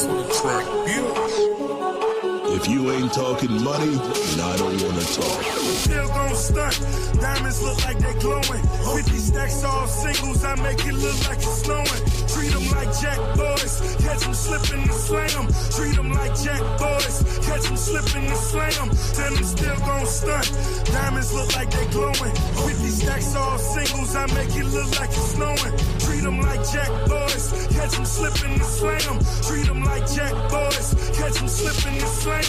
on the track. If you ain't talking money, then I don't wanna talk. Still gon' stunt. Diamonds look like they glowing. 50 stacks all singles, I make it look like it's snowing. Treat them like jack boys. Catch them slipping and slam. Treat them like jack boys. Catch them slipping and slam. Then I'm still gon' stunt. Diamonds look like they glowing. 50 stacks all singles, I make it look like it's snowing. Treat them like jack boys. Catch them slipping and slam. Treat them like jack boys. Catch them slipping and slam.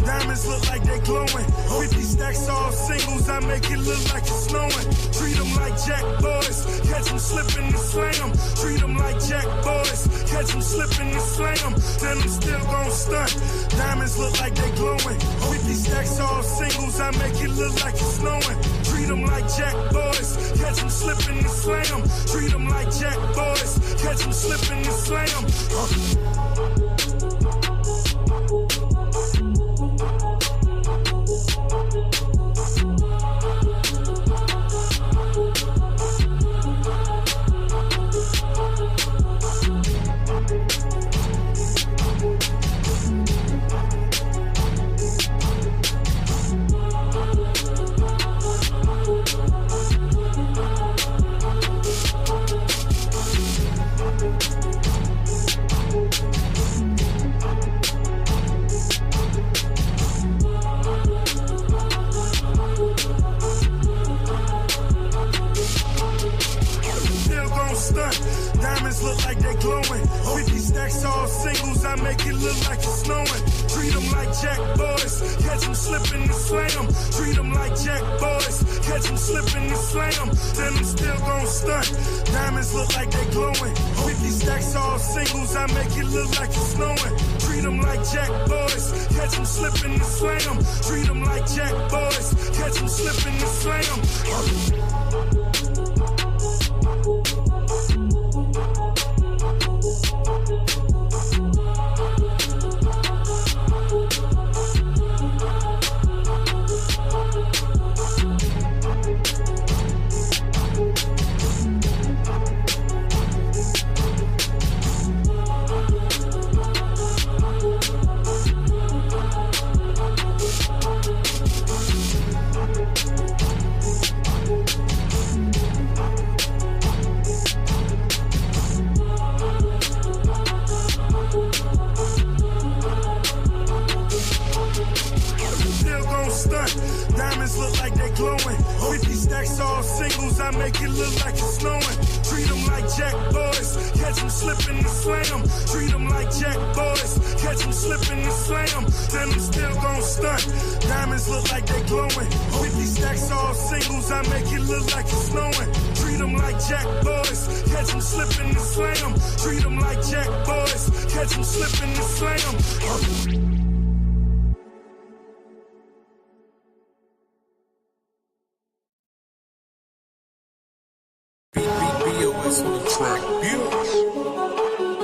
Diamonds look like they glowing. 50 stacks all singles, I make it look like it's snowing. Treat them like jack boys. Catch them slipping and slam. Treat them like jack boys. Catch them slipping and slam. Then I'm still gon' stunt. Diamonds look like they glowing. 50 stacks all singles, I make it look like it's snowing. Treat them like jack boys. Catch them slipping and slam. Treat them like jack boys. Catch them slipping and slam. Diamonds look like they glowing. 50 stacks all singles, I make it look like it's snowing. Treat them like jack boys. Catch them slipping and slam. Treat them like jack boys. Catch them slipping and slam. Then I'm still gon' stunt. Diamonds look like they glowing. 50 stacks all singles, I make it look like it's snowing. Treat them like jack boys. Catch them slipping and slam. Treat them like jack boys. Catch them slipping and slam. Diamonds look like they glowing. 50 stacks all singles, I make it look like it's snowing. Treat them like jack boys. Catch them slipping and slam. Treat them like jack boys. Catch them slipping and slam. Then I'm still gon' stunt. Diamonds look like they glowing. 50 stacks all singles, I make it look like it's snowing. Treat them like jack boys. Catch them slipping and slam. Treat them like jack boys. Catch them slipping and slam. On the track.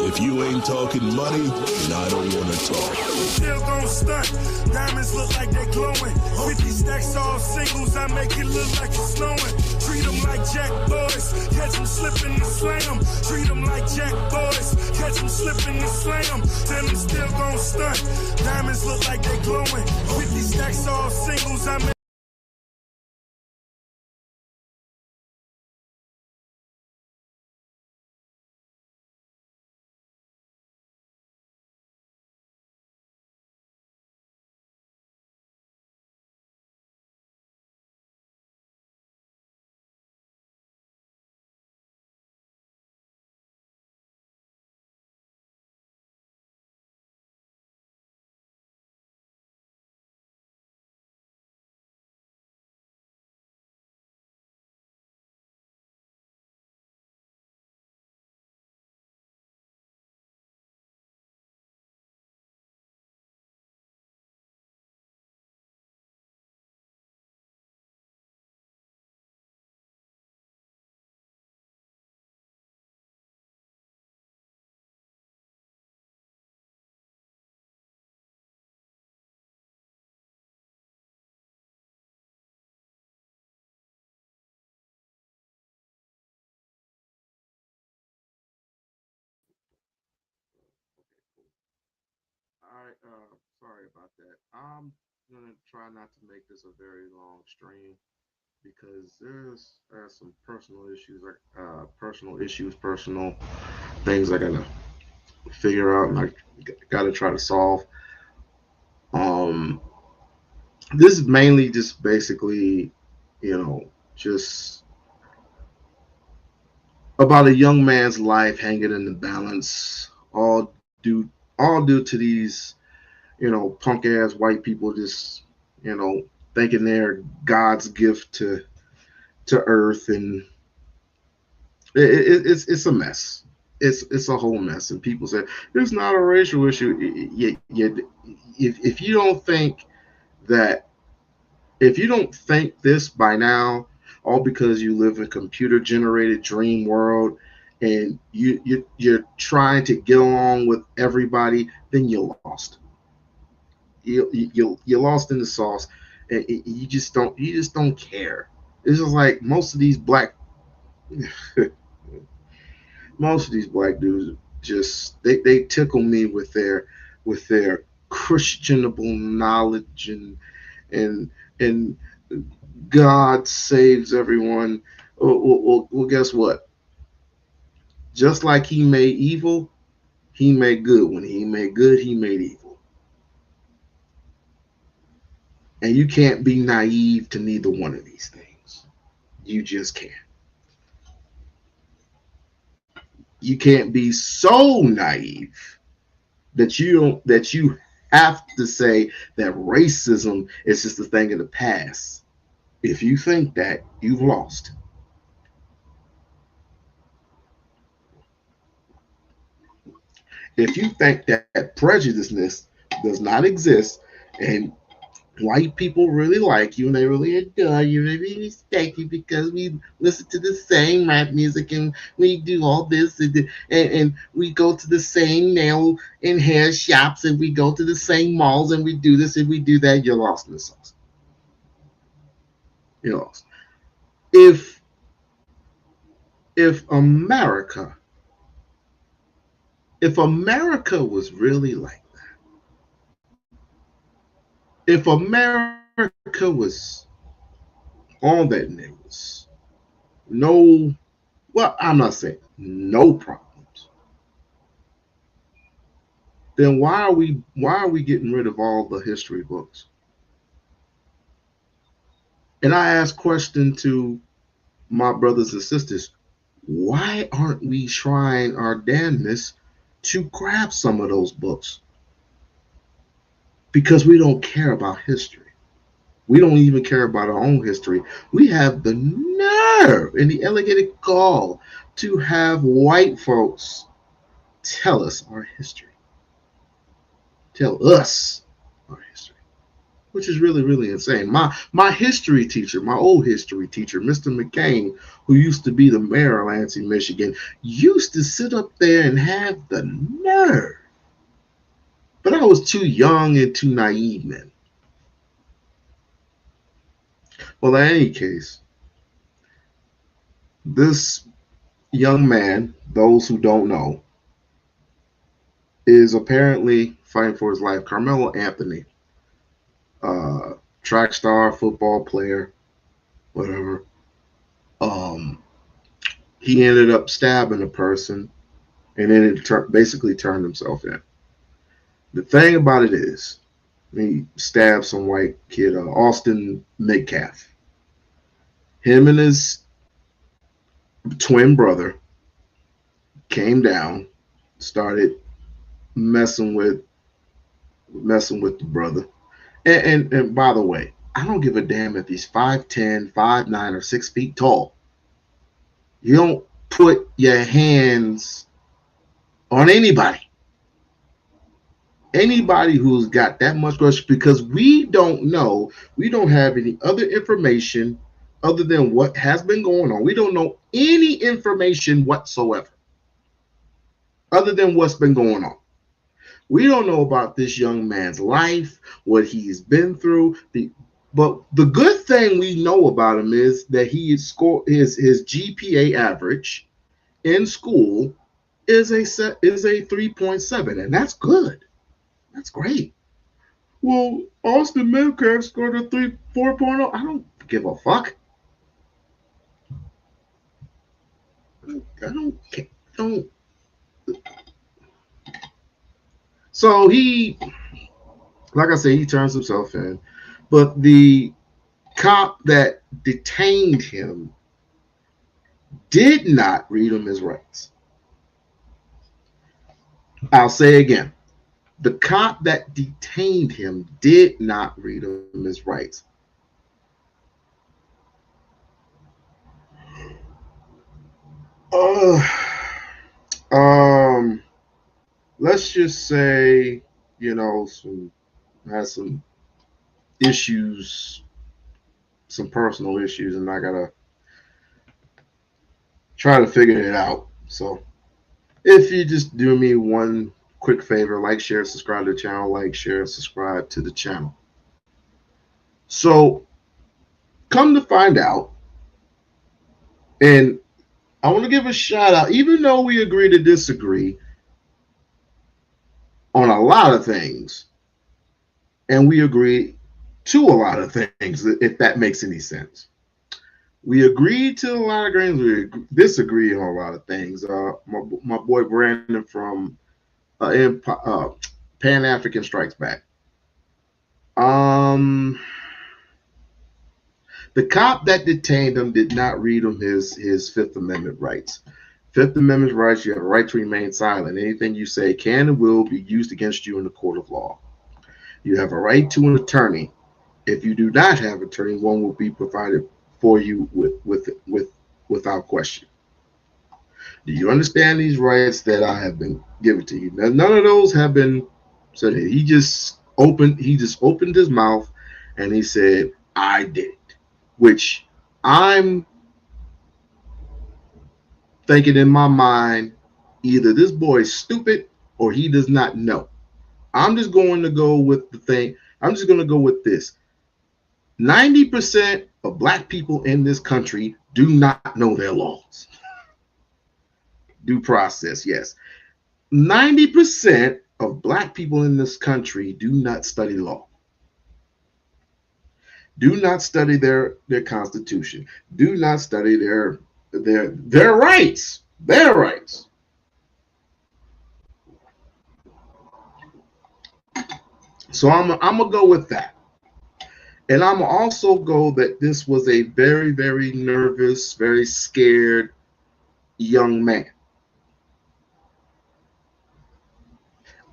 If you ain't talking money, then I don't wanna talk. Still gon' stunt. Diamonds look like they glowing. 50 stacks all singles, I make it look like it's snowing. Treat them like jack boys. Catch them slipping and slam. Treat them like jack boys. Catch them slipping and slam. Then I'm still gon' stunt. Diamonds look like they glowing. 50 stacks all singles, I make right. Sorry about that. I'm gonna try not to make this a very long stream because there's some personal issues, like personal things I gotta figure out, and I gotta try to solve. Um, this is mainly just basically, just about a young man's life hanging in the balance, all due to these, punk ass white people just, you know, thinking they're God's gift to Earth, and it's a mess. It's a whole mess, and people say it's not a racial issue. If you don't think that, if you don't think this by now, all because you live in a computer generated dream world, and you're trying to get along with everybody, then you're lost. You're lost in the sauce, and you just don't care. It's just like most of these black dudes, just they tickle me with their Christianable knowledge, and and God saves everyone. Well, guess what? Just like He made evil, He made good. When He made good, He made evil. And you can't be naive to neither one of these things. You just can't. You can't be so naive that you have to say that racism is just a thing of the past. If you think that, you've lost. If you think that prejudiceness does not exist, and white people really like you and they really adore you and they really respect you because we listen to the same rap music and we do all this, and we go to the same nail and hair shops and we go to the same malls and we do this and we do that, you're lost in the sauce. You're lost. If if America if America was really like, if America was all that niggas, no, well, I'm not saying no problems, then why are we getting rid of all the history books? And I ask question to my brothers and sisters, why aren't we trying our damnness to grab some of those books? Because we don't care about history. We don't even care about our own history. We have the nerve and the elegant gall to have white folks tell us our history. Tell us our history, which is really, really insane. My history teacher, my old history teacher, Mr. McCain, who used to be the mayor of Lansing, Michigan, used to sit up there and have the nerve. But I was too young and too naive then. Well, in any case, this young man, those who don't know, is apparently fighting for his life. Karmelo Anthony, uh, track star, football player, whatever. Um, he ended up stabbing a person, and then basically turned himself in. The thing about it is, he stabbed some white kid, Austin Metcalf. Him and his twin brother came down, started messing with the brother. And by the way, I don't give a damn if he's 5'10", 5'9", or 6 feet tall. You don't put your hands on anybody who's got that much grudge, because we don't know, we don't have any other information other than what has been going on. We don't know any information whatsoever other than what's been going on. We don't know about this young man's life, what he's been through. But the good thing we know about him is that he scored his GPA average in school is a 3.7, and that's good. That's great. Well, Austin Metcalf scored a 4.0. I don't give a fuck. I don't care. Don't. So he, like I said, he turns himself in. But the cop that detained him did not read him his rights. I'll say again. The cop that detained him did not read him his rights. Uh, um, let's just say, has some issues, some personal issues, and I gotta try to figure it out. So, if you just do me one quick favor, like, share, subscribe to the channel, like, share, subscribe to the channel. So, come to find out, and I want to give a shout out, even though we agree to disagree on a lot of things, and we agree to a lot of things, if that makes any sense. We agree to a lot of things, we disagree on a lot of things. My boy Brandon from Pan African Strikes Back. The cop that detained him did not read him his Fifth Amendment rights. Fifth Amendment rights, you have a right to remain silent. Anything you say can and will be used against you in the court of law. You have a right to an attorney. If you do not have an attorney, one will be provided for you without question. Do you understand these rights that I have been given to you? Now, none of those have been said. He just opened his mouth and he said, "I did it," which I'm thinking in my mind, either this boy is stupid or he does not know. I'm just going to go with the thing. I'm just going to go with this. 90% of black people in this country do not know their laws. Due process, yes. 90% of black people in this country do not study law. Do not study their constitution. Do not study their rights. Their rights. So I'm gonna go with that. And I'm gonna also go that this was a very, very nervous, very scared young man.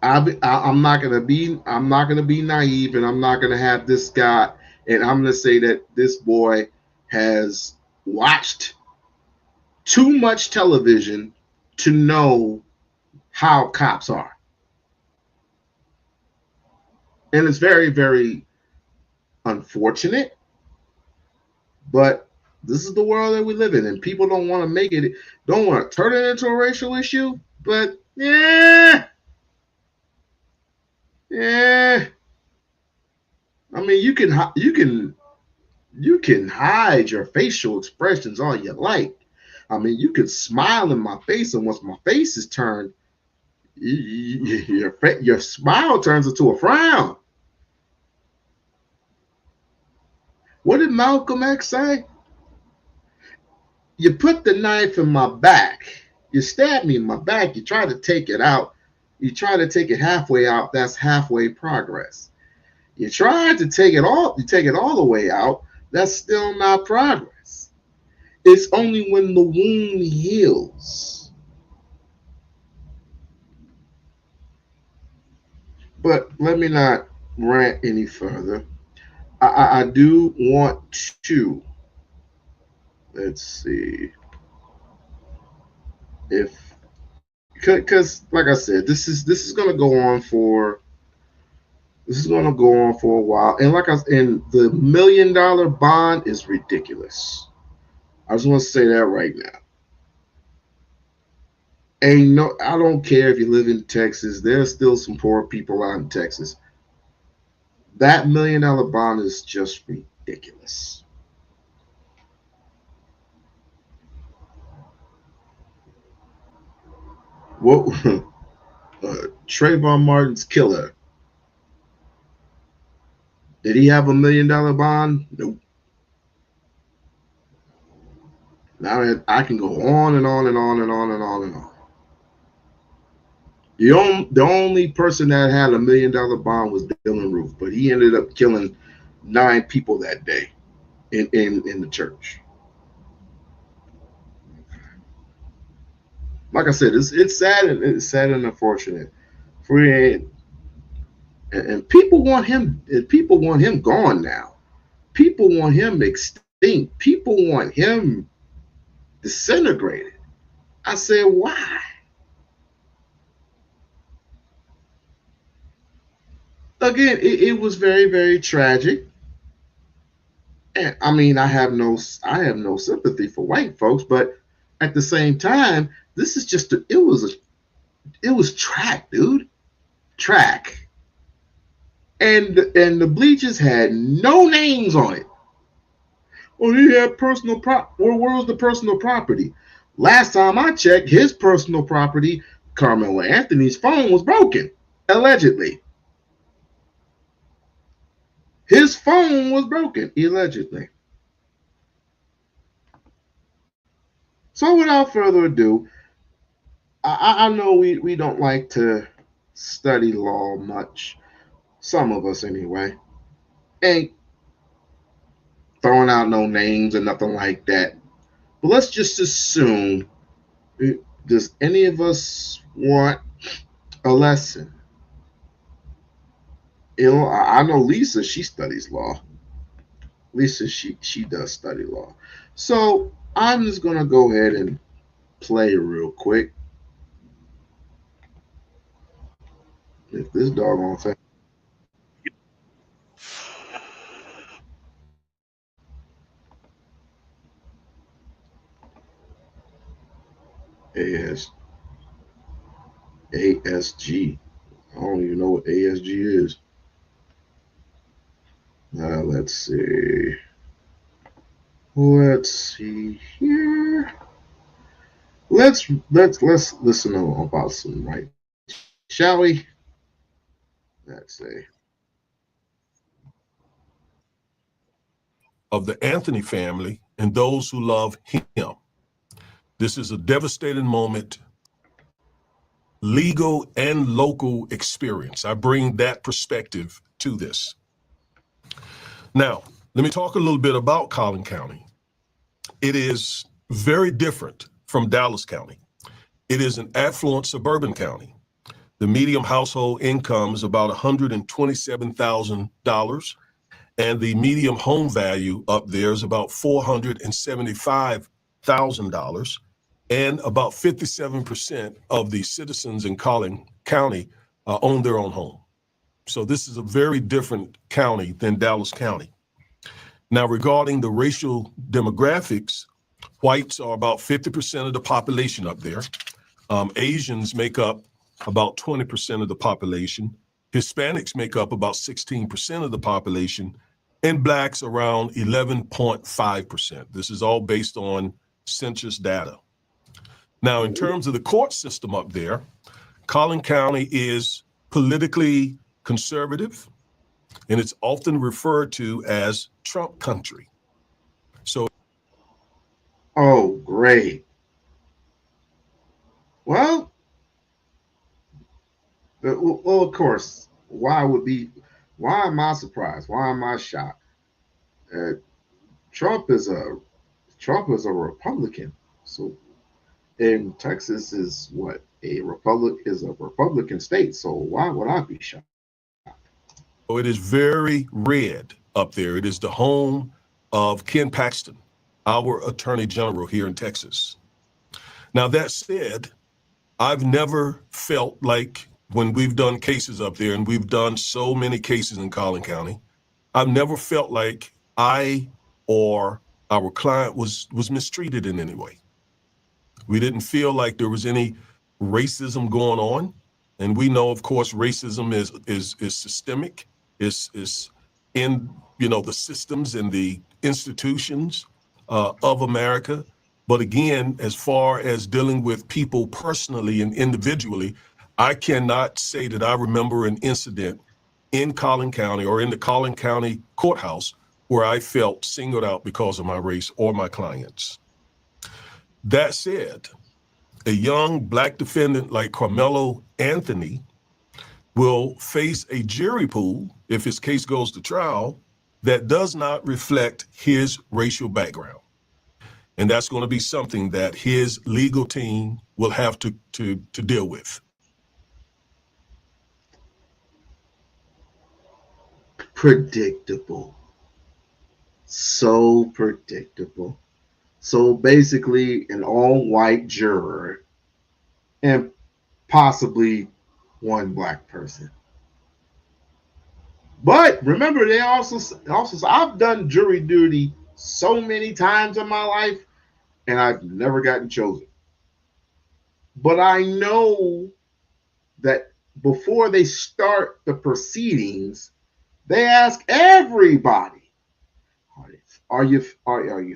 I'm not gonna be naive, and I'm not gonna have this guy, and I'm gonna say that this boy has watched too much television to know how cops are. And it's very, very unfortunate, but this is the world that we live in, and people don't want to don't want to turn it into a racial issue, but yeah. I mean, you can hide your facial expressions all you like. I mean, you can smile in my face, and once my face is turned, your smile turns into a frown. What did Malcolm X say? You put the knife in my back. You stab me in my back. You try to take it out. You try to take it halfway out. That's halfway progress. You try to take it all. You take it all the way out. That's still not progress. It's only when the wound heals. But let me not rant any further. I do want to, let's see, because like I said, this is going to go on for a while, and and the $1 million bond is ridiculous. I just want to say that right now. I don't care if you live in Texas. There's still some poor people out in Texas. That $1 million bond is just ridiculous. What Trayvon Martin's killer Did he have $1 million bond? Nope. Now I can go on and on and on and on and on and on. The only person that had $1 million bond was Dylan Roof, but he ended up killing 9 people that day in the church. Like I said, it's sad and unfortunate. And people want him. People want him gone now. People want him extinct. People want him disintegrated. I said, why? Again, it was very, very tragic. And I mean, I have no sympathy for white folks, but at the same time, this is just it was track, dude, track, and the bleachers had no names on it. Well, he had personal where was the personal property? Last time I checked, his personal property, Carmelo Anthony's phone was broken, allegedly. His phone was broken, allegedly. So without further ado, I know we don't like to study law much, some of us anyway. Ain't throwing out no names or nothing like that. But let's just assume, does any of us want a lesson? You know, I know Lisa, she studies law. Lisa, she does study law. So I'm just gonna go ahead and play real quick. If this doggone thing. ASG. I don't even know what ASG is. Let's see. Let's see here. Let's listen about some rights, shall we? Let's see. Of the Anthony family and those who love him. This is a devastating moment, legal and local experience. I bring that perspective to this. Now, let me talk a little bit about Collin County. It is very different from Dallas County. It is an affluent suburban county. The median household income is about $127,000, and the median home value up there is about $475,000, and about 57% of the citizens in Collin County own their own home. So this is a very different county than Dallas County. Now, regarding the racial demographics, whites are about 50% of the population up there. Asians make up about 20% of the population. Hispanics make up about 16% of the population, and blacks around 11.5%. This is all based on census data. Now, in terms of the court system up there, Collin County is politically conservative, and it's often referred to as Trump country. So, oh, great. Well, of course. Why am I surprised? Why am I shocked? Trump is a Republican. So, in Texas is what a Republican state. So why would I be shocked? it is very red up there. It is the home of Ken Paxton, our Attorney General here in Texas. Now, that said, I've never felt like when we've done cases up there, and we've done so many cases in Collin County, I've never felt like I or our client was mistreated in any way. We didn't feel like there was any racism going on. And we know, of course, racism is systemic, is in, the systems and the institutions of America. But again, as far as dealing with people personally and individually, I cannot say that I remember an incident in Collin County or in the Collin County courthouse where I felt singled out because of my race or my clients. That said, a young Black defendant like Karmelo Anthony will face a jury pool, if his case goes to trial, that does not reflect his racial background. And that's going to be something that his legal team will have to deal with. Predictable. So predictable. So basically, an all-white juror and possibly one Black person. But remember, they also I've done jury duty so many times in my life, and I've never gotten chosen. But I know that before they start the proceedings, they ask everybody, are you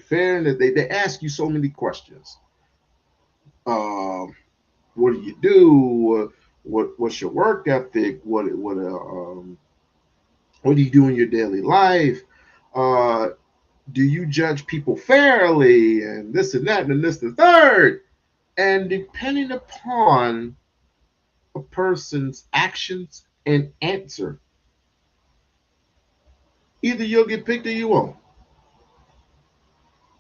fair? And they ask you so many questions. What do you do? What's your work ethic? What do you do in your daily life? Do you judge people fairly? And this and that and this and the third. And depending upon a person's actions and answer, either you'll get picked or you won't.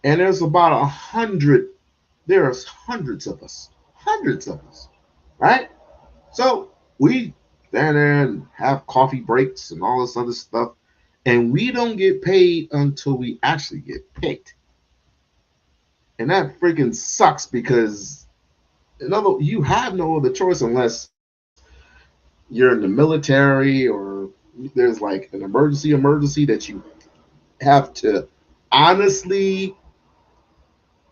And there's about 100. There's hundreds of us, right? So we stand there and have coffee breaks and all this other stuff, and we don't get paid until we actually get picked. And that freaking sucks because you have no other choice unless you're in the military or there's like an emergency that you have to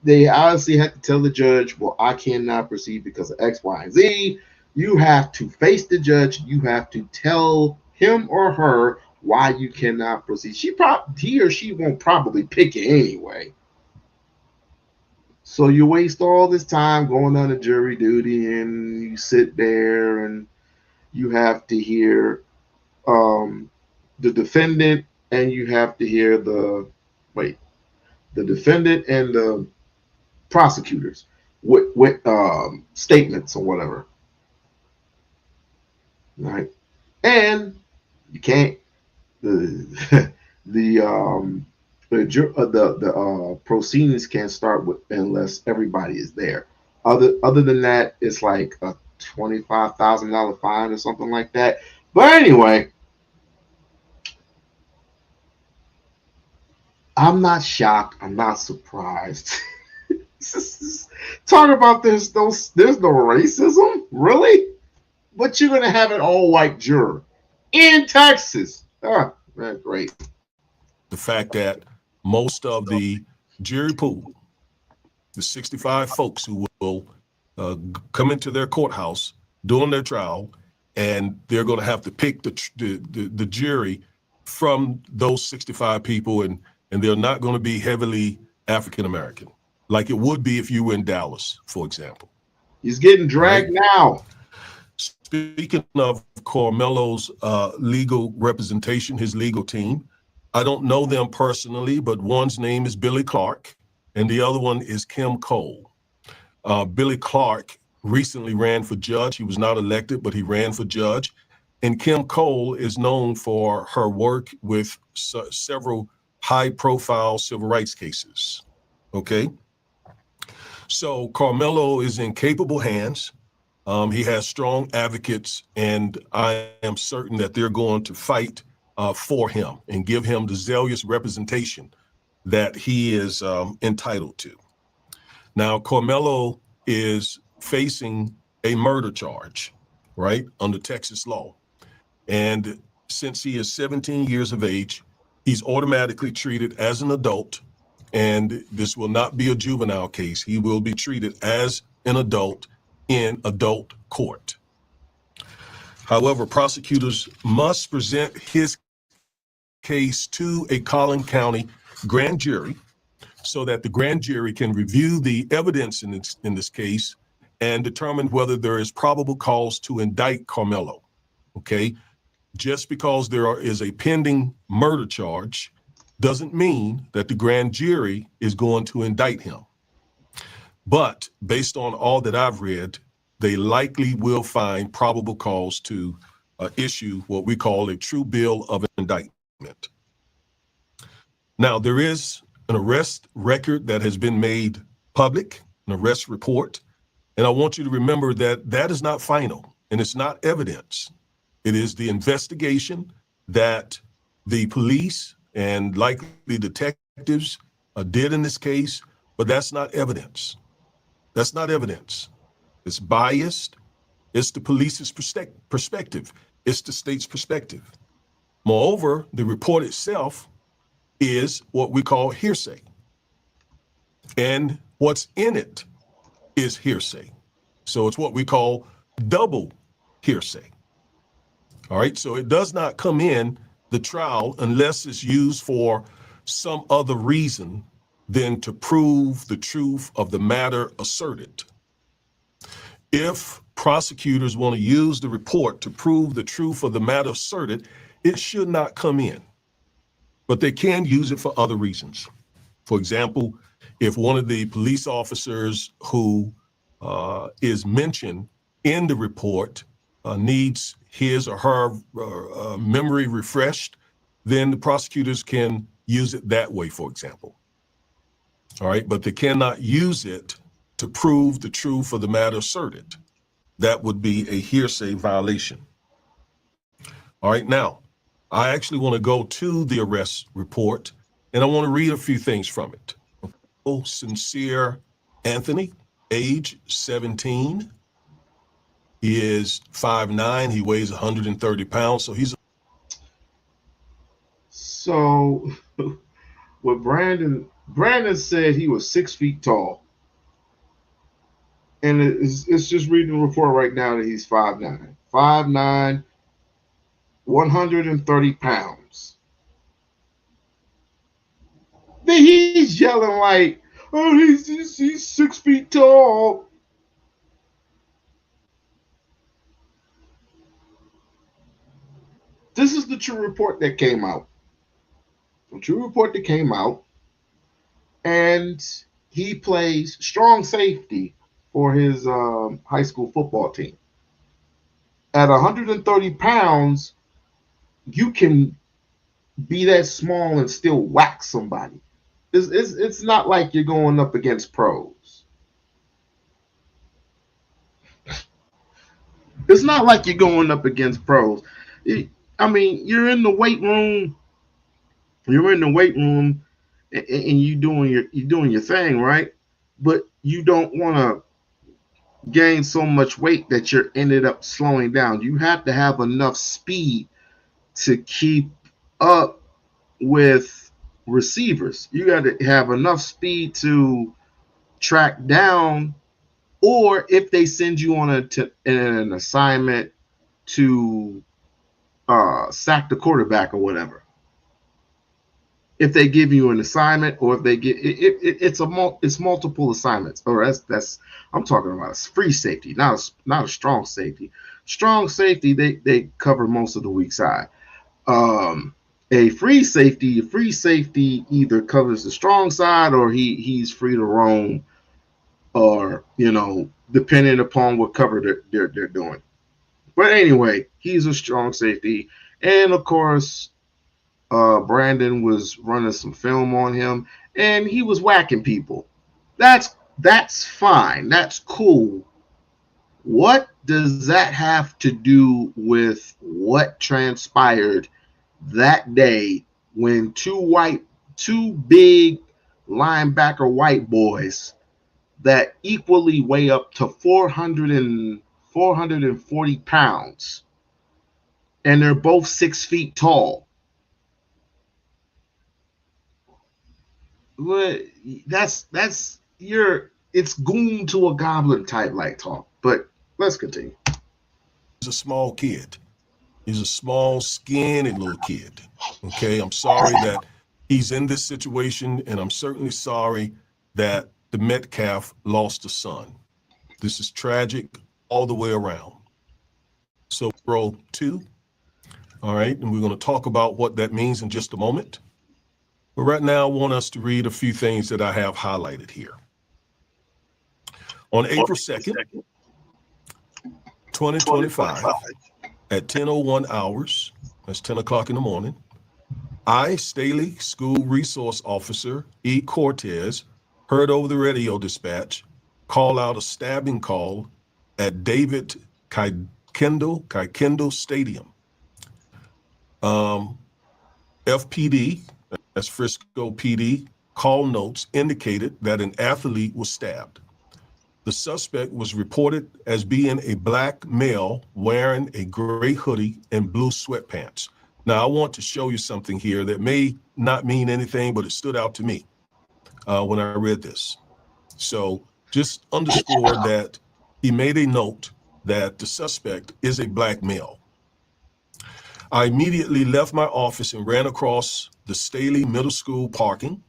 they honestly have to tell the judge, well, I cannot proceed because of X, Y, and Z. You have to face the judge. You have to tell him or her why you cannot proceed. He or she won't probably pick you anyway. So you waste all this time going on a jury duty, and you sit there and you have to hear the defendant, and you have to hear the defendant and the prosecutors with statements or whatever, right? And you can't the proceedings can't start unless everybody is there. Other than that, it's like a $25,000 fine or something like that. But anyway, I'm not shocked. I'm not surprised. Talk about there's no racism, really? But you're gonna have an all-white juror in Texas. Oh, man, great. The fact that most of the jury pool, the 65 folks who will come into their courthouse during their trial, and they're going to have to pick the jury from those 65 people, and they're not going to be heavily African American, like it would be if you were in Dallas, for example. He's getting dragged now. Speaking of Karmelo's legal representation, his legal team, I don't know them personally, but one's name is Billy Clark, and the other one is Kim Cole. Billy Clark recently ran for judge. He was not elected, but he ran for judge. And Kim Cole is known for her work with several high-profile civil rights cases, okay? So Karmelo is in capable hands. He has strong advocates, and I am certain that they're going to fight for him and give him the zealous representation that he is entitled to. Now, Karmelo is facing a murder charge, right, under Texas law. And since he is 17 years of age, he's automatically treated as an adult, and this will not be a juvenile case. He will be treated as an adult in adult court. However, prosecutors must present his case to a Collin County grand jury so that the grand jury can review the evidence in this case and determine whether there is probable cause to indict Karmelo, okay? Just because is a pending murder charge doesn't mean that the grand jury is going to indict him. But based on all that I've read, they likely will find probable cause to issue what we call a true bill of indictment. Now, there is an arrest record that has been made public, an arrest report. And I want you to remember that that is not final and it's not evidence. It is the investigation that the police and likely detectives did in this case, but that's not evidence. That's not evidence. It's biased. It's the police's perspective. It's the state's perspective. Moreover, the report itself is what we call hearsay. And what's in it is hearsay. So it's what we call double hearsay. All right, so it does not come in the trial unless it's used for some other reason than to prove the truth of the matter asserted. If prosecutors want to use the report to prove the truth of the matter asserted, it should not come in. But they can use it for other reasons. For example, if one of the police officers who is mentioned in the report needs his or her memory refreshed, then the prosecutors can use it that way, for example. All right, but they cannot use it to prove the truth of the matter asserted. That would be a hearsay violation. All right, now, I actually want to go to the arrest report, and I want to read a few things from it. Sincere Anthony, age 17. He is 5'9". He weighs 130 pounds. So what Brandon said, he was 6 feet tall. And it's just reading the report right now that he's 5'9". 5'9", 130 pounds. Then he's yelling like, oh, he's 6 feet tall. This is the true report that came out. The true report that came out. And he plays strong safety for his high school football team. At 130 pounds, you can be that small and still whack somebody. It's not like you're going up against pros. It's not like you're going up against pros. I mean, you're in the weight room. You're in the weight room, and you're doing your thing, right? But you don't want to gain so much weight that you're ended up slowing down. You have to have enough speed to keep up with receivers. You got to have enough speed to track down, or if they send you on an assignment to sack the quarterback or whatever. If they give you an assignment, or if they get it's multiple assignments. Or that's I'm talking about a free safety, not a strong safety. Strong safety, they cover most of the weak side. A free safety either covers the strong side, or he's free to roam, or depending upon what cover they're doing. But anyway, he's a strong safety, and of course, Brandon was running some film on him, and he was whacking people. That's fine. That's cool. What does that have to do with what transpired that day when two big linebacker white boys that equally weigh up to 440 pounds, and they're both 6 feet tall? It's goon to a goblin type like talk. But let's continue. He's a small kid. He's a small, skinny little kid. Okay, I'm sorry that he's in this situation, and I'm certainly sorry that the Metcalf lost a son. This is tragic all the way around. So, roll 2. All right, and we're going to talk about what that means in just a moment. But right now, I want us to read a few things that I have highlighted here. On April 2nd, 2025, at 10:01 hours, that's 10 o'clock in the morning, I, Staley School Resource Officer E. Cortez, heard over the radio dispatch call out a stabbing call at David Kaikendall Stadium. FPD, that's Frisco PD, call notes indicated that an athlete was stabbed. The suspect was reported as being a black male wearing a gray hoodie and blue sweatpants. Now, I want to show you something here that may not mean anything, but it stood out to me when I read this. So just underscore that he made a note that the suspect is a black male. I immediately left my office and ran across the Staley Middle School parking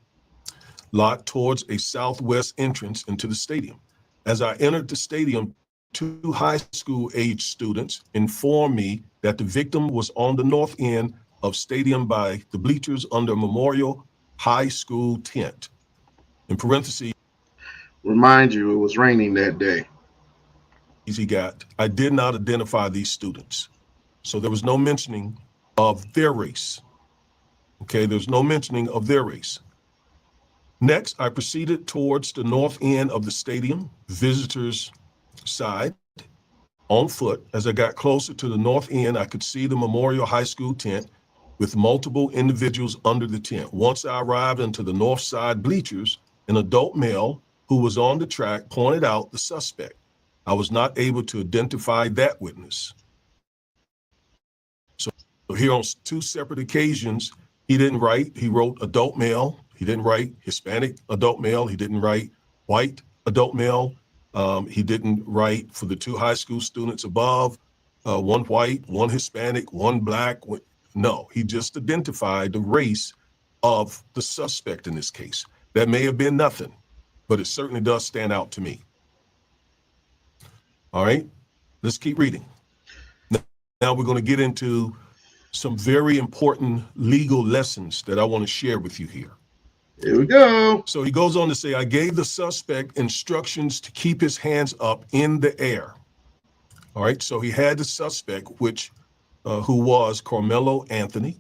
lot towards a southwest entrance into the stadium. As I entered the stadium, 2 high school age students informed me that the victim was on the north end of stadium by the bleachers under Memorial High School tent. In parentheses, Remind you, it was raining that day. he got, I did not identify these students. So there was no mentioning of their race. Okay, there's no mentioning of their race. Next, I proceeded towards the north end of the stadium, visitors' side, on foot. As I got closer to the north end, I could see the Memorial High School tent with multiple individuals under the tent. Once I arrived into the north side bleachers, an adult male who was on the track pointed out the suspect. I was not able to identify that witness. So here on 2 separate occasions, he didn't write, he wrote adult male. He didn't write Hispanic adult male. He didn't write white adult male. He didn't write for the 2 high school students above, 1 white, 1 Hispanic, 1 black. No, he just identified the race of the suspect in this case. That may have been nothing, but it certainly does stand out to me. All right, let's keep reading. Now we're going to get into some very important legal lessons that I want to share with you here. Here we go. So he goes on to say, I gave the suspect instructions to keep his hands up in the air. All right, so he had the suspect, who was Karmelo Anthony.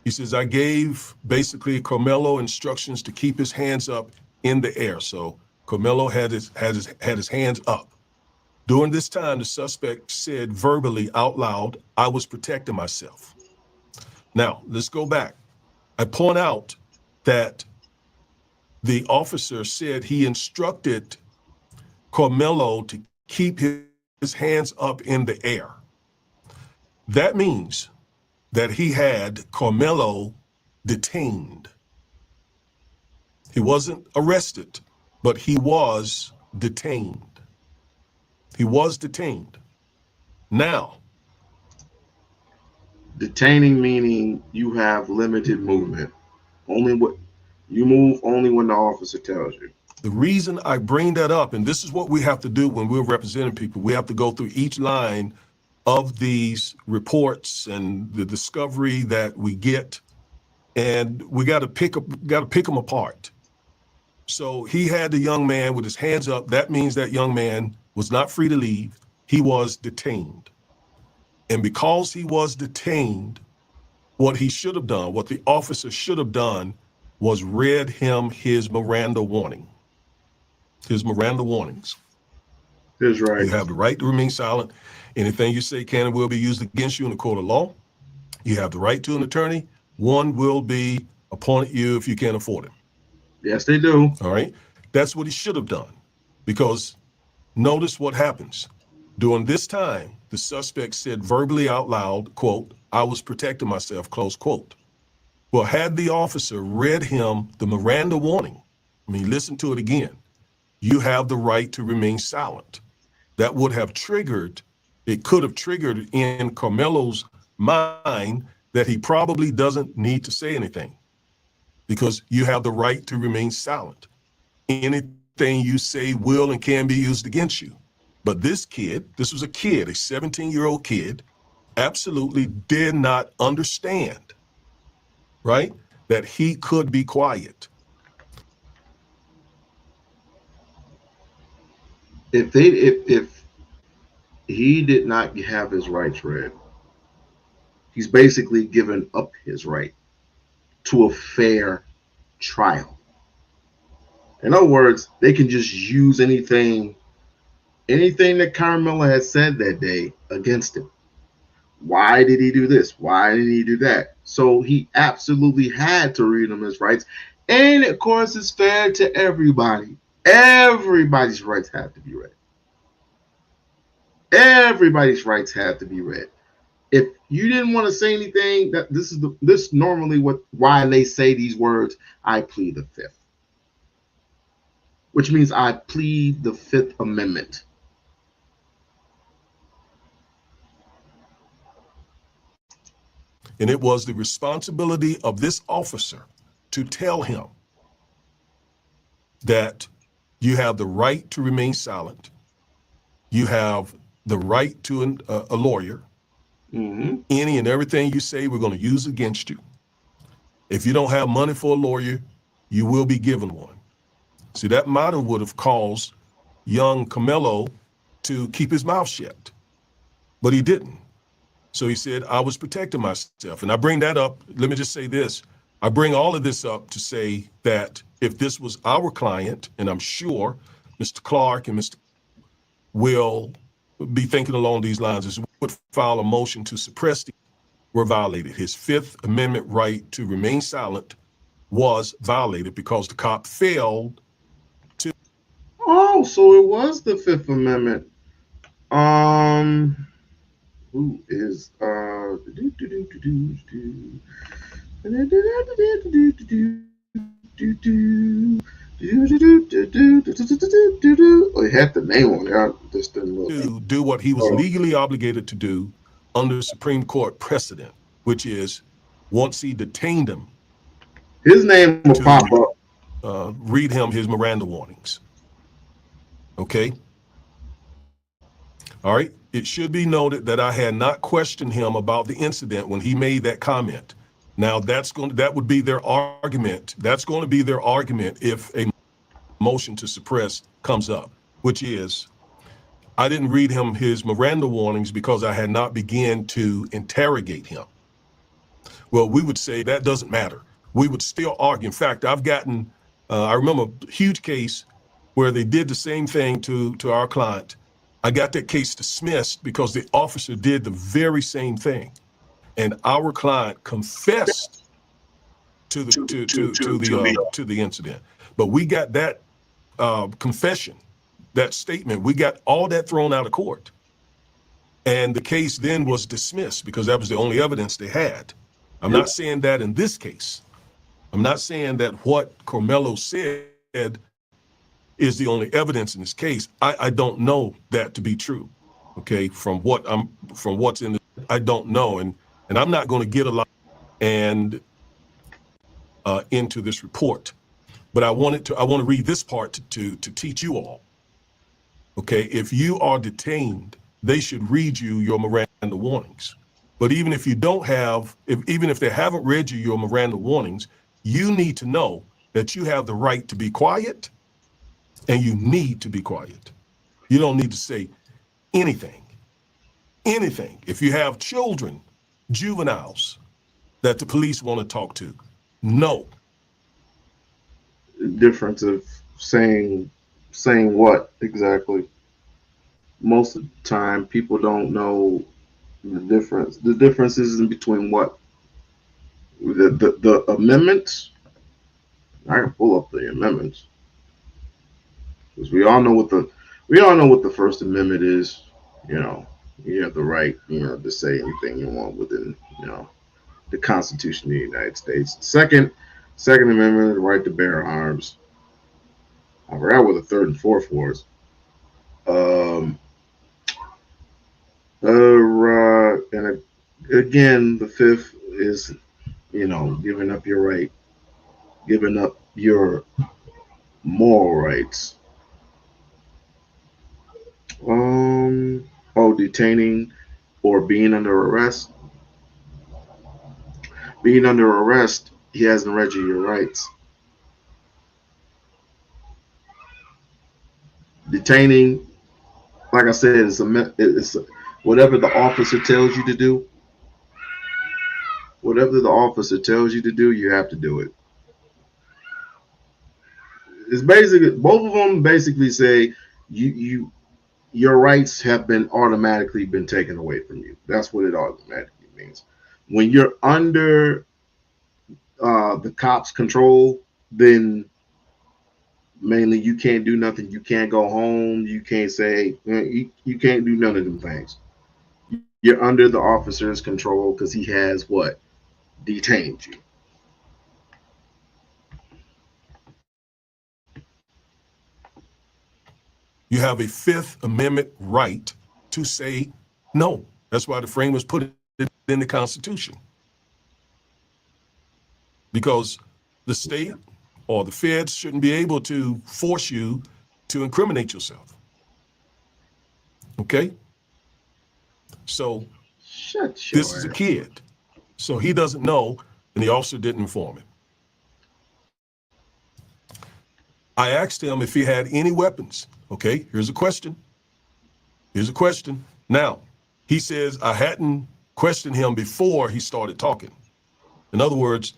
He says, I gave basically Karmelo instructions to keep his hands up in the air. So Karmelo had his hands up. During this time, the suspect said verbally out loud, I was protecting myself. Now, let's go back. I point out that the officer said he instructed Karmelo to keep his hands up in the air. That means that he had Karmelo detained. He wasn't arrested, but he was detained. He was detained. Now, detaining meaning you have limited movement. Only what you move only when the officer tells you. the reason I bring that up, and this is what we have to do when we're representing people, we have to go through each line of these reports and the discovery that we get, and we got to pick them apart. So he had the young man with his hands up. That means that young man was not free to leave. He was detained. And because he was detained, what he should have done, what the officer should have done, was read him his Miranda warning. His Miranda warnings. That's right. You have the right to remain silent. Anything you say can and will be used against you in the court of law. You have the right to an attorney. One will be appointed you if you can't afford it. Yes, they do. All right. That's what he should have done, because notice what happens. During this time, the suspect said verbally out loud, quote, "I was protecting myself," close quote. Well, had the officer read him the Miranda warning, I mean, listen to it again, you have the right to remain silent. That would have triggered, it could have triggered in Karmelo's mind that he probably doesn't need to say anything, because you have the right to remain silent. Anything you say will and can be used against you. But this kid, this was a kid, a 17-year-old kid, absolutely did not understand, right, that he could be quiet. If he did not have his rights read, he's basically given up his right to a fair trial. In other words, they can just use anything that Karmelo had said that day against him. Why did he do this? Why did he do that? So he absolutely had to read him his rights. And of course, it's fair to everybody. Everybody's rights have to be read. Everybody's rights have to be read. If you didn't want to say anything, that this normally why they say these words, I plead the fifth. Which means I plead the Fifth Amendment. And it was the responsibility of this officer to tell him that you have the right to remain silent. You have the right to a lawyer. Mm-hmm. Any and everything you say, we're going to use against you. If you don't have money for a lawyer, you will be given one. See, that motto would have caused young Karmelo to keep his mouth shut, but he didn't. So he said, I was protecting myself. And I bring that up. Let me just say this. I bring all of this up to say that if this was our client, and I'm sure Mr. Clark and Mr. will be thinking along these lines, is would file a motion to suppress the were violated. His Fifth Amendment right to remain silent was violated because the cop failed to. Oh, so it was the Fifth Amendment. Who is Oh, you had the name on there. Just didn't look. To do what he was legally obligated to do under Supreme Court precedent, which is once he detained him, his name will pop up. Read him his Miranda warnings. Okay. All right. It should be noted that I had not questioned him about the incident when he made that comment. Now that would be their argument. That's going to be their argument if a motion to suppress comes up, which is I didn't read him his Miranda warnings because I had not begun to interrogate him. Well, we would say that doesn't matter. We would still argue. In fact, I've gotten, I remember a huge case where they did the same thing to our client. I got that case dismissed because the officer did the very same thing. And our client confessed to the incident. But we got that confession, that statement, we got all that thrown out of court. And the case then was dismissed because that was the only evidence they had. I'm not saying that in this case. I'm not saying that what Karmelo said is the only evidence in this case. I don't know that to be true. Okay, from what's in the, I don't know, and I'm not going to get a lot and into this report, but I want to read this part to teach you all. Okay, if you are detained, they should read you your Miranda warnings. But even if you don't have, even if they haven't read you your Miranda warnings, you need to know that you have the right to be quiet, and you need to be quiet. You don't need to say anything. Anything. If you have children, juveniles that the police want to talk to, no. Difference of saying what exactly. Most of the time, people don't know the difference. The difference is in between what the amendments. I can pull up the amendments because we all know what the First Amendment is. You know, you have the right, to say anything you want within, the Constitution of the United States. Second Amendment, the right to bear arms. I forgot what the third and fourth was. And again, the fifth is, giving up your right, giving up your moral rights. Detaining or being under arrest. Being under arrest, he hasn't read you your rights. Detaining, like I said, it's whatever the officer tells you to do. Whatever the officer tells you to do, you have to do it. It's basically both of them basically say your rights have been automatically been taken away from you. That's what it automatically means. When you're under the cops' control, then mainly you can't do nothing. You can't go home. You can't say you can't do none of them things. You're under the officer's control because he has what? Detained you. You have a Fifth Amendment right to say no. That's why the framers put it in the Constitution. Because the state or the feds shouldn't be able to force you to incriminate yourself. Okay? So this is a kid. So he doesn't know, and the officer didn't inform him. I asked him if he had any weapons. Okay, here's a question. Here's a question. Now, he says I hadn't questioned him before he started talking. In other words,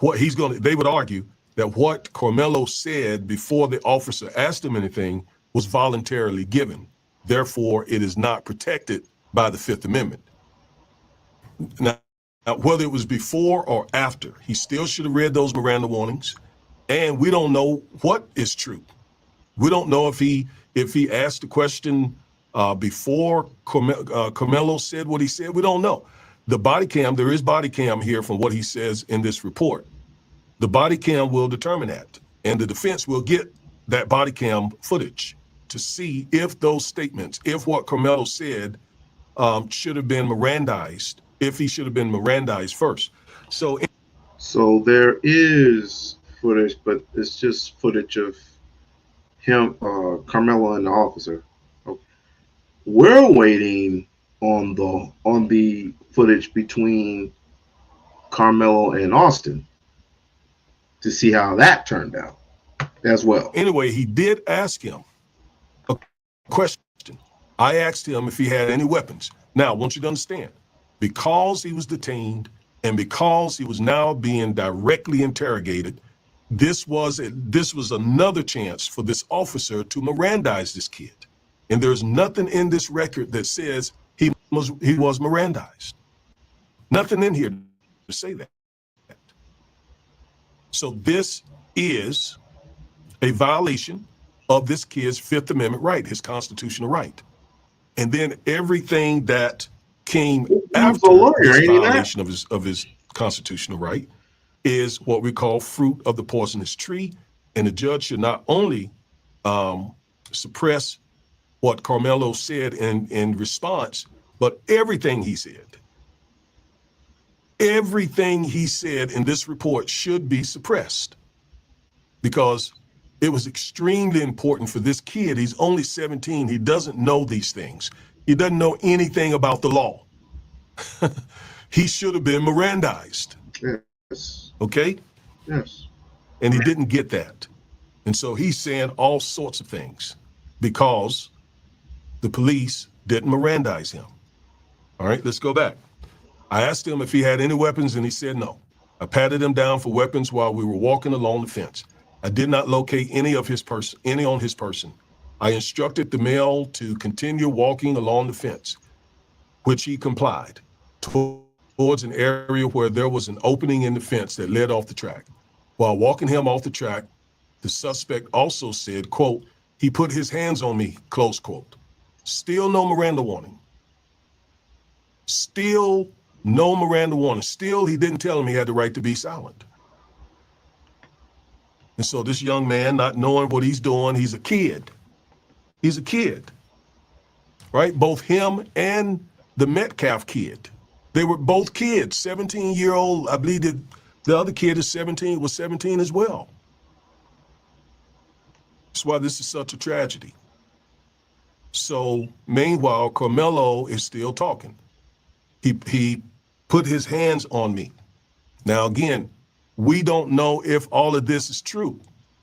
they would argue that what Karmelo said before the officer asked him anything was voluntarily given. Therefore, it is not protected by the Fifth Amendment. Now, whether it was before or after, he still should have read those Miranda warnings. And we don't know what is true. We don't know if he asked the question before Karmelo said what he said. We don't know. The body cam, there is body cam here from what he says in this report. The body cam will determine that. And the defense will get that body cam footage to see if those statements, if what Karmelo said should have been Mirandized, if he should have been Mirandized first. So there is footage, but it's just footage of him, Karmelo, and the officer. We're waiting on the footage between Karmelo and Austin to see how that turned out as well. Anyway, he did ask him a question. I asked him if he had any weapons. Now, I want you to understand, because he was detained and because he was now being directly interrogated, this was another chance for this officer to Mirandize this kid. And there's nothing in this record that says he was Mirandized. Nothing in here to say that. So this is a violation of this kid's Fifth Amendment right, his constitutional right. And then everything that came after this violation of his constitutional right is what we call fruit of the poisonous tree. And the judge should not only suppress what Karmelo said in response, but everything he said. Everything he said in this report should be suppressed because it was extremely important for this kid. He's only 17. He doesn't know these things. He doesn't know anything about the law. He should have been Mirandized. Yes. Okay? Yes. And he didn't get that. And so he's saying all sorts of things because the police didn't Mirandize him. All right, let's go back. I asked him if he had any weapons and he said no. I patted him down for weapons while we were walking along the fence. I did not locate any on his person. I instructed the male to continue walking along the fence, which he complied, towards an area where there was an opening in the fence that led off the track. While walking him off the track, the suspect also said, quote, he put his hands on me, close quote. Still no Miranda warning. Still no Miranda warning. Still, he didn't tell him he had the right to be silent. And so this young man, not knowing what he's doing, he's a kid. He's a kid, right? Both him and the Metcalf kid. They were both kids, 17-year-old. I believe that the other kid was 17 as well. That's why this is such a tragedy. So meanwhile, Karmelo is still talking. He put his hands on me. Now, again, we don't know if all of this is true.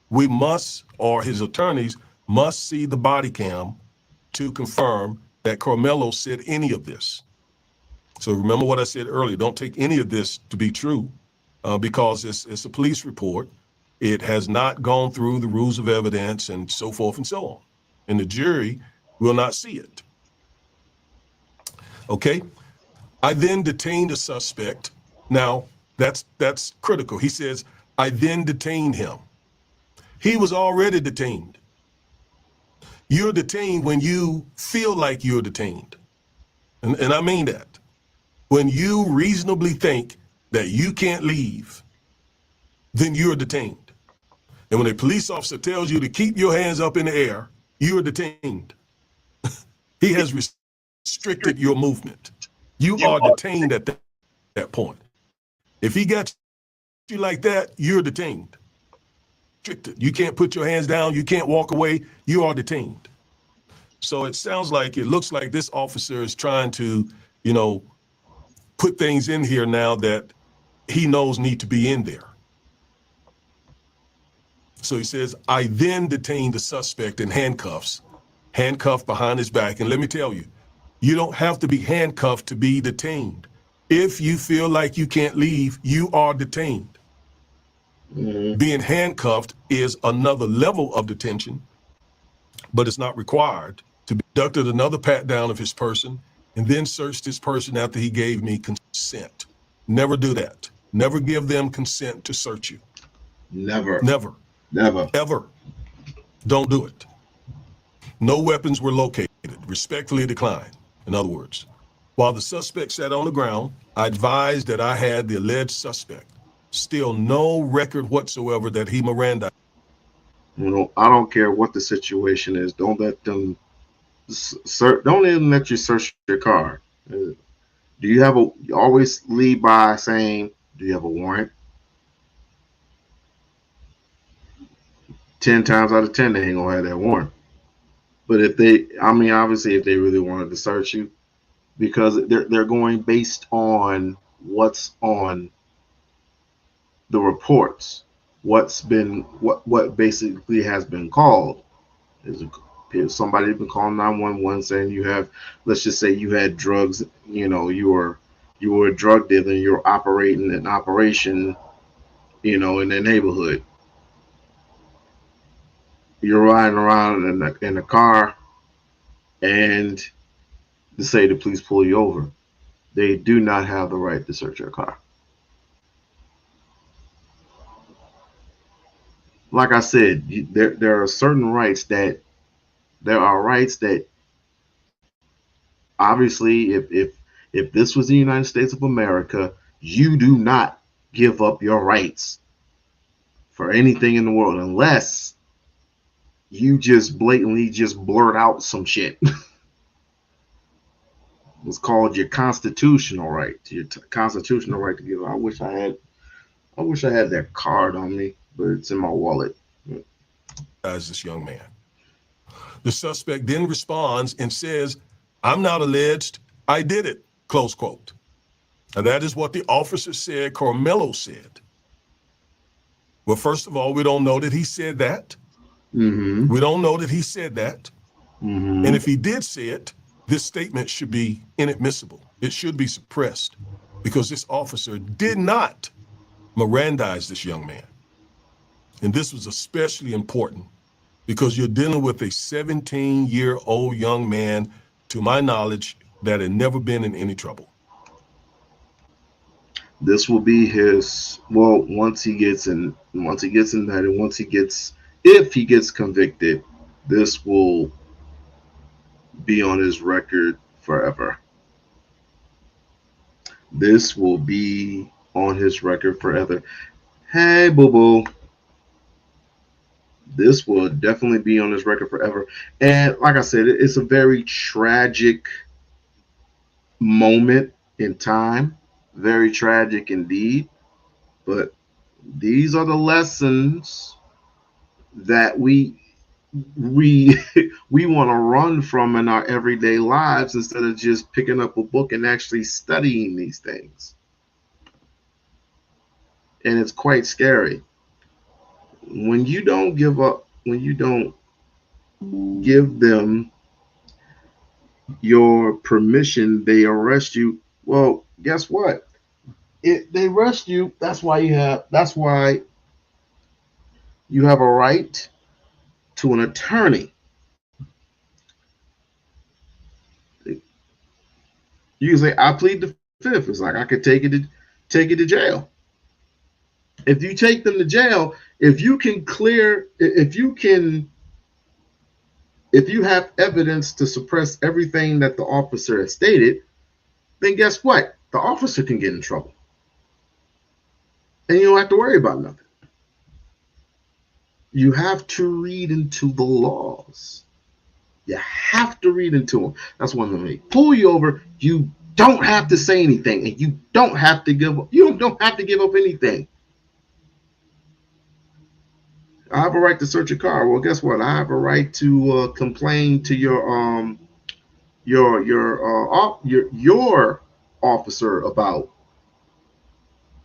We must, or his attorneys must see the body cam to confirm that Karmelo said any of this. So remember what I said earlier, don't take any of this to be true because it's a police report. It has not gone through the rules of evidence and so forth and so on. And the jury will not see it. Okay? I then detained a suspect. Now, that's critical. He says, I then detained him. He was already detained. You're detained when you feel like you're detained. And I mean that. When you reasonably think that you can't leave, then you're detained. And when a police officer tells you to keep your hands up in the air, you're detained. He has restricted your movement. You are detained at that point. If he got you like that, you're detained. Restricted. You can't put your hands down. You can't walk away. You are detained. So it looks like this officer is trying to, put things in here now that he knows need to be in there. So he says, I then detained the suspect in handcuffs, handcuffed behind his back. And let me tell you, you don't have to be handcuffed to be detained. If you feel like you can't leave, you are detained. Mm-hmm. Being handcuffed is another level of detention, but it's not required. To be conducted another pat down of his person and then searched his person after he gave me consent. Never do that. Never give them consent to search you. Never. Never. Never. Ever. Don't do it. No weapons were located. Respectfully declined. In other words, while the suspect sat on the ground, I advised that I had the alleged suspect. Still no record whatsoever that he Miranda. I don't care what the situation is. Don't let them don't even let you search your car. Do you have you always lead by saying, do you have a warrant? 10 times out of 10, they ain't gonna have that warrant. But obviously, if they really wanted to search you, because they're going based on what's on the reports, what basically has been called. Somebody been calling 911 saying let's just say you had drugs, you were a drug dealer and you're operating an operation, in the neighborhood. You're riding around in a car and to say the police pull you over. They do not have the right to search your car. Like I said, there are certain rights that obviously if this was the United States of America, you do not give up your rights for anything in the world unless you just blatantly just blurt out some shit. It's called your constitutional right. Your constitutional right to give. I wish I had that card on me, but it's in my wallet. As this young man, the suspect then responds and says, "I'm not alleged. I did it." Close quote. And that is what the officer said. Karmelo said. Well, first of all, we don't know that he said that. Mm-hmm. We don't know that he said that. Mm-hmm. And if he did say it, this statement should be inadmissible. It should be suppressed because this officer did not Mirandize this young man. And this was especially important because you're dealing with a 17-year-old young man, to my knowledge, that had never been in any trouble. This will be once he gets in that, and if he gets convicted, this will be on his record forever. This will be on his record forever. Hey, boo-boo. This will definitely be on his record forever. And like I said, it's a very tragic moment in time. Very tragic indeed. But these are the lessons that we we we want to run from in our everyday lives instead of just picking up a book and actually studying these things. And it's quite scary when you don't give up, when you don't give them your permission, they arrest you. Well, guess what? They arrest you. That's why you have a right to an attorney. You can say, I plead the fifth. It's like I could take it to jail. If you take them to jail, if you have evidence to suppress everything that the officer has stated, then guess what? The officer can get in trouble. And you don't have to worry about nothing. You have to read into the laws. You have to read into them. That's one thing. They pull you over, you don't have to say anything, and you don't have to give up. You don't have to give up anything. I have a right to search your car. Well, guess what? I have a right to complain to your officer about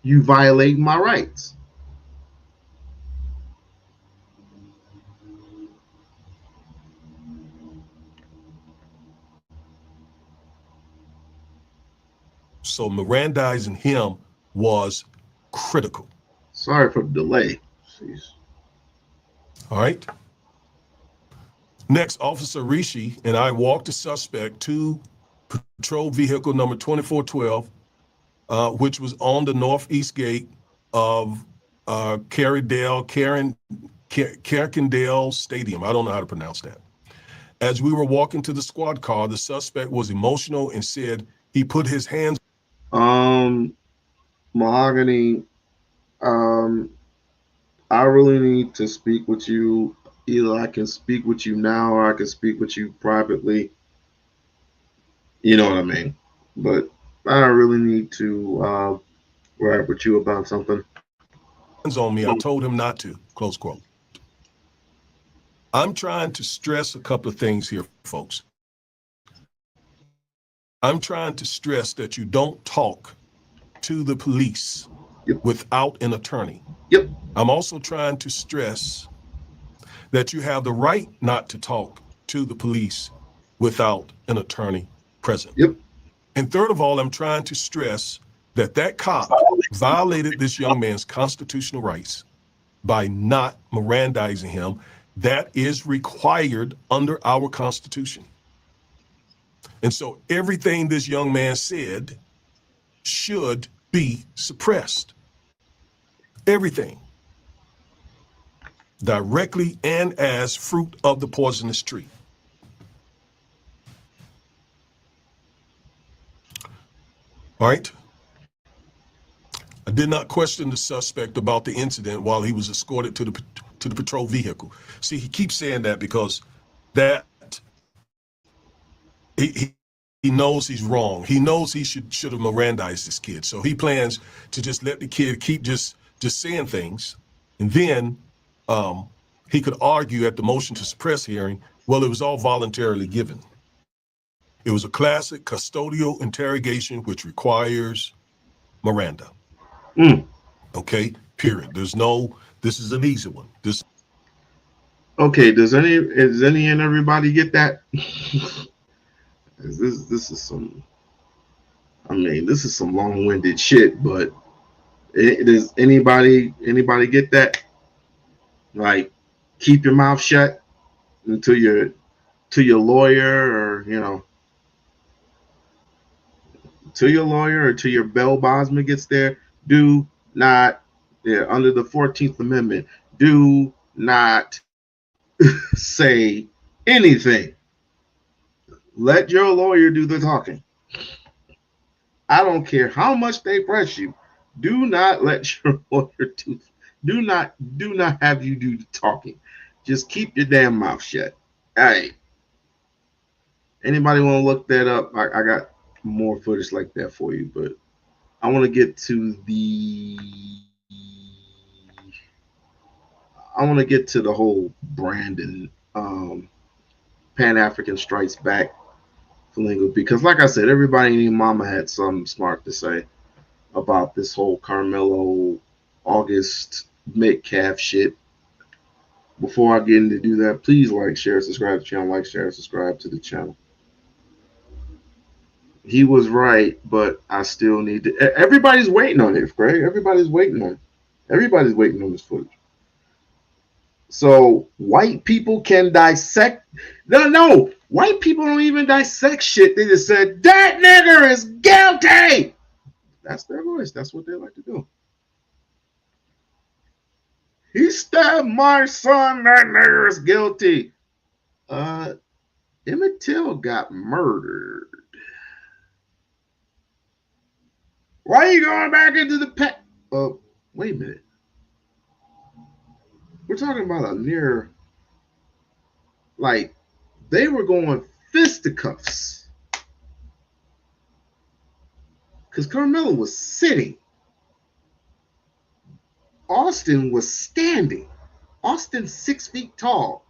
you violating my rights. So Mirandizing him was critical. Sorry for the delay. Jeez. All right. Next, Officer Rishi and I walked the suspect to patrol vehicle number 2412, which was on the northeast gate of Carrendale Stadium. I don't know how to pronounce that. As we were walking to the squad car, the suspect was emotional and said he put his hands. Mahogany, I really need to speak with you. Either I can speak with you now or I can speak with you privately. You know what I mean? But I really need to rap with you about something. On me. I told him not to, close quote. I'm trying to stress a couple of things here, folks. I'm trying to stress that you don't talk to the police without an attorney. Yep. I'm also trying to stress that you have the right not to talk to the police without an attorney present. Yep. And third of all, I'm trying to stress that that cop violated this young man's constitutional rights by not Mirandizing him. That is required under our Constitution. And so everything this young man said should be suppressed. Everything. Directly and as fruit of the poisonous tree. All right. I did not question the suspect about the incident while he was escorted to the patrol vehicle. See, he keeps saying that because that he knows he's wrong. He knows he should have Mirandized this kid. So he plans to just let the kid keep just saying things, and then he could argue at the motion to suppress hearing, well, it was all voluntarily given. It was a classic custodial interrogation, which requires Miranda. Okay, period. There's no, this is an easy one. Okay, does any and everybody get that? This is some, I mean, this is some long-winded shit, but does anybody get that? Like, keep your mouth shut until your lawyer, or to your lawyer or to your Bell Bosman gets there. Do not, under the 14th Amendment, do not say anything. Let your lawyer do the talking. I don't care how much they press you. Do not let your lawyer do not have you do the talking. Just keep your damn mouth shut. All right. Anybody want to look that up? I got more footage like that for you, but I want to get to the whole Brandon Pan-African Strikes Back flamingo, because like I said, everybody and their mama had something smart to say about this whole Karmelo August Metcalf shit. Before I get into do that, please like, share, subscribe to the channel. Like, share, subscribe to the channel. He was right, but I still need to. Everybody's waiting on it, Greg. Everybody's waiting on it. Everybody's waiting on this footage. So white people can dissect. No, white people don't even dissect shit. They just said that nigger is guilty. That's their voice. That's what they like to do. He stabbed my son. That nigger is guilty. Emmett Till got murdered. Why are you going back into the pet? Wait a minute. We're talking about a near, like, they were going fisticuffs. Because Karmelo was sitting. Austin was standing. Austin's 6 feet tall.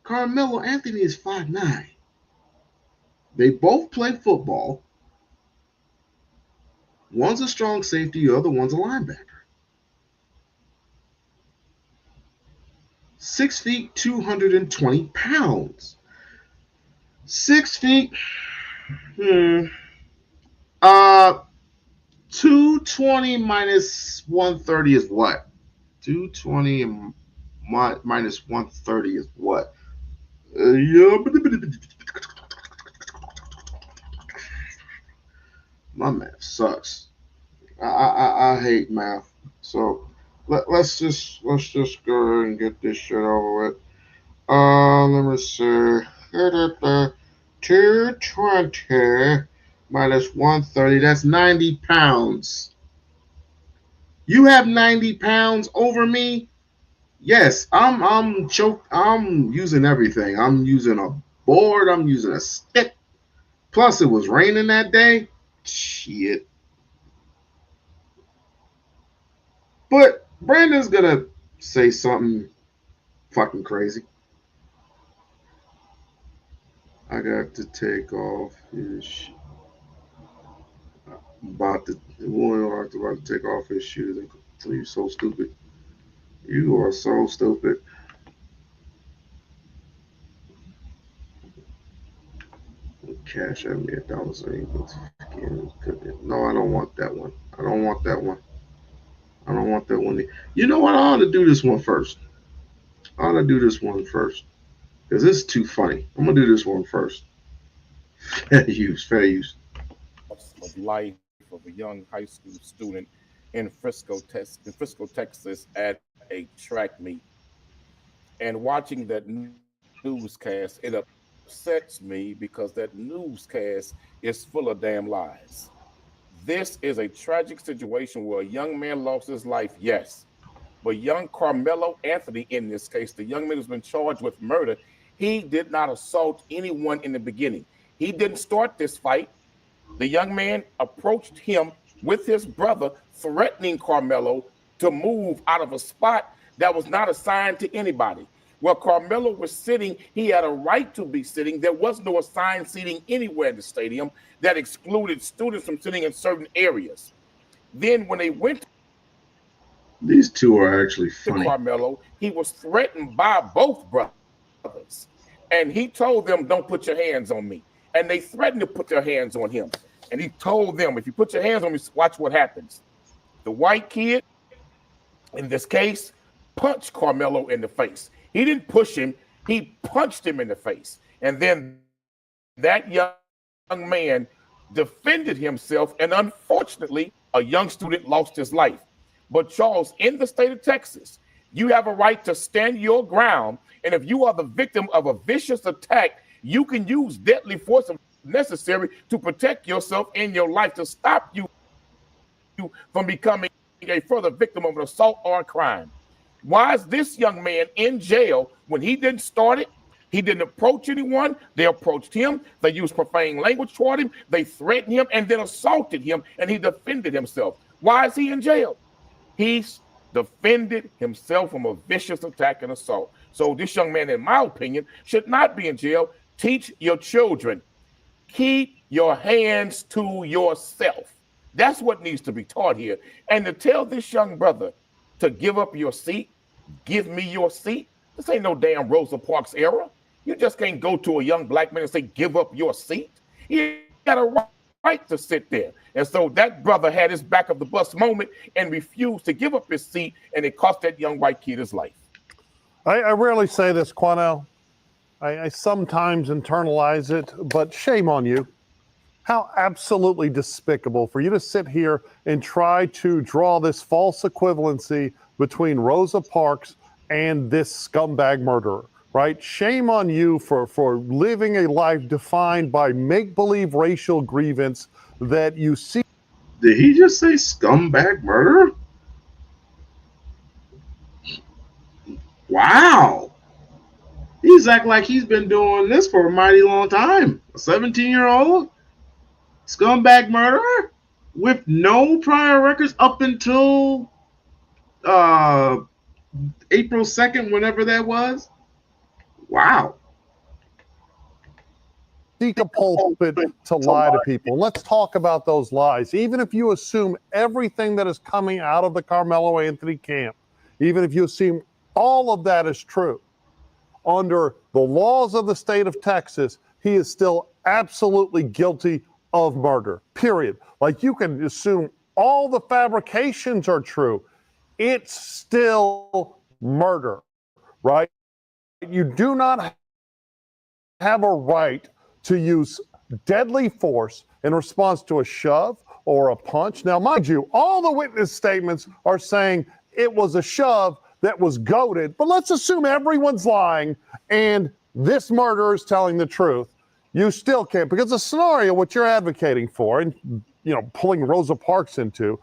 Carmelo Anthony is 5'9". They both play football. One's a strong safety, the other one's a linebacker. 6 feet, 220 pounds. 6 feet, 220 minus 130 is what? 220 minus 130 is what? My math sucks. I hate math. So let's just go ahead and get this shit over with. Let me see. 220 minus 130. That's 90 pounds. You have 90 pounds over me? Yes, I'm choked. I'm using everything. I'm using a board. I'm using a stick. Plus, it was raining that day. Shit. But Brandon's gonna say something fucking crazy. I got to take off his shoes. About to take off his shoes. You're so stupid. You are so stupid. Cash at me $1 so you can cook it. No, I don't want that one. I don't want that one. I don't want that one. You know what? I ought to do this one first. I ought to do this one first. Because this is too funny. I'm going to do this one first. Fair use. Of life of a young high school student in Frisco, Texas at a track meet. And watching that newscast, it upsets me because that newscast is full of damn lies. This is a tragic situation where a young man lost his life, yes. But young Karmelo Anthony, in this case, the young man who's been charged with murder, he did not assault anyone in the beginning. He didn't start this fight. The young man approached him with his brother, threatening Karmelo to move out of a spot that was not assigned to anybody. Where Karmelo was sitting, he had a right to be sitting. There was no assigned seating anywhere in the stadium that excluded students from sitting in certain areas. Then when they went these two are actually funny. To Karmelo, he was threatened by both brothers. And he told them, don't put your hands on me. And they threatened to put their hands on him. And he told them, if you put your hands on me, watch what happens. The white kid, in this case, punched Karmelo in the face. He didn't push him. He punched him in the face. And then that young man defended himself. And unfortunately, a young student lost his life. But Charles, in the state of Texas, you have a right to stand your ground. And if you are the victim of a vicious attack, you can use deadly force if necessary to protect yourself and your life, to stop you from becoming a further victim of an assault or a crime. Why is this young man in jail when he didn't start it? He didn't approach anyone. They approached him. They used profane language toward him. They threatened him and then assaulted him, and he defended himself. Why is he in jail? He defended himself from a vicious attack and assault. So this young man, in my opinion, should not be in jail. Teach your children. Keep your hands to yourself. That's what needs to be taught here. And to tell this young brother to give up your seat, give me your seat. This ain't no damn Rosa Parks era. You just can't go to a young black man and say, give up your seat. He got a right to sit there. And so that brother had his back of the bus moment and refused to give up his seat, and it cost that young white kid his life. I rarely say this, Quanell. I sometimes internalize it, but shame on you. How absolutely despicable for you to sit here and try to draw this false equivalency between Rosa Parks and this scumbag murderer, right? Shame on you for living a life defined by make-believe racial grievance that you see. Did he just say scumbag murderer? Wow. He's acting like he's been doing this for a mighty long time. A 17-year-old scumbag murderer with no prior records up until April 2nd, whenever that was. Wow. Seek a pulpit to lie to people. Let's talk about those lies. Even if you assume everything that is coming out of the Karmelo Anthony camp, even if you assume all of that is true, under the laws of the state of Texas, he is still absolutely guilty of murder, period. Like, you can assume all the fabrications are true. It's still murder, right? You do not have a right to use deadly force in response to a shove or a punch. Now, mind you, all the witness statements are saying it was a shove that was goaded, but let's assume everyone's lying and this murderer is telling the truth. You still can't, because the scenario, what you're advocating for, and pulling Rosa Parks into,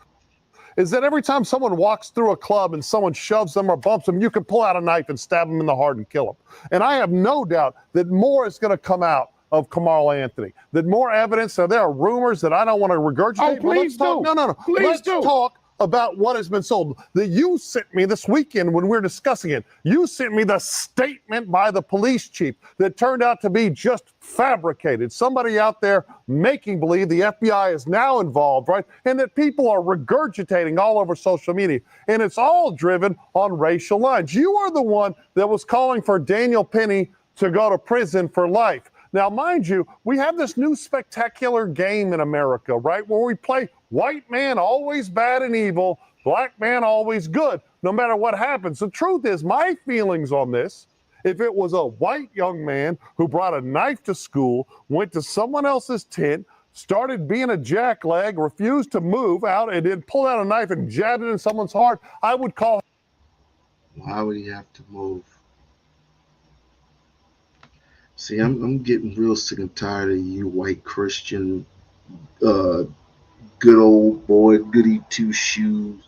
is that every time someone walks through a club and someone shoves them or bumps them, you can pull out a knife and stab them in the heart and kill them. And I have no doubt that more is going to come out of Karmelo Anthony, that more evidence. Now, there are rumors that I don't want to regurgitate. Oh, please do. No. Please let's do. talk about what has been sold. That you sent me this weekend when we were discussing it. You sent me the statement by the police chief that turned out to be just fabricated. Somebody out there making believe the FBI is now involved, right? And that people are regurgitating all over social media. And it's all driven on racial lines. You are the one that was calling for Daniel Penny to go to prison for life. Now, mind you, we have this new spectacular game in America, right, where we play white man always bad and evil, black man always good, no matter what happens. The truth is, my feelings on this, if it was a white young man who brought a knife to school, went to someone else's tent, started being a jackleg, refused to move out, and then pulled out a knife and jabbed it in someone's heart, I would call. Why would he have to move? See, I'm getting real sick and tired of you white Christian, good old boy, goody two shoes,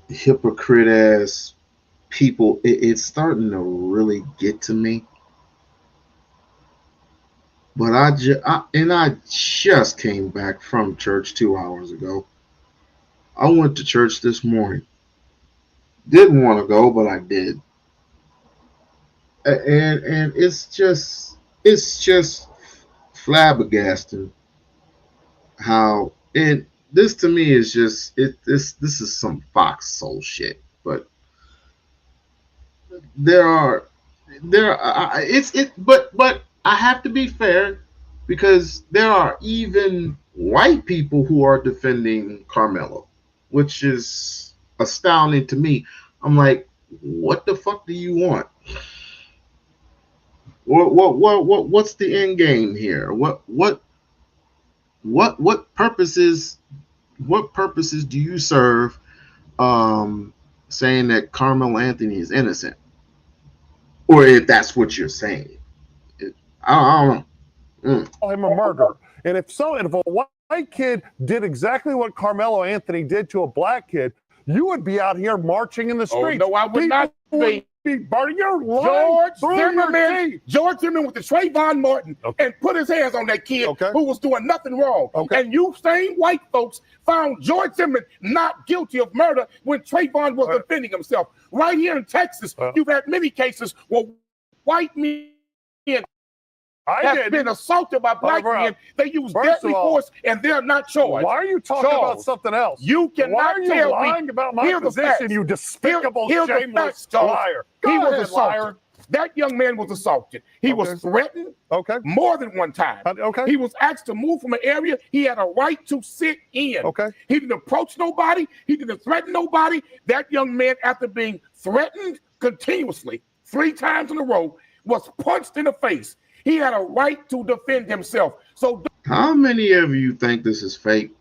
hypocrite ass people. It's starting to really get to me. But I just came back from church 2 hours ago. I went to church this morning. Didn't want to go, but I did. And it's just flabbergasting how, and this to me is just this is some Fox soul shit. But but I have to be fair, because there are even white people who are defending Karmelo, which is astounding to me. I'm like, what the fuck do you want? What's the end game here? What purposes do you serve saying that Karmelo Anthony is innocent? Or if that's what you're saying. I don't know. Call him a murderer. And if a white kid did exactly what Karmelo Anthony did to a black kid, you would be out here marching in the streets. Oh, no, I would not be. be burning your line through your teeth. George Zimmerman with the Trayvon Martin and put his hands on that kid who was doing nothing wrong. And you same white folks found George Zimmerman not guilty of murder when Trayvon was defending himself. Right here in Texas, you've had many cases where white men have been assaulted by black men. They use deadly force and they're not charged. Why are you talking about something else? You cannot tell me. Lying about my position, you despicable, shameless liar. He was assaulted. That young man was assaulted. He was threatened more than one time. He was asked to move from an area he had a right to sit in. He didn't approach nobody. He didn't threaten nobody. That young man, after being threatened continuously 3 times in a row, was punched in the face. He had a right to defend himself. So, how many of you think this is fake?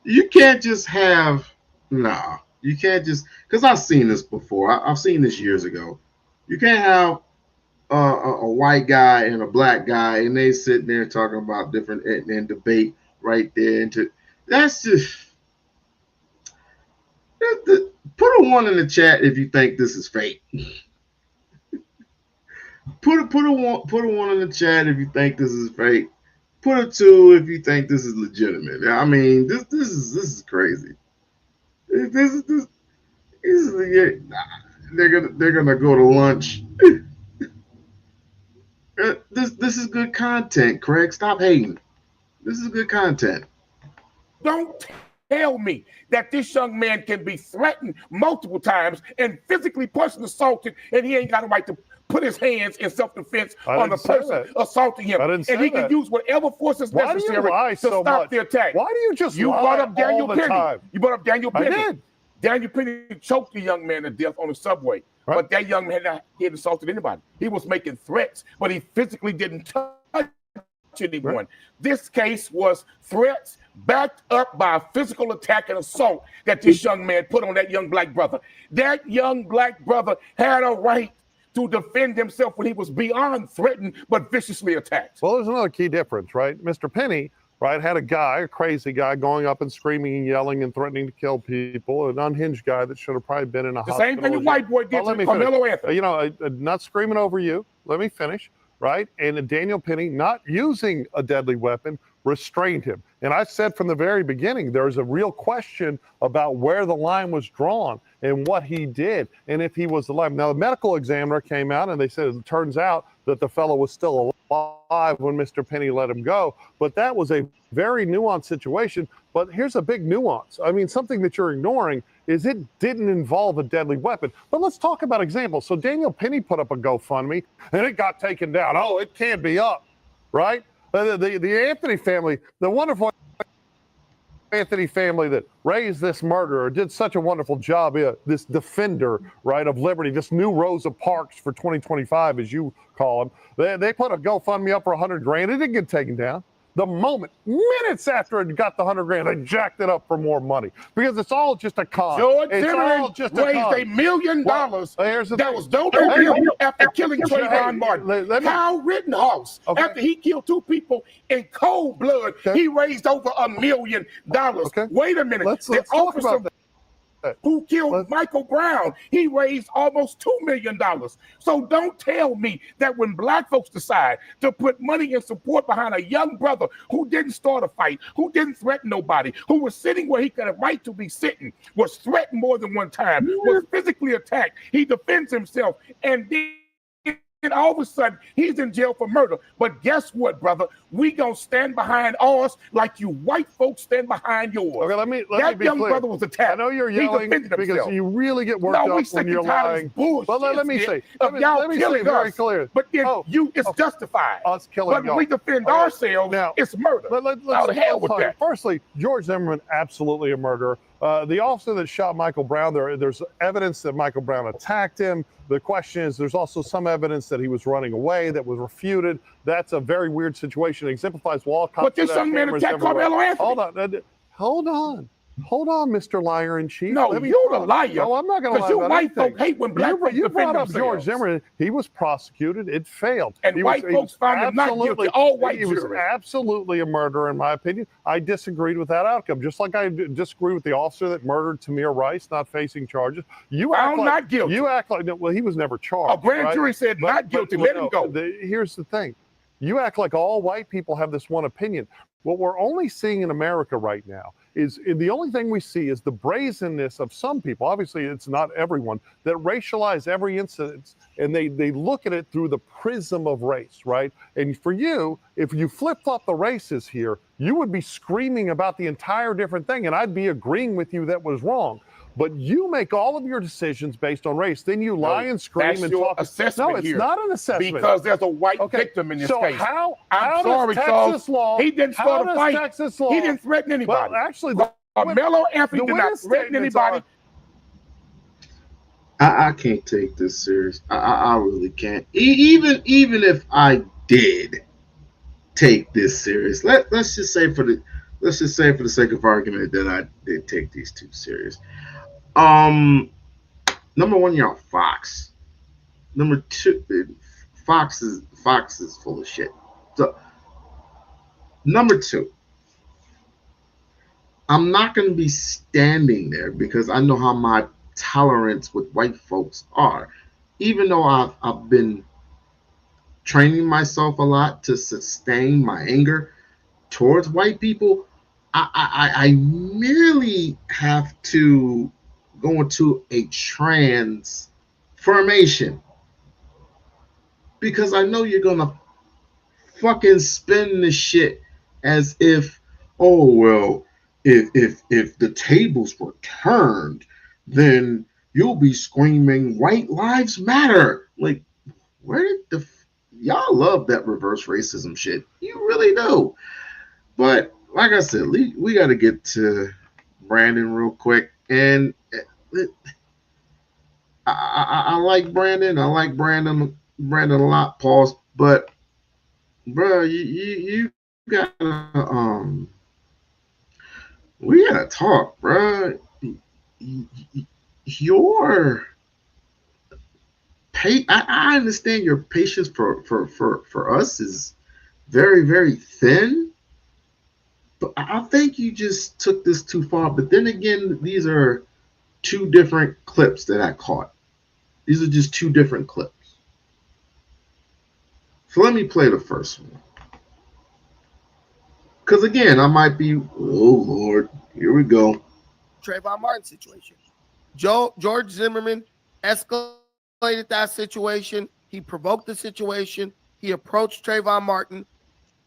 You can't just have, you can't just, because I've seen this before. I've seen this years ago. You can't have a white guy and a black guy, and they sitting there talking about different and debate right there. That's just, put a 1 in the chat if you think this is fake. Put a 1 in the chat if you think this is fake. Put a 2 if you think this is legitimate. I mean, this is crazy. This is they're gonna go to lunch. This is good content, Craig. Stop hating. This is good content. Don't tell me that this young man can be threatened multiple times and physically punched and assaulted, and he ain't got a right to put his hands in self-defense on the person assaulting him. And he can use whatever force is necessary to stop the attack. Why do you just You brought up Daniel all the Penny. time? You brought up Daniel Penny. I did. Daniel Penny choked the young man to death on the subway. But that young man, he hadn't assaulted anybody. He was making threats, but he physically didn't touch anyone. This case was threats backed up by a physical attack and assault that this young man put on that young black brother. That young black brother had a right to defend himself when he was beyond threatened but viciously attacked. Well, there's another key difference, right? Mr. Penny, had a crazy guy going up and screaming and yelling and threatening to kill people, an unhinged guy that should have probably been in a hospital. The same thing the white boy did to Karmelo Anthony. Not screaming over you. Let me finish, right? And Daniel Penny, not using a deadly weapon, restrained him. And I said from the very beginning, there's a real question about where the line was drawn and what he did and if he was alive. Now, the medical examiner came out and they said it turns out that the fellow was still alive when Mr. Penny let him go. But that was a very nuanced situation. But here's a big nuance. I mean, something that you're ignoring is it didn't involve a deadly weapon. But let's talk about examples. So Daniel Penny put up a GoFundMe and it got taken down. Oh, it can't be up, right? The Anthony family, the wonderful Anthony family that raised this murderer, did such a wonderful job, this defender, right, of liberty, this new Rosa Parks for 2025, as you call him. They put a GoFundMe up for $100,000. It didn't get taken down. The moment, minutes after it got the $100,000, they jacked it up for more money because it's all just a con. George Zimmerman raised $1 million that was donated after killing Trayvon Martin. Kyle Rittenhouse, after he killed 2 people in cold blood, he raised over $1 million. Wait a minute. Let's talk about that. Who killed Michael Brown, he raised almost $2 million. So don't tell me that when black folks decide to put money and support behind a young brother who didn't start a fight, who didn't threaten nobody, who was sitting where he could have right to be sitting, was threatened more than one time, was physically attacked, he defends himself, and then all of a sudden he's in jail for murder. But guess what, brother? We gonna stand behind ours like you white folks stand behind yours. Okay, let me that be young clear. brother was attacked. I know you're yelling because you really get worked up when you're lying. But let me say, let me say very clear. But then it's justified. Us killing but when we defend ourselves, now, it's murder. Let's hell with that. Firstly, George Zimmerman, absolutely a murderer. The officer that shot Michael Brown, there's evidence that Michael Brown attacked him. The question is, there's also some evidence that he was running away that was refuted. That's a very weird situation. It exemplifies wall cops. But this young man attacked Karmelo Anthony. Hold on. Hold on, Mr. Liar in Chief. No, you're the liar. No, I'm not going to lie Because you about white anything. folk hate when black folks You defend brought up themselves. George Zimmerman. He was prosecuted. It failed. And white folks found him not guilty. All white He was juries. absolutely a murderer, in my opinion. I disagreed with that outcome, just like I disagree with the officer that murdered Tamir Rice, not facing charges. Found not guilty. You act like, well, he was never charged. A grand jury said not guilty. Let him go. Here's the thing. You act like all white people have this one opinion. What we're only seeing in America right now is the only thing we see is the brazenness of some people. Obviously, it's not everyone that racialize every incident, and they look at it through the prism of race, right? And for you, if you flip-flop the races here, you would be screaming about the entire different thing, and I'd be agreeing with you that was wrong. But you make all of your decisions based on race. Then you lie and scream and talk. Assessment no, it's here. not an assessment. Because there's a white victim in this case. So I'm sorry, Charles. He didn't start a fight. Texas law, he didn't threaten anybody. Well, actually, Karmelo Anthony did not threaten anybody. I can't take this serious. I really can't. Even if I did take this serious, let's just say for the sake of argument that I did take these two serious. Number one, you're on Fox. Number two, Fox is full of shit. So, number two, I'm not going to be standing there because I know how my tolerance with white folks are. Even though I've been training myself a lot to sustain my anger towards white people, I merely have to go into a transformation because I know you're gonna fucking spin the shit as if, oh well, if the tables were turned, then you'll be screaming white lives matter. Like, where did y'all love that reverse racism shit? You really do. But like I said, we got to get to Brandon real quick. And I like Brandon. I like Brandon a lot, pause. But bro, you gotta we gotta talk, bro. I understand your patience for us is very, very thin. But I think you just took this too far. But then again, these are two different clips that I caught. These are just two different clips. So let me play the first one. Because again, I might be, oh Lord, here we go. Trayvon Martin situation. George Zimmerman escalated that situation. He provoked the situation. He approached Trayvon Martin.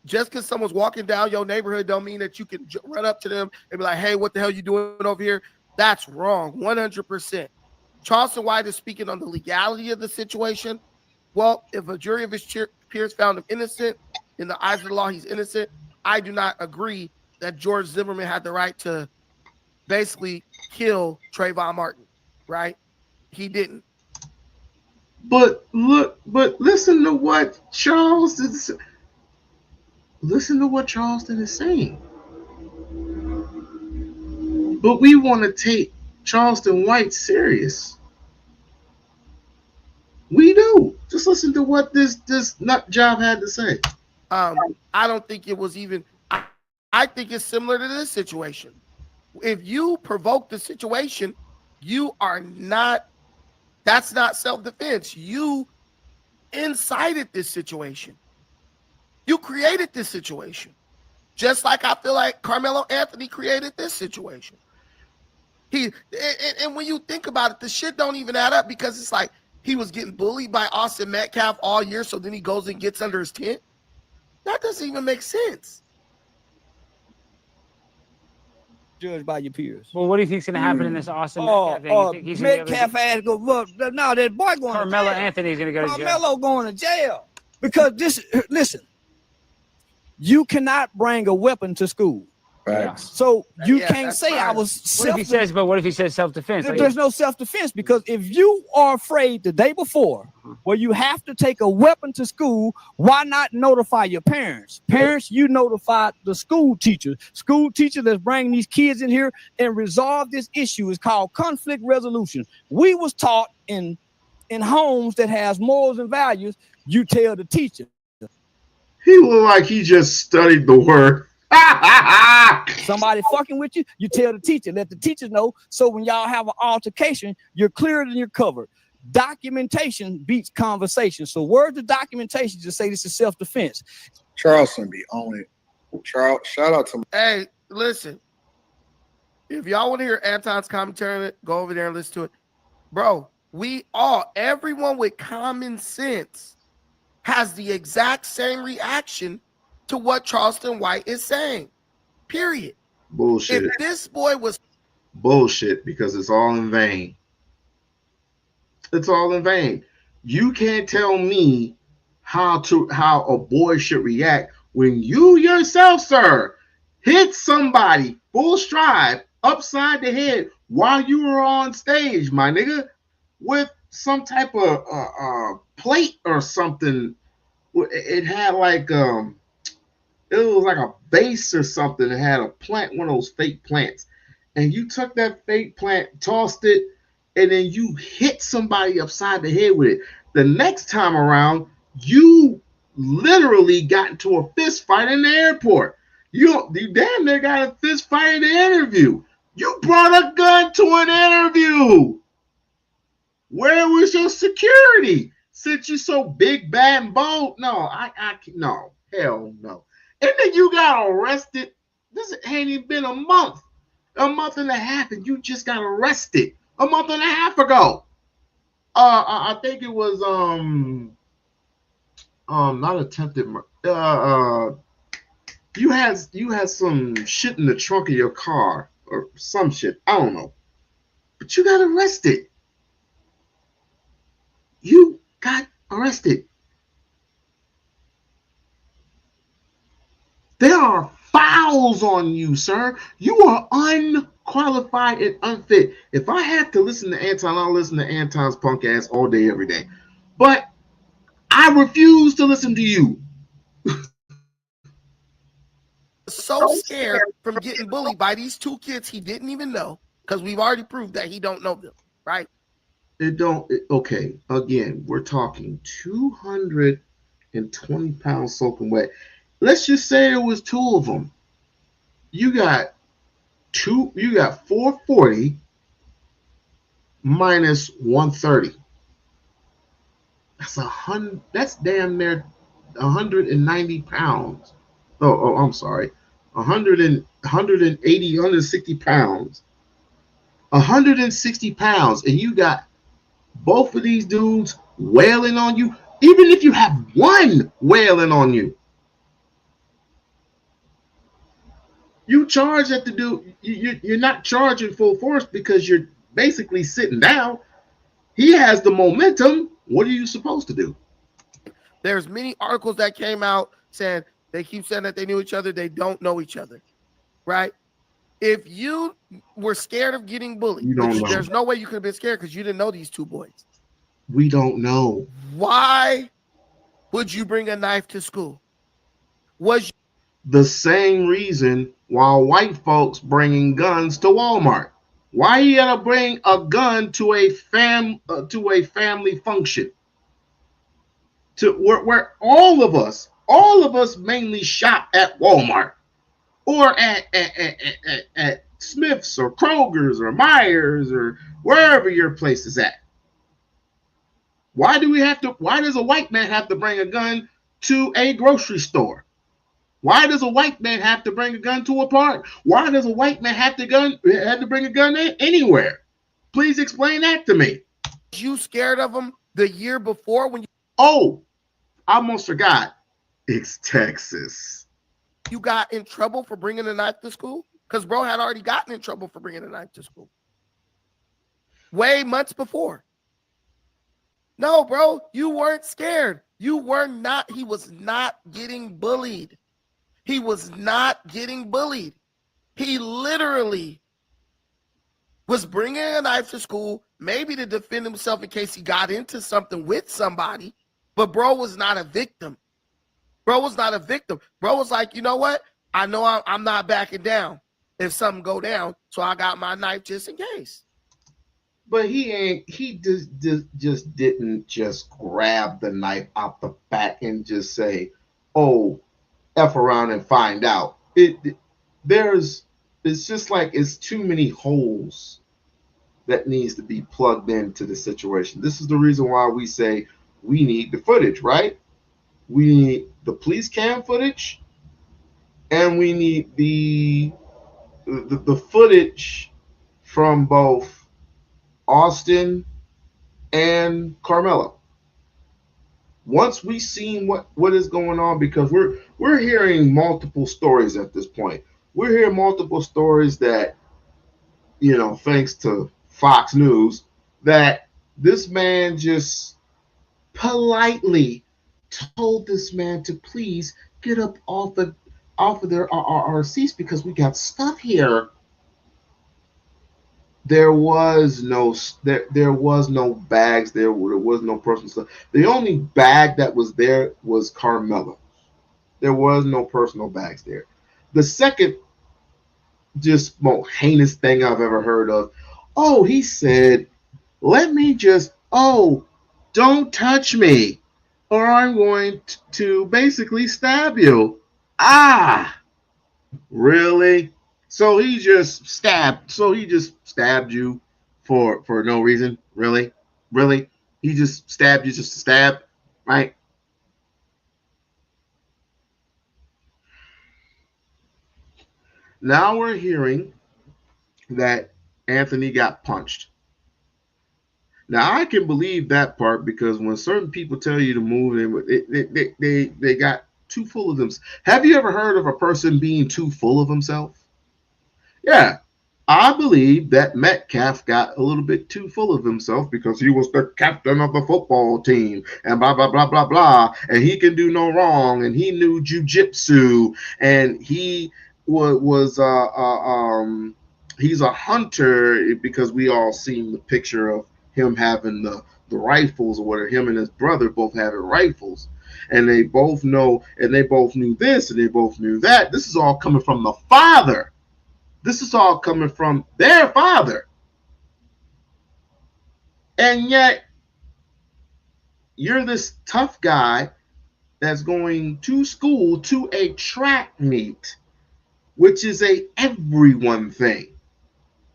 Just because someone's walking down your neighborhood don't mean that you can run up to them and be like, hey, what the hell you doing over here? That's wrong, 100%. Charleston White is speaking on the legality of the situation. Well, if a jury of his peers found him innocent, in the eyes of the law, he's innocent. I do not agree that George Zimmerman had the right to basically kill Trayvon Martin, right? He didn't. But listen to what Charleston is saying. But we want to take Charleston White serious. We do. Just listen to what this nut job had to say. I don't think it was even. I think it's similar to this situation. If you provoke the situation, you are not. That's not self-defense. You incited this situation. You created this situation. Just like I feel like Karmelo Anthony created this situation. And when you think about it, the shit don't even add up because it's like he was getting bullied by Austin Metcalf all year, so then he goes and gets under his tent. That doesn't even make sense. Judged by your peers. Well, what do you think's going to happen in this Austin Metcalf thing? He's Metcalf ass go, look, no, that boy going Karmelo to jail. Anthony's going to go to jail. Karmelo going to jail. Because listen, you cannot bring a weapon to school, Facts. So you Yeah, can't that's say I fine. was What if he says? But what if he says self-defense? Like, There's no self-defense, because if you are afraid the day before where you have to take a weapon to school, why not notify your parents? Parents, you notify the school teacher. School teacher that's bringing these kids in here and resolve this issue is called conflict resolution. We was taught in homes that has morals and values, you tell the teacher. He looked like he just studied the word. Somebody fucking with you, you tell the teacher. Let the teacher know. So when y'all have an altercation, you're cleared and you're covered. Documentation beats conversation. So word to documentation to say this is self-defense. Charleston be on it. Charles, shout out to Hey, listen. If y'all want to hear Anton's commentary, go over there and listen to it. Bro, everyone with common sense has the exact same reaction to what Charleston White is saying. Period. Bullshit. If this boy was Bullshit, because it's all in vain. It's all in vain. You can't tell me how a boy should react when you yourself, sir, hit somebody full stride upside the head while you were on stage, my nigga, with some type of plate or something. It had like it was like a base or something. It had a plant, one of those fake plants, and you took that fake plant, tossed it, and then you hit somebody upside the head with it. The next time around, you literally got into a fist fight in the airport. You damn near got a fist fight in the interview. You brought a gun to an interview. Where was your security? Since you're so big, bad, and bold, no, no, hell no. And then you got arrested. This ain't even been a month and a half, and you just got arrested a month and a half ago. I think it was not attempted murder. You had some shit in the trunk of your car or some shit. I don't know, but you got arrested. You got arrested. There are fouls on you, sir. You are unqualified and unfit. If I have to listen to Anton, I'll listen to Anton's punk ass all day, every day. But I refuse to listen to you. so scared from getting bullied by these two kids he didn't even know, because we've already proved that he don't know them, right? Okay, again, we're talking 220 pounds soaking wet. Let's just say it was two of them. You got 440 minus 130. That's damn near 190 pounds. Oh, I'm sorry. 180, 160 pounds. 160 pounds, and you got both of these dudes wailing on you. Even if you have one wailing on you, you charge at the dude. You're not charging full force because you're basically sitting down. He has the momentum. What are you supposed to do? There's many articles that came out saying they keep saying that they knew each other. They don't know each other, right? If you were scared of getting bullied, there's no way you could have been scared because you didn't know these two boys. We don't know. Why would you bring a knife to school? Was the same reason why white folks bringing guns to Walmart? Why you gotta bring a gun to a family function? To where all of us mainly shop at Walmart or at Smith's or Kroger's or Myers or wherever your place is at. Why does a white man have to bring a gun to a grocery store? Why does a white man have to bring a gun to a park? Why does a white man have to bring a gun anywhere? Please explain that to me. You scared of him the year before when you? Oh, I almost forgot. It's Texas. You got in trouble for bringing a knife to school? Because bro had already gotten in trouble for bringing a knife to school. Way months before. No, bro, you weren't scared. You were not. He was not getting bullied. He was not getting bullied. He literally was bringing a knife to school, maybe to defend himself in case he got into something with somebody. But bro was not a victim. Bro was not a victim. Bro was like, you know what? I know I'm not backing down if something go down, so I got my knife just in case. But he just didn't just grab the knife out the back and just say, "Oh, F around and find out." It's just like it's too many holes that needs to be plugged into the situation. This is the reason why we say we need the footage, right? We need the police cam footage, and we need the footage from both Austin and Karmelo. Once we seen what is going on, because we're hearing multiple stories at this point. We're hearing multiple stories that, thanks to Fox News, that this man just politely told this man to please get up off of our seats because we got stuff here. There was no bags. There was no personal stuff. The only bag that was there was Karmelo. There was no personal bags there. The second just most heinous thing I've ever heard of. Oh, he said, don't touch me, or I'm going to basically stab you. Ah, really? So he just stabbed you for no reason? Really? He just stabbed you just to stab, right? Now we're hearing that Anthony got punched. Now I can believe that part because when certain people tell you to move, they got too full of themselves. Have you ever heard of a person being too full of himself? Yeah, I believe that Metcalf got a little bit too full of himself because he was the captain of the football team and blah, blah, blah, blah, blah. And he can do no wrong. And he knew jujitsu. And he he's a hunter because we all seen the picture of him having the rifles or whatever. Him and his brother both having rifles. And they both know, and they both knew this and they both knew that. This is all coming from the father. This is all coming from their father. And yet, you're this tough guy that's going to school to a track meet, which is a everyone thing.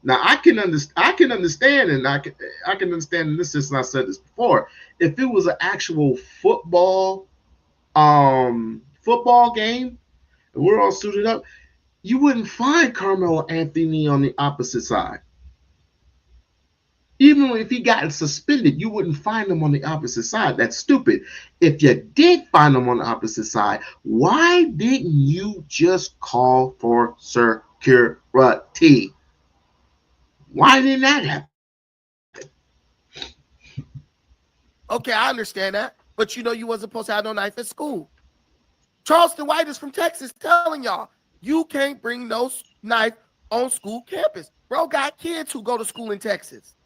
Now, I can understand, and I can understand in this sense, and I said this before, if it was an actual football game, and we're all suited up, you wouldn't find Karmelo Anthony on the opposite side. Even if he got suspended, you wouldn't find him on the opposite side. That's stupid. If you did find him on the opposite side, why didn't you just call for security? Why didn't that happen? Okay, I understand that. But you wasn't supposed to have no knife at school. Charleston White is from Texas telling y'all, you can't bring no knife on school campus. Bro got kids who go to school in Texas.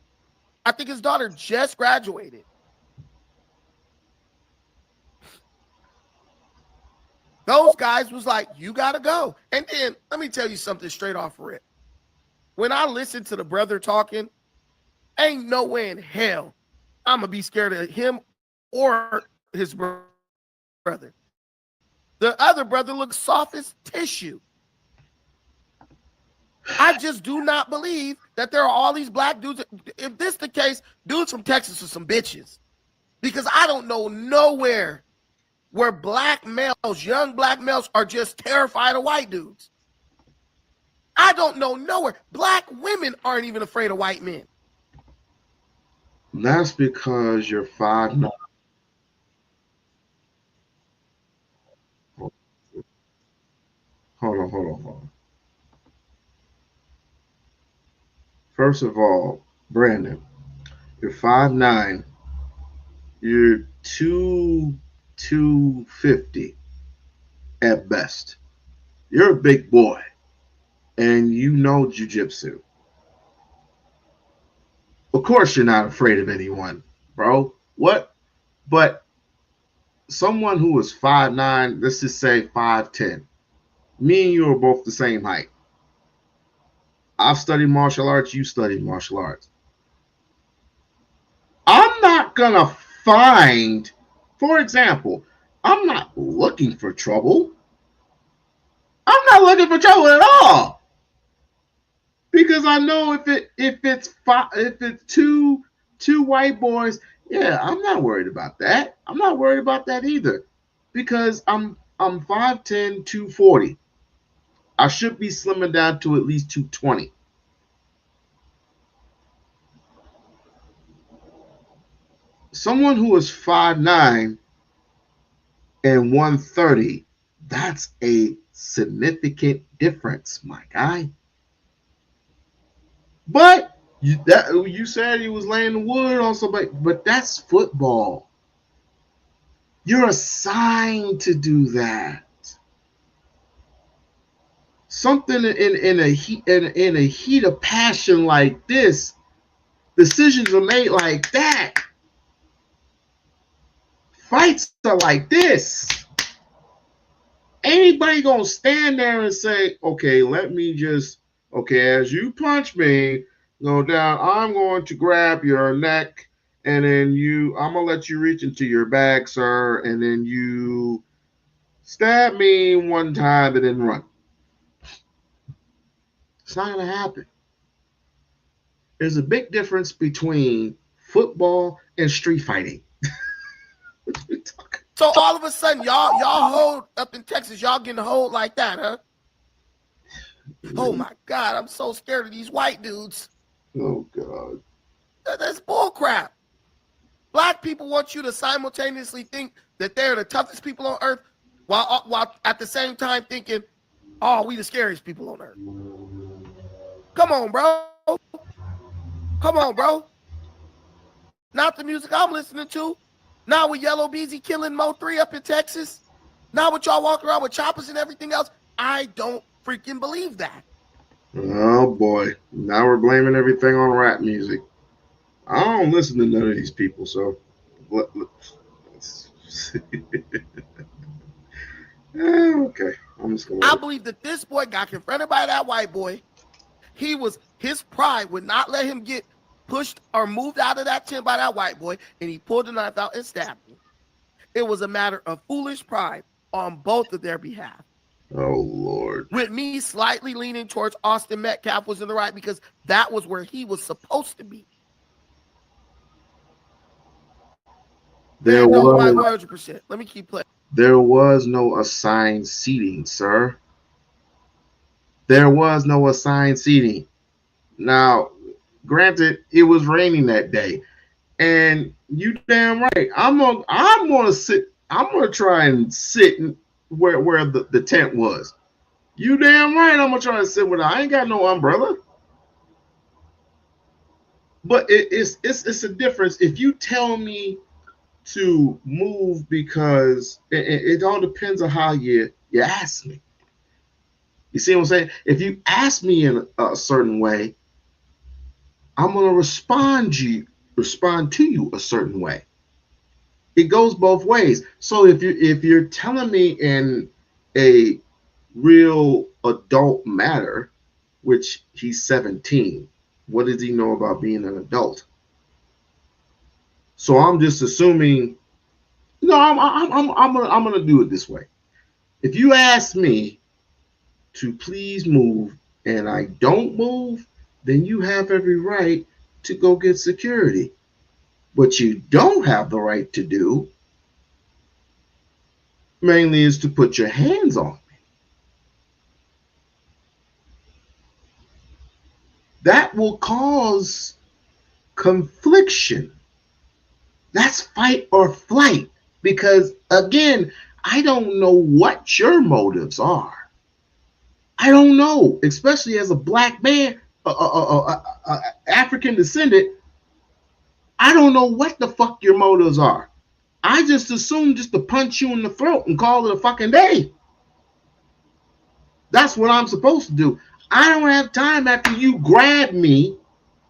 I think his daughter just graduated. Those guys was like, you got to go. And then let me tell you something straight off rip. When I listen to the brother talking, ain't no way in hell I'm going to be scared of him or his brother. The other brother looks soft as tissue. I just do not believe that there are all these black dudes. If this is the case, dudes from Texas are some bitches. Because I don't know nowhere where black males, young black males, are just terrified of white dudes. I don't know nowhere. Black women aren't even afraid of white men. That's because you're 5'9". Hold on. First of all, Brandon, you're 5'9". You're 250 at best. You're a big boy. and you know jiu-jitsu. Of course, you're not afraid of anyone, bro. What? But someone who is 5'9", let's just say 5'10", me and you are both the same height. I've studied martial arts. You studied martial arts. I'm not gonna find, for example, I'm not looking for trouble. I'm not looking for trouble at all, because I know if it's two white boys, yeah, I'm not worried about that. I'm not worried about that either, because I'm 5'10", 240. I should be slimming down to at least 220. Someone who is 5'9" and 130, that's a significant difference, my guy. But you said he was laying the wood also, but that's football. You're assigned to do that. Something in a heat of passion like this, decisions are made like that. Fights are like this. Anybody gonna stand there and say, okay, as you punch me, go down, I'm going to grab your neck, and then I'm gonna let you reach into your bag, sir, and then you stab me one time and then run. It's not gonna happen. There's a big difference between football and street fighting. So all of a sudden, y'all hold up in Texas, y'all getting hold like that, huh? Oh my God, I'm so scared of these white dudes. Oh God. That's bull crap. Black people want you to simultaneously think that they're the toughest people on earth, while at the same time thinking, oh, we the scariest people on earth. Come on, bro. Come on, bro. Not the music I'm listening to. Now with Yellow Beezy killing Mo 3 up in Texas. Now with y'all walking around with choppers and everything else. I don't freaking believe that. Oh boy. Now we're blaming everything on rap music. I don't listen to none of these people, so let's okay. I'm just gonna I believe that this boy got confronted by that white boy. His pride would not let him get pushed or moved out of that tent by that white boy, and he pulled the knife out and stabbed him. It was a matter of foolish pride on both of their behalf. Oh Lord. With me slightly leaning towards Austin Metcalf was in the right, because that was where he was supposed to be. There was 100%. Let me keep playing. There was no assigned seating, sir. There was no assigned seating. Now, granted, it was raining that day, and you damn right. I'm gonna sit. I'm gonna try and sit where the tent was. You damn right. I'm gonna try to sit with. I ain't got no umbrella. But it's a difference if you tell me to move, because it all depends on how you ask me. You see what I'm saying? If you ask me in a certain way, I'm gonna respond to you a certain way. It goes both ways. So if you're telling me in a real adult matter, which he's 17, what does he know about being an adult? So I'm just assuming. No, I'm gonna do it this way. If you ask me to please move and I don't move, then you have every right to go get security. What you don't have the right to do mainly is to put your hands on me. That will cause confliction. That's fight or flight, because again, I don't know what your motives are. I don't know, especially as a black man, African descendant. I don't know what the fuck your motives are. I just assume just to punch you in the throat and call it a fucking day. That's what I'm supposed to do. I don't have time after you grab me.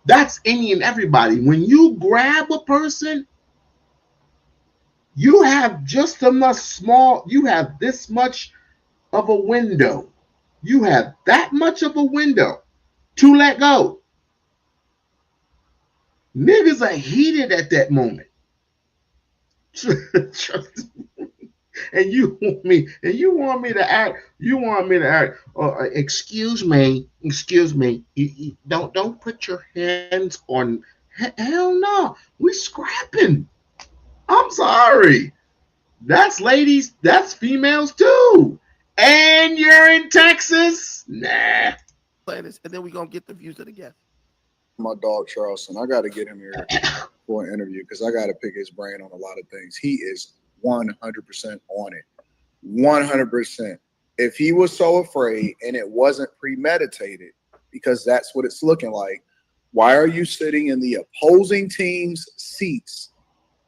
That's any and everybody. When you grab a person, you have just enough you have this much of a window. You have that much of a window to let go. Niggas are heated at that moment. And you want me to act, excuse me, don't put your hands on. Hell no, we scrapping. I'm sorry. That's ladies, that's females too. And you're in Texas? Nah. And then we're going to get the views of the guests. My dog Charleston, I got to get him here for an interview because I got to pick his brain on a lot of things. He is 100% on it. 100%. If he was so afraid and it wasn't premeditated, because that's what it's looking like, why are you sitting in the opposing team's seats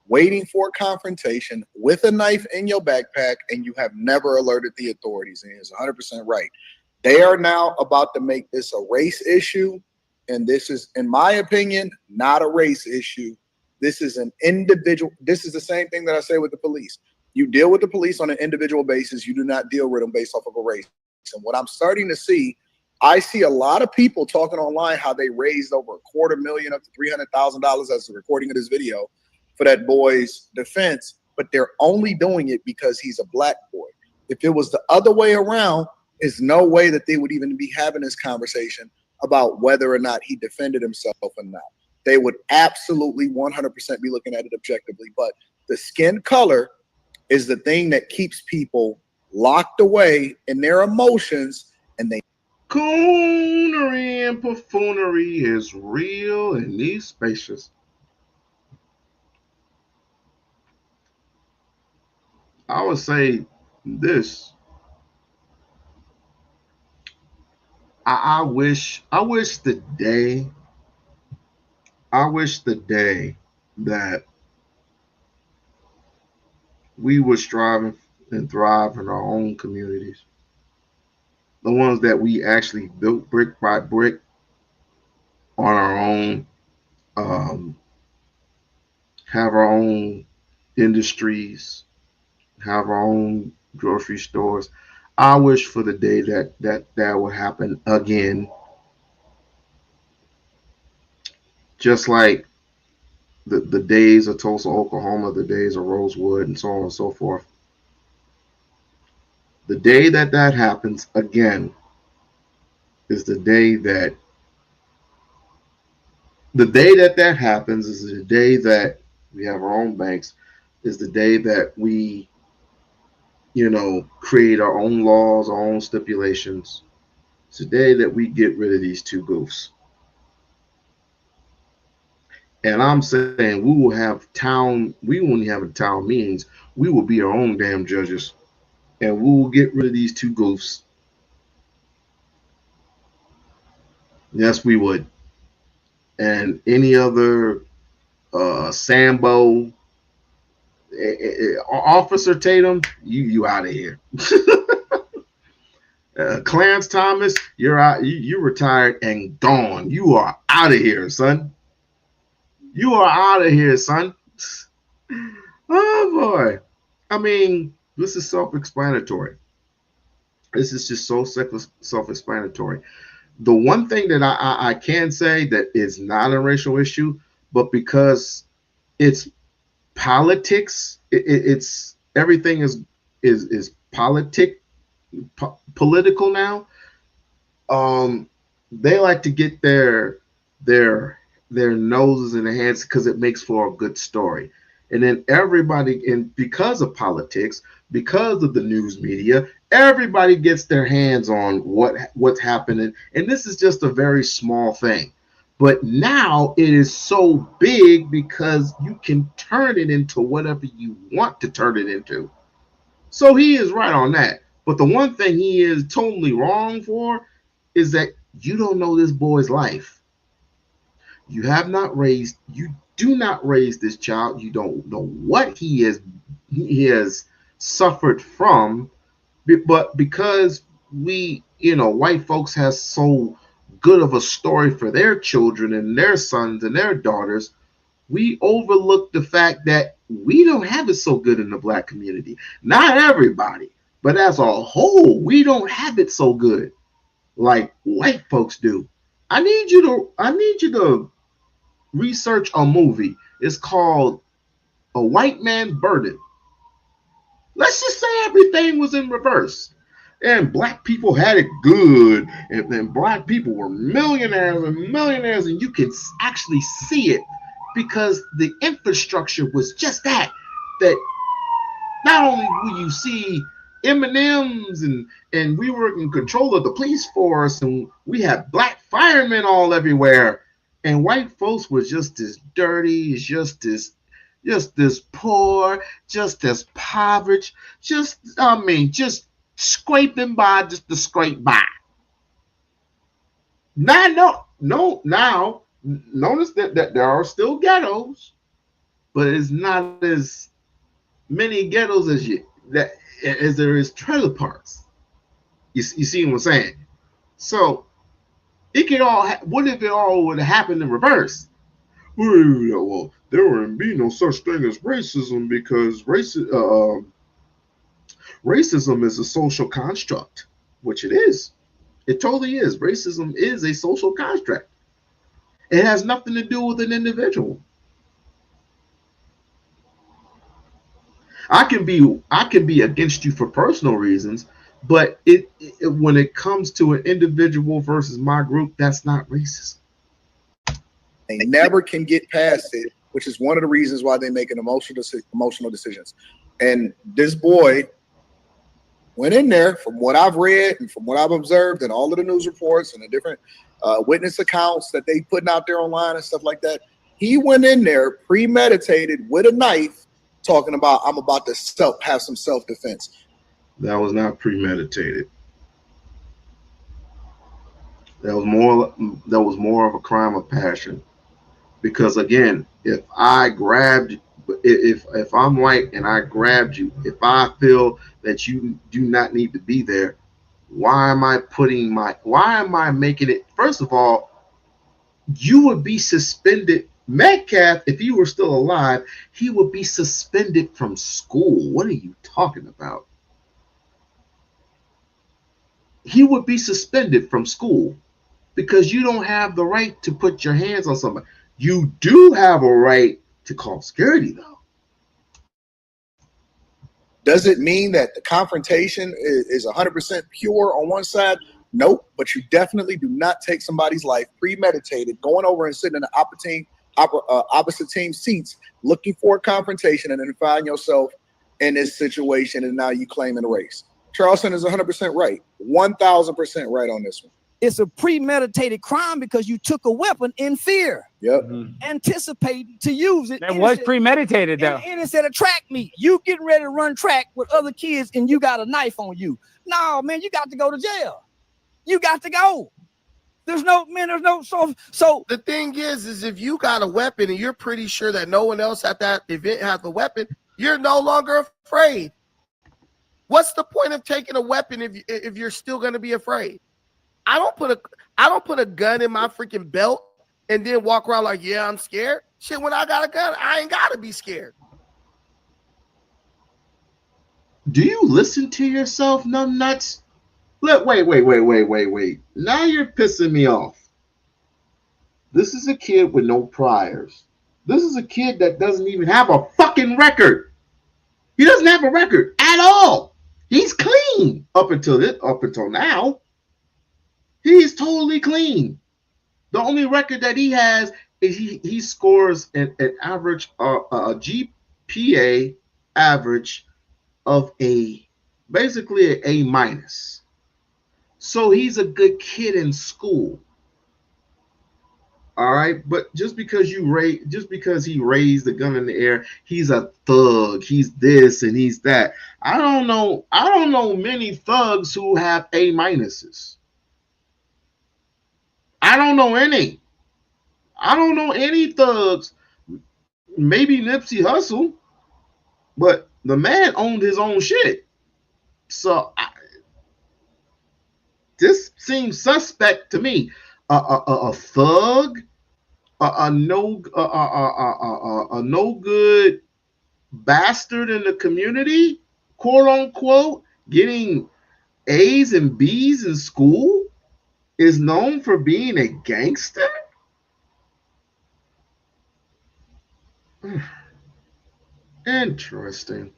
waiting for a confrontation with a knife in your backpack, and you have never alerted the authorities? And he's 100% right. They are now about to make this a race issue, and this is, in my opinion, not a race issue. This is an individual. This is the same thing that I say with the police. You deal with the police on an individual basis. You do not deal with them based off of a race. And what I'm starting to see, I see a lot of people talking online how they raised over $250,000 up to $300,000 as a recording of this video for that boy's defense, but they're only doing it because he's a black boy. If it was the other way around, there's no way that they would even be having this conversation about whether or not he defended himself or not. They would absolutely 100% be looking at it objectively. But the skin color is the thing that keeps people locked away in their emotions, and they Coonery and buffoonery is real in these spaces. I would say this. I wish the day that we would strive and thrive in our own communities. The ones that we actually built brick by brick on our own, have our own industries, have our own grocery stores. I wish for the day that would happen again. Just like the days of Tulsa, Oklahoma, the days of Rosewood, and so on and so forth. The day that happens again is the day that happens is the day that we have our own banks, is the day that we, create our own laws, our own stipulations. It's the day that we get rid of these two goofs. And I'm saying we won't have town meetings. We will be our own damn judges. And we will get rid of these two goofs. Yes, we would. And any other Sambo, Officer Tatum, you out of here. Clarence Thomas, you're out. You retired and gone. You are out of here, son. You are out of here, son. Oh boy. I mean, this is self-explanatory. This is just so self-explanatory. The one thing that I can say that is not a racial issue, but because it's politics, it's everything is political now. They like to get their noses in their hands because it makes for a good story. And then everybody, and because of politics, because of the news media, everybody gets their hands on what's happening. And this is just a very small thing. But now it is so big because you can turn it into whatever you want to turn it into. So he is right on that. But the one thing he is totally wrong for is that you don't know this boy's life. You do not raise this child. You don't know what he has suffered from, but because white folks has so good of a story for their children and their sons and their daughters, we overlook the fact that we don't have it so good in the black community. Not everybody, but as a whole, we don't have it so good like white folks do. I need you to research a movie. It's called A White Man's Burden. Let's just say everything was in reverse. And black people had it good, and then black people were millionaires, and you can actually see it because the infrastructure was just that not only will you see M&Ms and we were in control of the police force, and we had black firemen all everywhere, and white folks were just as dirty, just as poor, just as impoverished, just scraping by, just to scrape by. Now, notice that there are still ghettos, but it's not as many ghettos as there is trailer parks. You see what I'm saying? So it could all. What if it all would have happened in reverse? Well, there wouldn't be no such thing as racism because racism is a social construct, which it is. It totally is. Racism is a social construct. It has nothing to do with an individual. I can be against you for personal reasons, but when it comes to an individual versus my group, that's not racism. They never can get past it, which is one of the reasons why they make an emotional decisions. And this boy went in there, from what I've read and from what I've observed and all of the news reports and the different witness accounts that they putting out there online and stuff like that. He went in there premeditated with a knife, talking about, I'm about to have some self-defense. That was not premeditated. That was more of a crime of passion. Because again, if I'm white and I grabbed you, if I feel that you do not need to be there, why am I making it? First of all, you would be suspended. Metcalf, if he were still alive, he would be suspended from school. What are you talking about? He would be suspended from school because you don't have the right to put your hands on somebody. You do have a right to call security, though. Does it mean that the confrontation is 100% pure on one side? Nope. But you definitely do not take somebody's life premeditated, going over and sitting in the opposite team seats, looking for a confrontation, and then find yourself in this situation, and now you claiming a race. Charleston is 100% right, 1,000% right on this one. It's a premeditated crime because you took a weapon in fear. Yep. Anticipating to use it. That was premeditated, though. And it said a track meet. You getting ready to run track with other kids and you got a knife on you. No, man, you got to go to jail. You got to go. There's no. So the thing is if you got a weapon and you're pretty sure that no one else at that event has a weapon, you're no longer afraid. What's the point of taking a weapon if you're still going to be afraid? I don't put a gun in my freaking belt and then walk around like, yeah, I'm scared. Shit, when I got a gun, I ain't gotta be scared. Do you listen to yourself, numbnuts? Wait. Now you're pissing me off. This is a kid with no priors. This is a kid that doesn't even have a fucking record. He doesn't have a record at all. He's clean up until now. He's totally clean. The only record that he has is he scores an average, a GPA average of basically an A minus. So he's a good kid in school. All right, but just because he raised the gun in the air, he's a thug. He's this and he's that. I don't know many thugs who have A minuses. I don't know any. I don't know any thugs. Maybe Nipsey Hussle, but the man owned his own shit. So this seems suspect to me. A thug, a no good bastard in the community, quote unquote, getting A's and B's in school, is known for being a gangster. Interesting.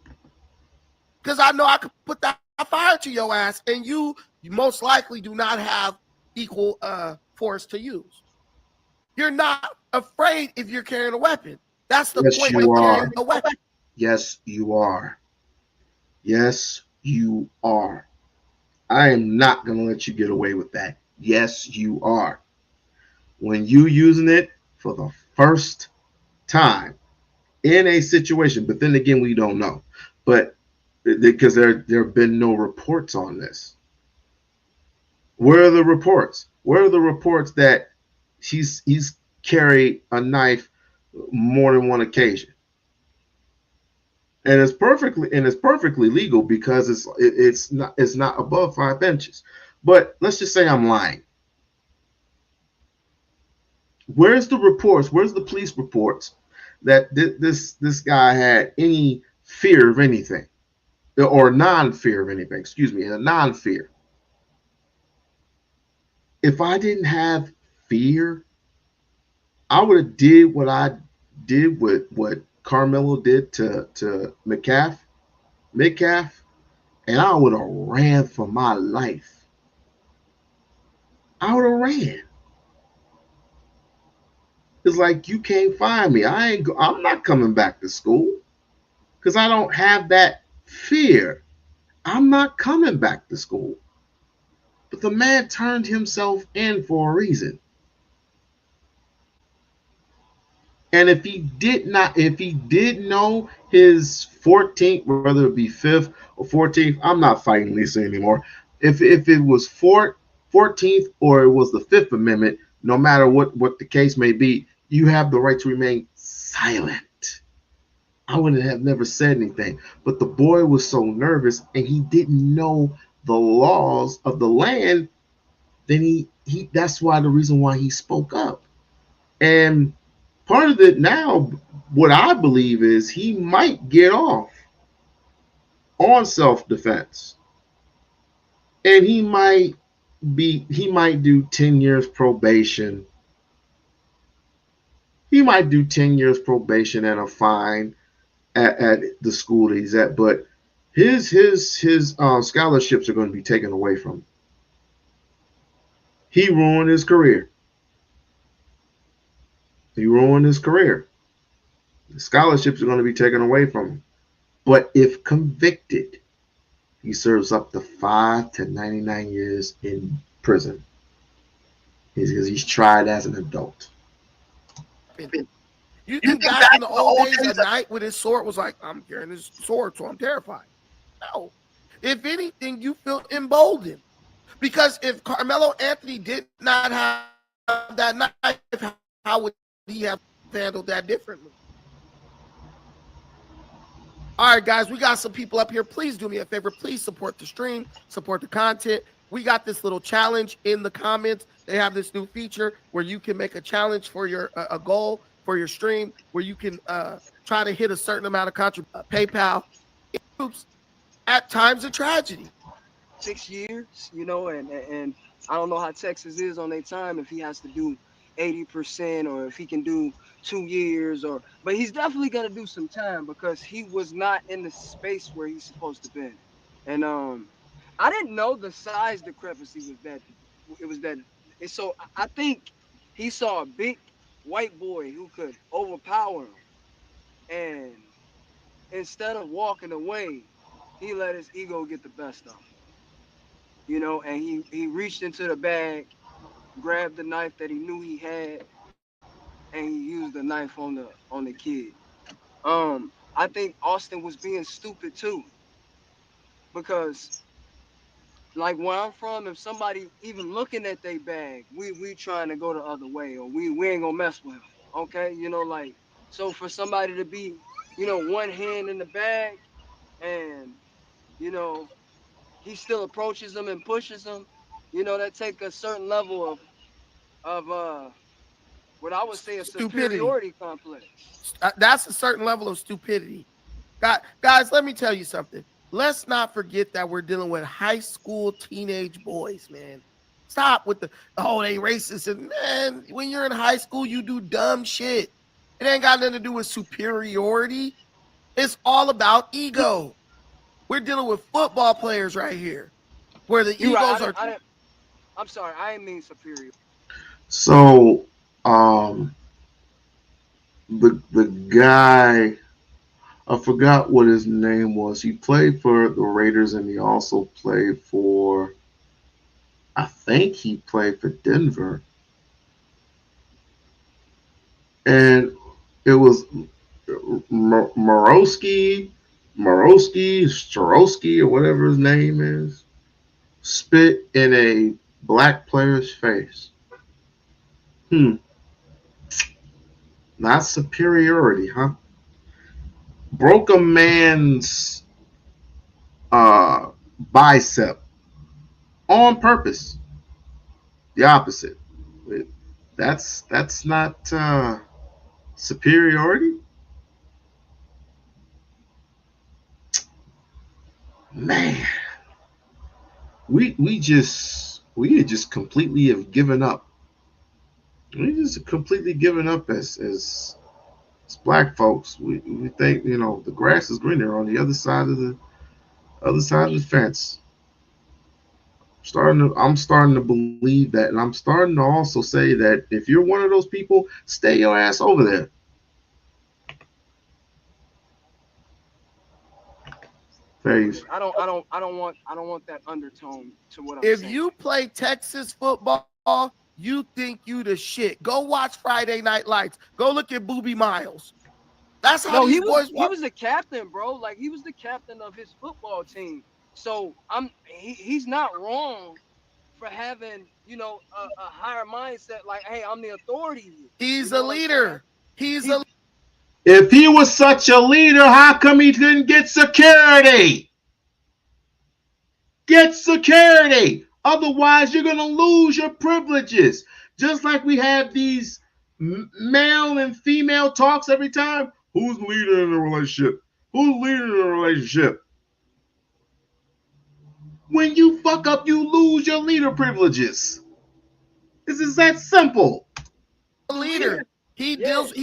Because I know I could put that fire to your ass, and you most likely do not have equal force to use. You're not afraid if you're carrying a weapon. That's the Yes, point you of carrying are. a weapon. Yes, you are. Yes, you are. I am not going to let you get away with that. Yes, you are. When you using it for the first time in a situation, but then again, we don't know. But because there have been no reports on this. Where are the reports? Where are the reports that he's carried a knife more than one occasion? And it's perfectly legal because it's not above 5 inches. But let's just say I'm lying. Where's the reports? Where's the police reports that this guy had any fear of anything, or non-fear of anything? Excuse me, a non-fear. If I didn't have fear, I would have did what I did with what Karmelo did to Metcalf, and I would have ran for my life. I would have ran. It's like, you can't find me. I'm not coming back to school because I don't have that fear. I'm not coming back to school. But the man turned himself in for a reason. And if he did know his 14th, whether it be 5th or 14th, I'm not fighting Lisa anymore. If it was 14th or it was the 5th Amendment, no matter what the case may be, you have the right to remain silent. I wouldn't have never said anything. But the boy was so nervous and he didn't know the laws of the land. Then that's why the reason why he spoke up. And part of it now, what I believe is he might get off on self-defense. And he might do 10 years probation. He might do 10 years probation and a fine at the school that he's at, but his scholarships are going to be taken away from him. He ruined his career. The scholarships are going to be taken away from him. But if convicted, he serves up to 5 to 99 years in prison. He's tried as an adult. You think back in the old days, a knight with his sword was like, I'm carrying his sword, so I'm terrified. No. If anything, you feel emboldened. Because if Karmelo Anthony did not have that knife, how would he have handled that differently? All right, guys, we got some people up here. Please do me a favor. Please support the stream, support the content. We got this little challenge in the comments. They have this new feature where you can make a challenge for your a goal for your stream, where you can try to hit a certain amount of PayPal. Oops. At times of tragedy. 6 years, and I don't know how Texas is on their time, if he has to do 80% or if he can do 2 years, but he's definitely gonna do some time because he was not in the space where he's supposed to be. And I didn't know the size discrepancy was that. It was that. And so I think he saw a big white boy who could overpower him, and instead of walking away, he let his ego get the best of him. And he reached into the bag, grabbed the knife that he knew he had, and he used the knife on the kid. I think Austin was being stupid too, because like where I'm from, if somebody even looking at their bag, we trying to go the other way, or we ain't gonna mess with him. Okay, so for somebody to be, one hand in the bag, and he still approaches them and pushes them, You know, that take a certain level of what I would say a Stupidity. superiority complex. That's a certain level of stupidity. Guys, let me tell you something. Let's not forget that we're dealing with high school teenage boys, man. Stop with the, oh, they racist. And man, when you're in high school, you do dumb shit. It ain't got nothing to do with superiority. It's all about ego. We're dealing with football players right here, where the You're egos right. are. I'm sorry. I didn't mean superior. So, the guy, I forgot what his name was. He played for the Raiders and he also played for, I think he played for Denver. And it was Morosky, Starosky, or whatever his name is, spit in a black player's face. Not superiority, huh? Broke a man's bicep on purpose. The opposite. That's not superiority. Man, we just completely have given up. We just completely given up as black folks. We think, you know, the grass is greener on the other side of the fence. I'm starting to believe that, and I'm starting to also say that if you're one of those people, stay your ass over there. Phase. I don't want that undertone to what I'm If saying. you play Texas football, you think you the shit. Go watch Friday Night Lights. Go look at Booby Miles. That's how these boys he was the captain, bro. Like, he was the captain of his football team. So he's not wrong for having, you know, a higher mindset. Like, hey, I'm the authority here. He's You know a leader. If he was such a leader, how come he didn't get security? Get security. Otherwise, you're going to lose your privileges. Just like we have these male and female talks every time. Who's leader in a relationship? Who's leader in a relationship? When you fuck up, you lose your leader privileges. This is that simple. A leader. He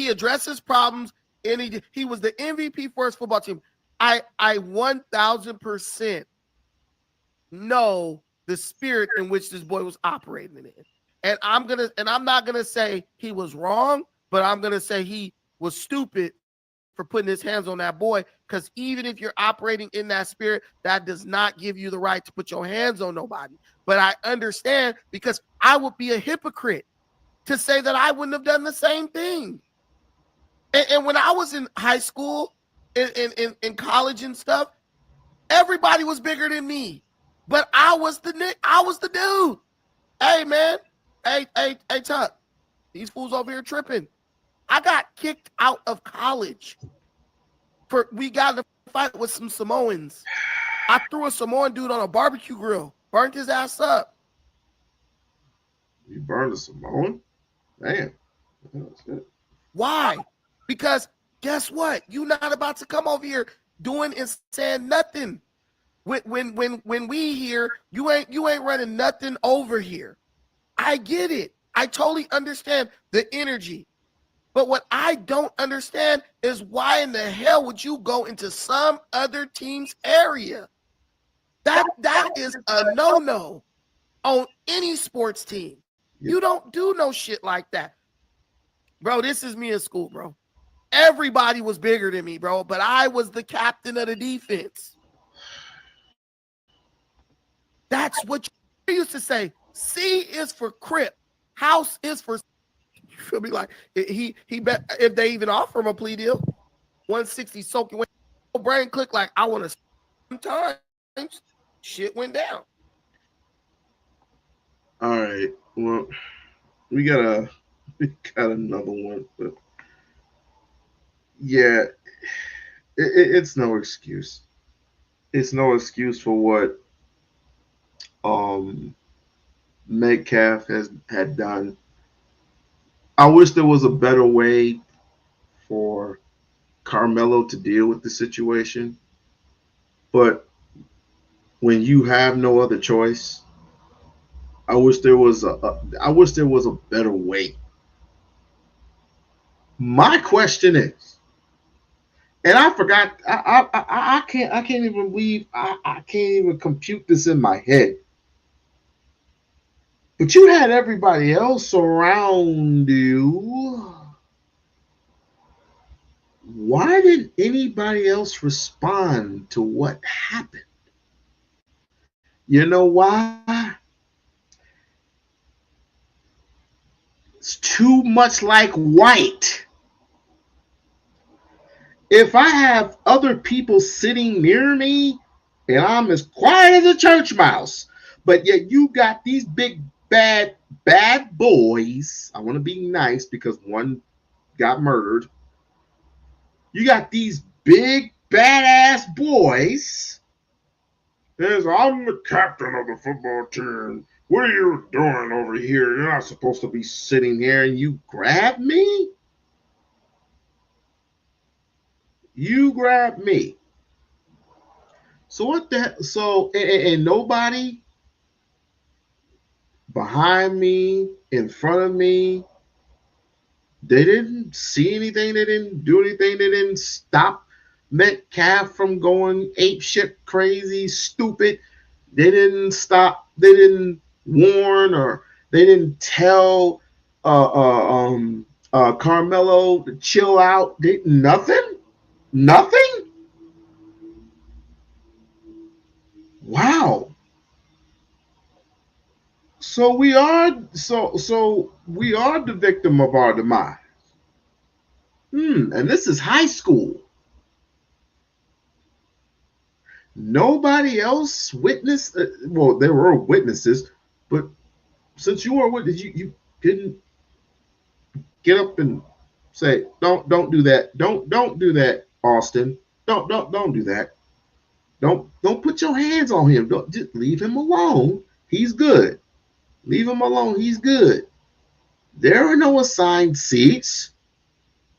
addresses problems, and he was the MVP for his football team. I 1000% know the spirit in which this boy was operating in. And I'm not gonna say he was wrong, but I'm gonna say he was stupid for putting his hands on that boy. Because even if you're operating in that spirit, that does not give you the right to put your hands on nobody. But I understand, because I would be a hypocrite to say that I wouldn't have done the same thing. And when I was in high school, in college and stuff, everybody was bigger than me. But I was the dude. Hey, man. Hey, Tuck. These fools over here tripping. I got kicked out of college. We got in a fight with some Samoans. I threw a Samoan dude on a barbecue grill. Burnt his ass up. You burned a Samoan? Man. Why? Because guess what? You're not about to come over here doing and saying nothing. When we here, you ain't running nothing over here. I get it. I totally understand the energy. But what I don't understand is why in the hell would you go into some other team's area? That is a no-no on any sports team. Yep. You don't do no shit like that. Bro, this is me in school, bro. Everybody was bigger than me, bro, but I was the captain of the defense. That's what you used to say. C is for Crip. House is for. You feel me? Like he bet if they even offer him a plea deal, 160 soaking. Brain click like I want to. Sometimes shit went down. All right. Well, we got another one, but yeah, it's no excuse. It's no excuse for what Metcalf had done. I wish there was a better way for Karmelo to deal with the situation. But when you have no other choice, I wish there was a better way. My question is, and I forgot, I can't even believe I can't even compute this in my head. But you had everybody else around you. Why didn't anybody else respond to what happened? You know why? It's too much like white. If I have other people sitting near me and I'm as quiet as a church mouse, but yet you got these big bad boys. I want to be nice because one got murdered. You got these big badass boys. I'm the captain of the football team. What are you doing over here? You're not supposed to be sitting here, and you grab me? You grab me. So what the heck? So, and nobody behind me, in front of me, they didn't see anything. They didn't do anything. They didn't stop Metcalf from going apeshit crazy, stupid. They didn't stop. They didn't warn, or they didn't tell Karmelo to chill out. Nothing. Wow. So we are the victim of our demise. And this is high school. Nobody else witnessed. Well, there were witnesses, but since you were a witness, you didn't get up and say, "Don't do that. Don't do that, Austin. Don't do that. Don't put your hands on him. Don't just leave him alone. He's good. Leave him alone. He's good. There are no assigned seats.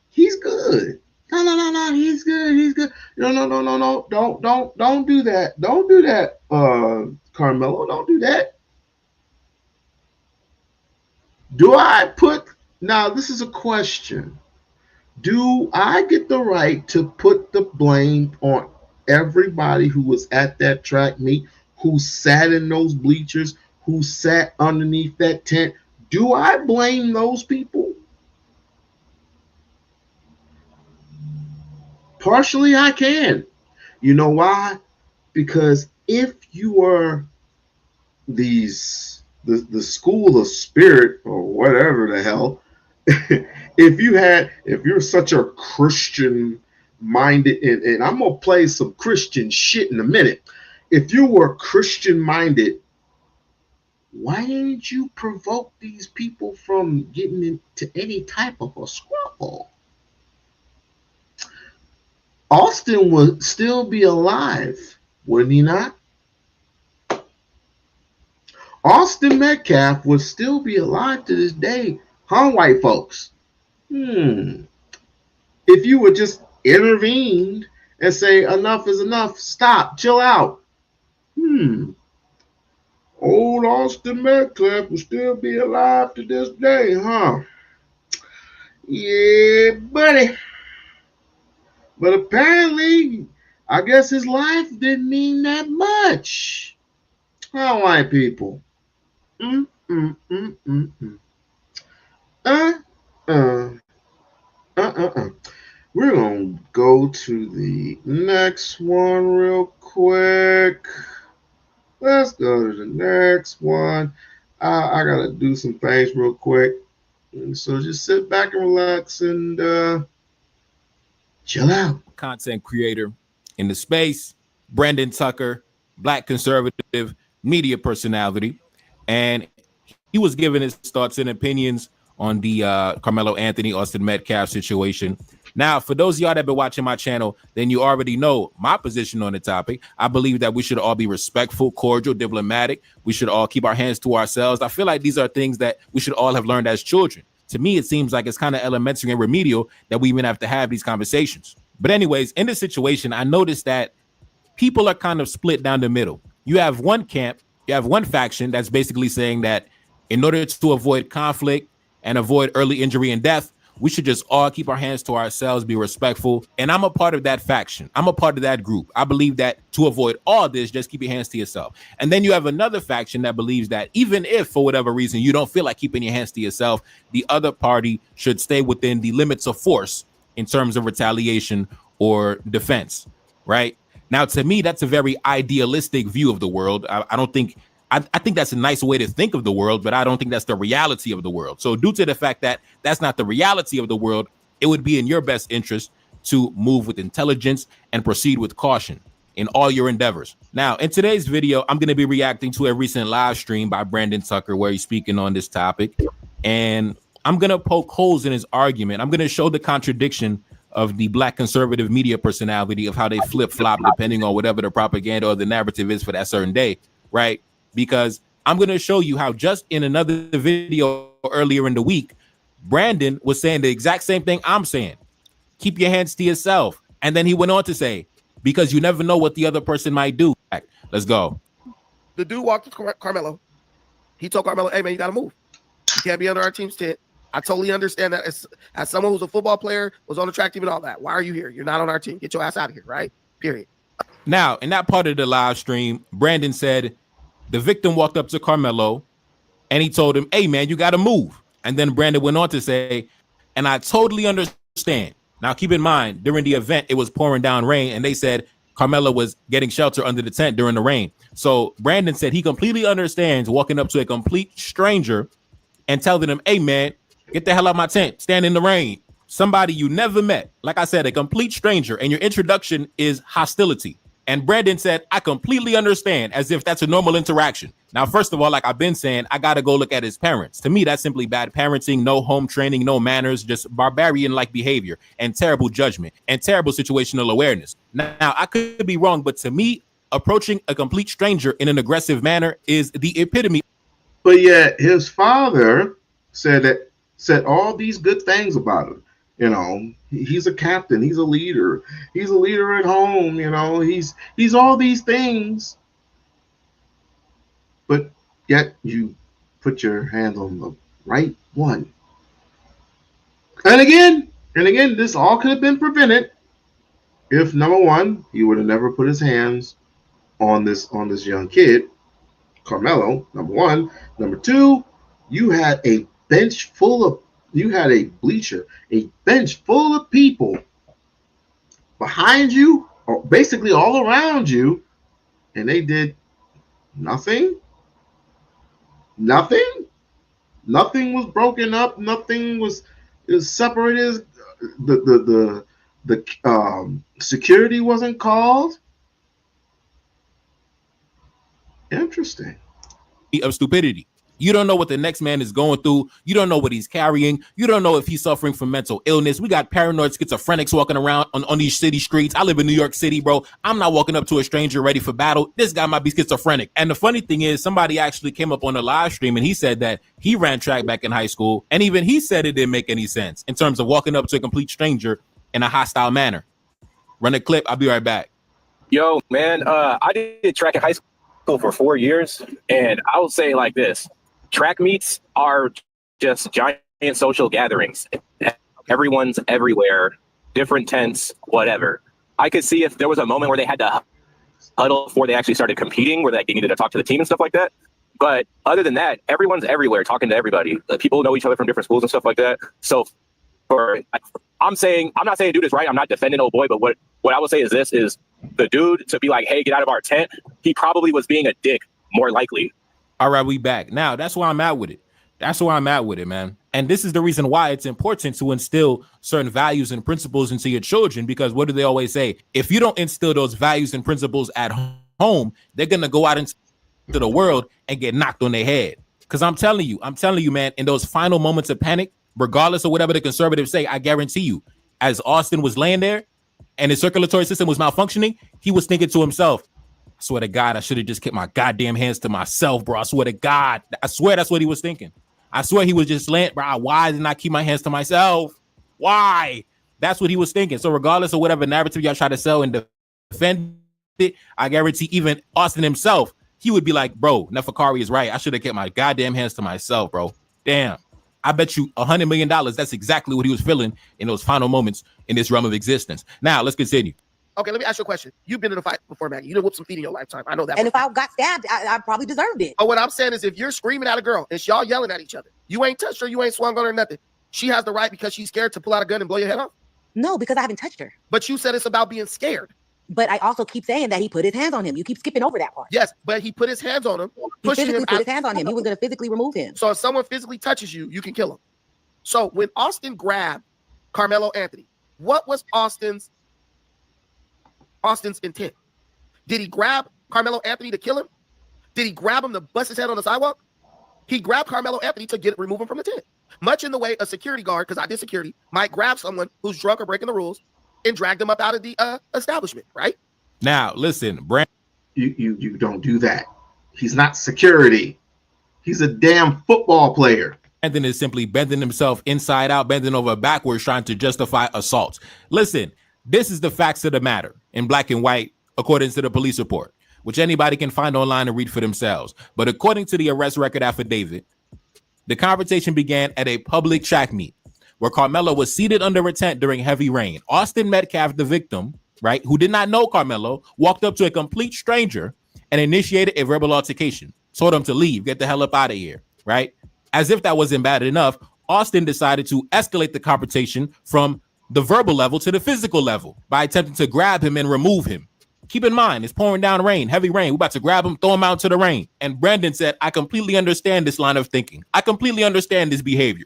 He's good. No. He's good. He's good. No. Don't do that. Don't do that, Karmelo. Don't do that. Do I put, now this is a question. Do I get the right to put the blame on everybody who was at that track meet, who sat in those bleachers, who sat underneath that tent? Do I blame those people? Partially, I can. You know why? Because if you are the school of spirit or whatever the hell, if you're such a Christian minded, and I'm gonna play some Christian shit in a minute. If you were Christian minded, why didn't you provoke these people from getting into any type of a squabble? Austin would still be alive, wouldn't he not? Austin Metcalf would still be alive to this day, huh, white folks? If you would just intervene and say, enough is enough, stop, chill out. Old Austin Metcalf will still be alive to this day, huh? Yeah, buddy. But apparently, I guess his life didn't mean that much. Huh, white people? We're going to go to the next one real quick. Let's go to the next one. I got to do some things real quick. So just sit back and relax and chill out. Content creator in the space, Brandon Tucker, Black conservative media personality. And he was giving his thoughts and opinions on the Karmelo Anthony, Austin Metcalf situation. Now, for those of y'all that have been watching my channel, then you already know my position on the topic. I believe that we should all be respectful, cordial, diplomatic. We should all keep our hands to ourselves. I feel like these are things that we should all have learned as children. To me, it seems like it's kind of elementary and remedial that we even have to have these conversations. But anyways, in this situation, I noticed that people are kind of split down the middle. You have one camp, you have one faction that's basically saying that in order to avoid conflict and avoid early injury and death, we should just all keep our hands to ourselves, be respectful. And I'm a part of that faction. I'm a part of that group. I believe that to avoid all this, just keep your hands to yourself. And then you have another faction that believes that even if for whatever reason you don't feel like keeping your hands to yourself, the other party should stay within the limits of force in terms of retaliation or defense, right? Now, to me, that's a very idealistic view of the world. I think that's a nice way to think of the world, but I don't think that's the reality of the world. So due to the fact that that's not the reality of the world, it would be in your best interest to move with intelligence and proceed with caution in all your endeavors. Now, in today's video, I'm going to be reacting to a recent live stream by Brandon Tucker where he's speaking on this topic. And I'm going to poke holes in his argument. I'm going to show the contradiction of the Black conservative media personality of how they flip-flop depending on whatever the propaganda or the narrative is for that certain day, right? Because I'm going to show you how just in another video earlier in the week, Brandon was saying the exact same thing I'm saying. Keep your hands to yourself. And then he went on to say, because you never know what the other person might do. Let's go. The dude walked to Karmelo. He told Karmelo, hey, man, you got to move. You can't be under our team's tent. I totally understand that as someone who's a football player, was on the track team and all that. Why are you here? You're not on our team. Get your ass out of here, right? Period. Now, in that part of the live stream, Brandon said, the victim walked up to Karmelo and he told him, hey, man, you got to move. And then Brandon went on to say, and I totally understand. Now, keep in mind, during the event, it was pouring down rain, and they said Karmelo was getting shelter under the tent during the rain. So Brandon said he completely understands walking up to a complete stranger and telling him, hey, man, get the hell out of my tent. Stand in the rain. Somebody you never met. Like I said, a complete stranger, and your introduction is hostility. And Brandon said, I completely understand, as if that's a normal interaction. Now, first of all, like I've been saying, I got to go look at his parents. To me, that's simply bad parenting, no home training, no manners, just barbarian-like behavior and terrible judgment and terrible situational awareness. Now, I could be wrong, but to me, approaching a complete stranger in an aggressive manner is the epitome. But yet his father said all these good things about him. You know, he's a captain. He's a leader. He's a leader at home. You know, he's all these things. But yet you put your hand on the right one. And again, this all could have been prevented if, number one, he would have never put his hands on this young kid, Karmelo. Number one. Number two, you had a bench full of. You had a bench full of people behind you, or basically all around you, and they did nothing. Nothing was broken up. Nothing was separated. The security wasn't called. Interesting. Of stupidity. You don't know what the next man is going through. You don't know what he's carrying. You don't know if he's suffering from mental illness. We got paranoid schizophrenics walking around on these city streets. I live in New York City, bro. I'm not walking up to a stranger ready for battle. This guy might be schizophrenic. And the funny thing is, somebody actually came up on a live stream and he said that he ran track back in high school. And even he said it didn't make any sense in terms of walking up to a complete stranger in a hostile manner. Run a clip. I'll be right back. Yo, man, I did track in high school for 4 years. And I would say like this. Track meets are just giant social gatherings. Everyone's everywhere, different tents, whatever. I could see if there was a moment where they had to huddle before they actually started competing, where they needed to talk to the team and stuff like that. But other than that, everyone's everywhere talking to everybody. People know each other from different schools and stuff like that. So I'm not saying dude is right. I'm not defending old boy, but what I would say is this is the dude to be like, hey, get out of our tent. He probably was being a dick, more likely. All right, we back. Now, that's where I'm at with it. That's where I'm at with it, man. And this is the reason why it's important to instill certain values and principles into your children, because what do they always say? If you don't instill those values and principles at home, they're going to go out into the world and get knocked on their head. Because I'm telling you, man, in those final moments of panic, regardless of whatever the conservatives say, I guarantee you, as Austin was laying there and his circulatory system was malfunctioning, he was thinking to himself, I swear to God, I should have just kept my goddamn hands to myself, bro. I swear to God. I swear that's what he was thinking. I swear he was just laying, bro. Why didn't I keep my hands to myself? Why? That's what he was thinking. So regardless of whatever narrative y'all try to sell and defend it, I guarantee even Austin himself, he would be like, bro, Nefakari is right. I should have kept my goddamn hands to myself, bro. Damn. I bet you $100 million. That's exactly what he was feeling in those final moments in this realm of existence. Now, let's continue. Okay, let me ask you a question. You've been in a fight before, Maggie. You done whooped some feet in your lifetime. I know that. And if I got stabbed, I probably deserved it. But what I'm saying is, if you're screaming at a girl and y'all yelling at each other, you ain't touched her, you ain't swung on her, nothing. She has the right because she's scared to pull out a gun and blow your head off? No, because I haven't touched her. But you said it's about being scared. But I also keep saying that he put his hands on him. You keep skipping over that part. Yes, but he put his hands on him. He physically put his hands on him. He was going to physically remove him. So if someone physically touches you, you can kill him. So when Austin grabbed Karmelo Anthony, what was Austin's intent? Did he grab Karmelo Anthony to kill him? Did he grab him to bust his head on the sidewalk? He grabbed Karmelo Anthony to remove him from the tent. Much in the way a security guard, because I did security, might grab someone who's drunk or breaking the rules and drag them up out of the establishment, right? Now, listen, Brandon. You don't do that. He's not security. He's a damn football player. Brandon is simply bending himself inside out, bending over backwards, trying to justify assault. Listen, this is the facts of the matter in black and white, according to the police report, which anybody can find online and read for themselves. But according to the arrest record affidavit, the confrontation began at a public track meet where Karmelo was seated under a tent during heavy rain. Austin Metcalf, the victim, right, who did not know Karmelo, walked up to a complete stranger and initiated a verbal altercation, told him to leave, get the hell up out of here, right? As if that wasn't bad enough, Austin decided to escalate the confrontation from the verbal level to the physical level by attempting to grab him and remove him. Keep in mind, it's pouring down rain, heavy rain. We're about to grab him, throw him out into the rain. And Brandon said, I completely understand this line of thinking. I completely understand this behavior.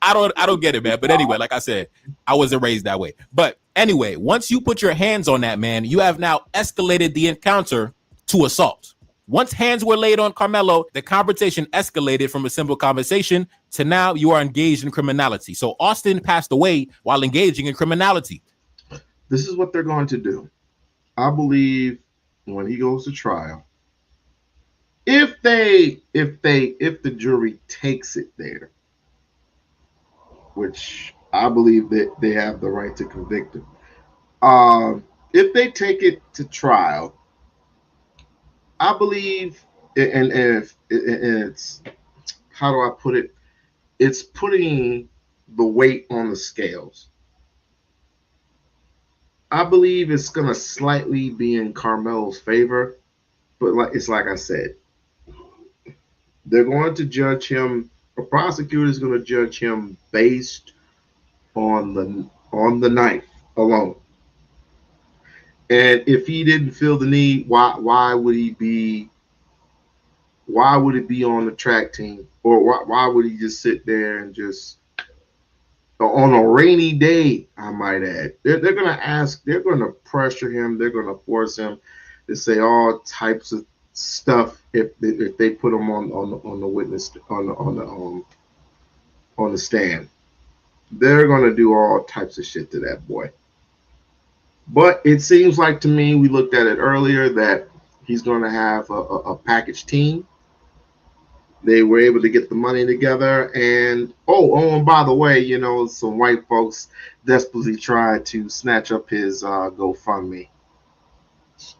I don't get it, man. But anyway, like I said, I wasn't raised that way. But anyway, once you put your hands on that man, you have now escalated the encounter to assault. Once hands were laid on Karmelo, the conversation escalated from a simple conversation to now you are engaged in criminality. So Austin passed away while engaging in criminality. This is what they're going to do. I believe when he goes to trial, if the jury takes it there, which I believe that they have the right to convict him. If they take it to trial, I believe, and it's, how do I put it? It's putting the weight on the scales. I believe it's going to slightly be in Karmelo's favor, but like I said, they're going to judge him. A prosecutor is going to judge him based on the knife alone. And if he didn't feel the need, why would it be on the track team, or why would he just sit there and just on a rainy day? I might add, they're going to pressure him, they're going to force him to say all types of stuff if they put him on the witness on the stand. They're going to do all types of shit to that boy. But it seems like to me, we looked at it earlier, that he's going to have a package team. They were able to get the money together, and and by the way, some white folks desperately tried to snatch up his GoFundMe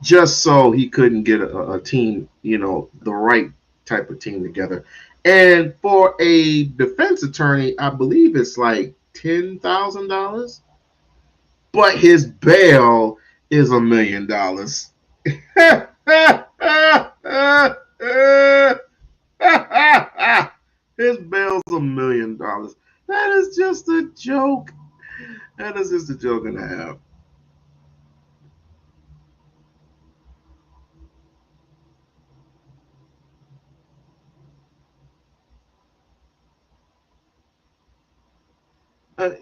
just so he couldn't get a team, the right type of team together. And for a defense attorney, I believe it's like $10,000, but his bail is $1 million. His bail's $1 million. That is just a joke. That is just a joke and a half.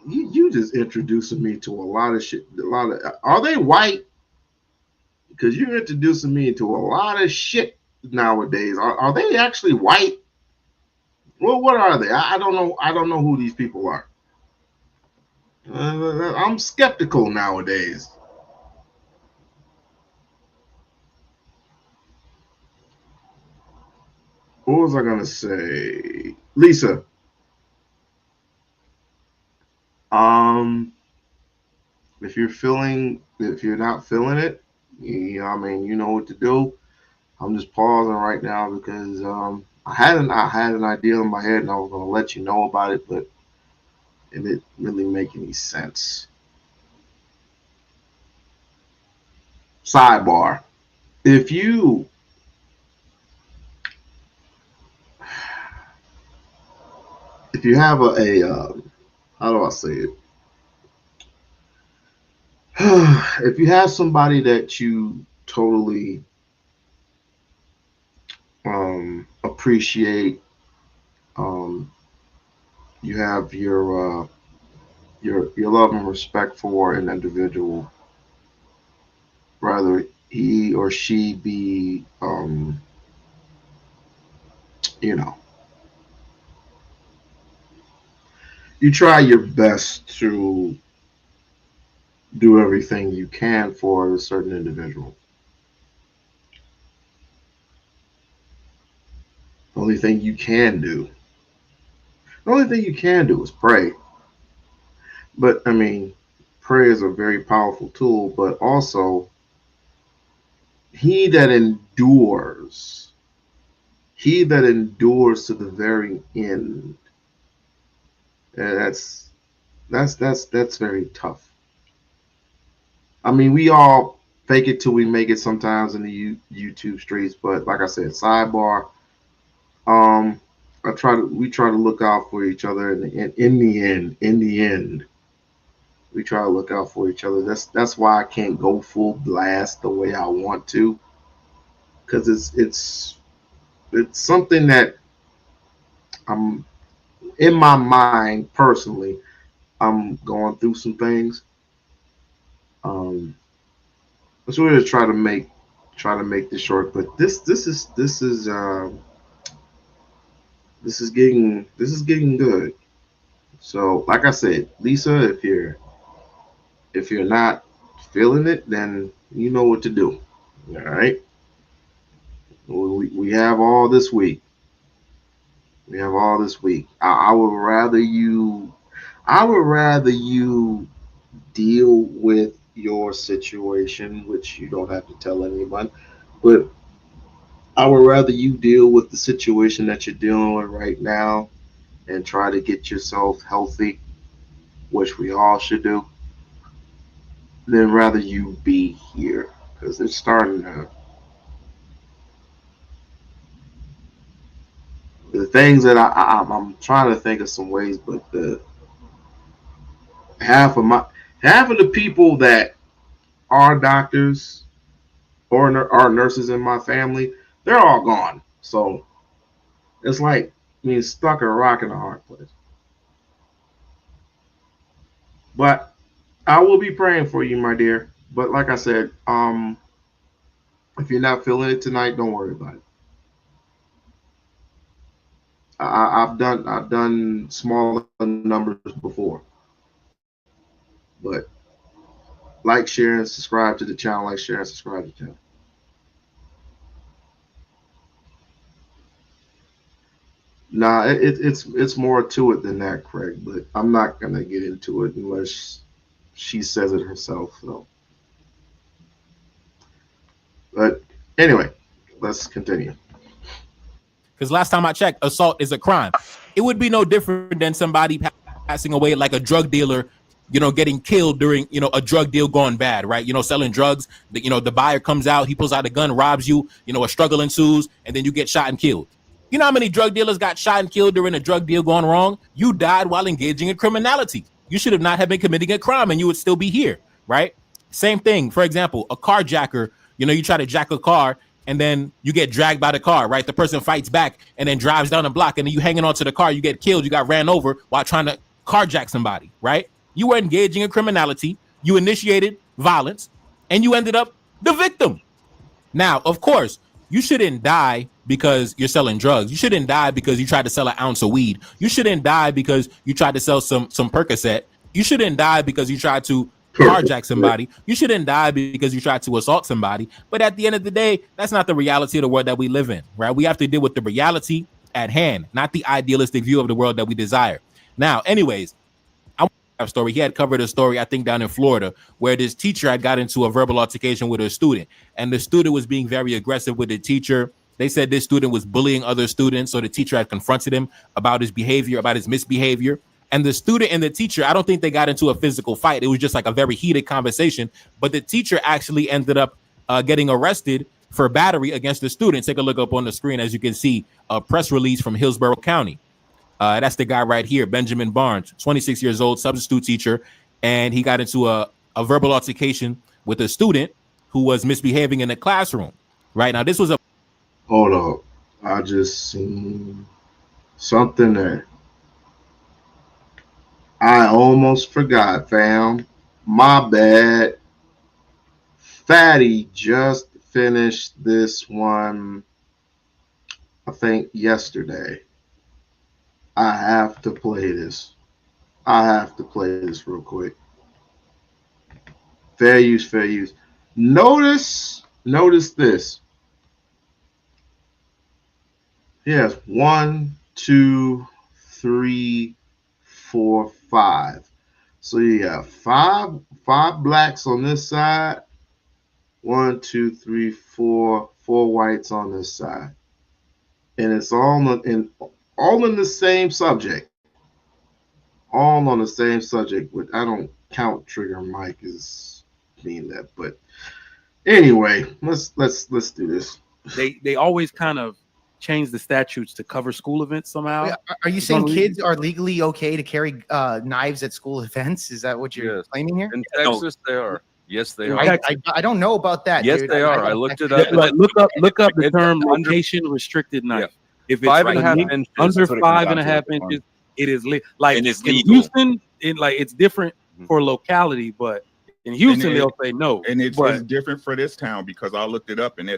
You just introducing me to a lot of shit. Are they white? Because you're introducing me to a lot of shit nowadays. Are they actually white? Well, what are they? I don't know. I don't know who these people are. I'm skeptical nowadays. What was I gonna say, Lisa? If you're not feeling it, I mean, you know what to do. I'm just pausing right now because I had an idea in my head and I was gonna let you know about it, but it didn't really make any sense. Sidebar: If you have a how do I say it? If you have somebody that you totally appreciate, you have your love and respect for an individual, whether he or she be you know, you try your best to do everything you can for a certain individual. The only thing you can do, is pray. But I mean, prayer is a very powerful tool, but also he that endures, to the very end. And that's very tough. I mean, we all fake it till we make it sometimes in the YouTube streets, but like I said, sidebar. Um, we try to look out for each other, and in the end, we try to look out for each other. That's why I can't go full blast the way I want to, because it's something that I'm in my mind personally. I'm going through some things. Let's really try to make this short, but this is getting good. So, like I said, Lisa, if you're not feeling it, then you know what to do. All right. We have all this week. I would rather you deal with your situation, which you don't have to tell anyone, but I would rather you deal with the situation that you're dealing with right now and try to get yourself healthy, which we all should do, than rather you be here, because it's starting to. The things that I'm trying to think of some ways, but the half of the people that are doctors or are nurses in my family, they're all gone. So it's like being stuck in a rock in a hard place. But I will be praying for you, my dear. But like I said, if you're not feeling it tonight, don't worry about it. I've done smaller numbers before, but like, share, and subscribe to the channel. Like, share, and subscribe to the channel. Nah, it's more to it than that, Craig. But I'm not gonna get into it unless she says it herself. So, but anyway, let's continue. Because last time I checked, assault is a crime. It would be no different than somebody passing away, like a drug dealer, getting killed during, a drug deal gone bad, right? Selling drugs. The buyer comes out, he pulls out a gun, robs you. A struggle ensues, and then you get shot and killed. You know how many drug dealers got shot and killed during a drug deal gone wrong? You died while engaging in criminality. You should have not have been committing a crime, and you would still be here, right? Same thing. For example, a carjacker. You try to jack a car, and then you get dragged by the car, right? The person fights back and then drives down the block, and then you hanging onto the car, you get killed, you got ran over while trying to carjack somebody, right? You were engaging in criminality, you initiated violence, and you ended up the victim. Now, of course, you shouldn't die because you're selling drugs. You shouldn't die because you tried to sell an ounce of weed. You shouldn't die because you tried to sell some Percocet. You shouldn't die because you tried to carjack somebody. You shouldn't die because you tried to assault somebody. But at the end of the day, that's not the reality of the world that we live in, right? We have to deal with the reality at hand, not the idealistic view of the world that we desire. Now, anyways, I want to have a story. He had covered a story, I think, down in Florida, where this teacher had got into a verbal altercation with a student, and the student was being very aggressive with the teacher. They said this student was bullying other students, so the teacher had confronted him about his behavior, about his misbehavior. And the student and the teacher, I don't think they got into a physical fight. It was just like a very heated conversation. But the teacher actually ended up getting arrested for battery against the student. Take a look up on the screen, as you can see, a press release from Hillsborough County. That's the guy right here, Benjamin Barnes, 26 years old, substitute teacher. And he got into a verbal altercation with a student who was misbehaving in the classroom. Right now, this was a... Hold up. I just seen something that I almost forgot, fam. My bad. Fatty just finished this one, I think, yesterday. I have to play this. I have to play this real quick. Fair use, fair use. Notice this. Yes, 1, 2, 3, 4, 5. So you got five blacks on this side. 1, 2, 3, 4 whites on this side, and it's all in the same subject. All on the same subject. But I don't count Trigger Mike as being that. But anyway, let's do this. They always kind of change the statutes to cover school events somehow. Wait, are you saying kids are legally okay to carry knives at school events? Is that what you're claiming here? In Texas, they are. Yes, they are. I don't know about that. Yes, dude. they are. I looked it up. Look up the term location restricted knife. Yeah. If it's 5.5 inches, under that's what it comes 5.5 down to. inches, it is like And it's in legal. Houston. It's different for locality, but in Houston they'll say no. And it's different for this town because I looked it up, and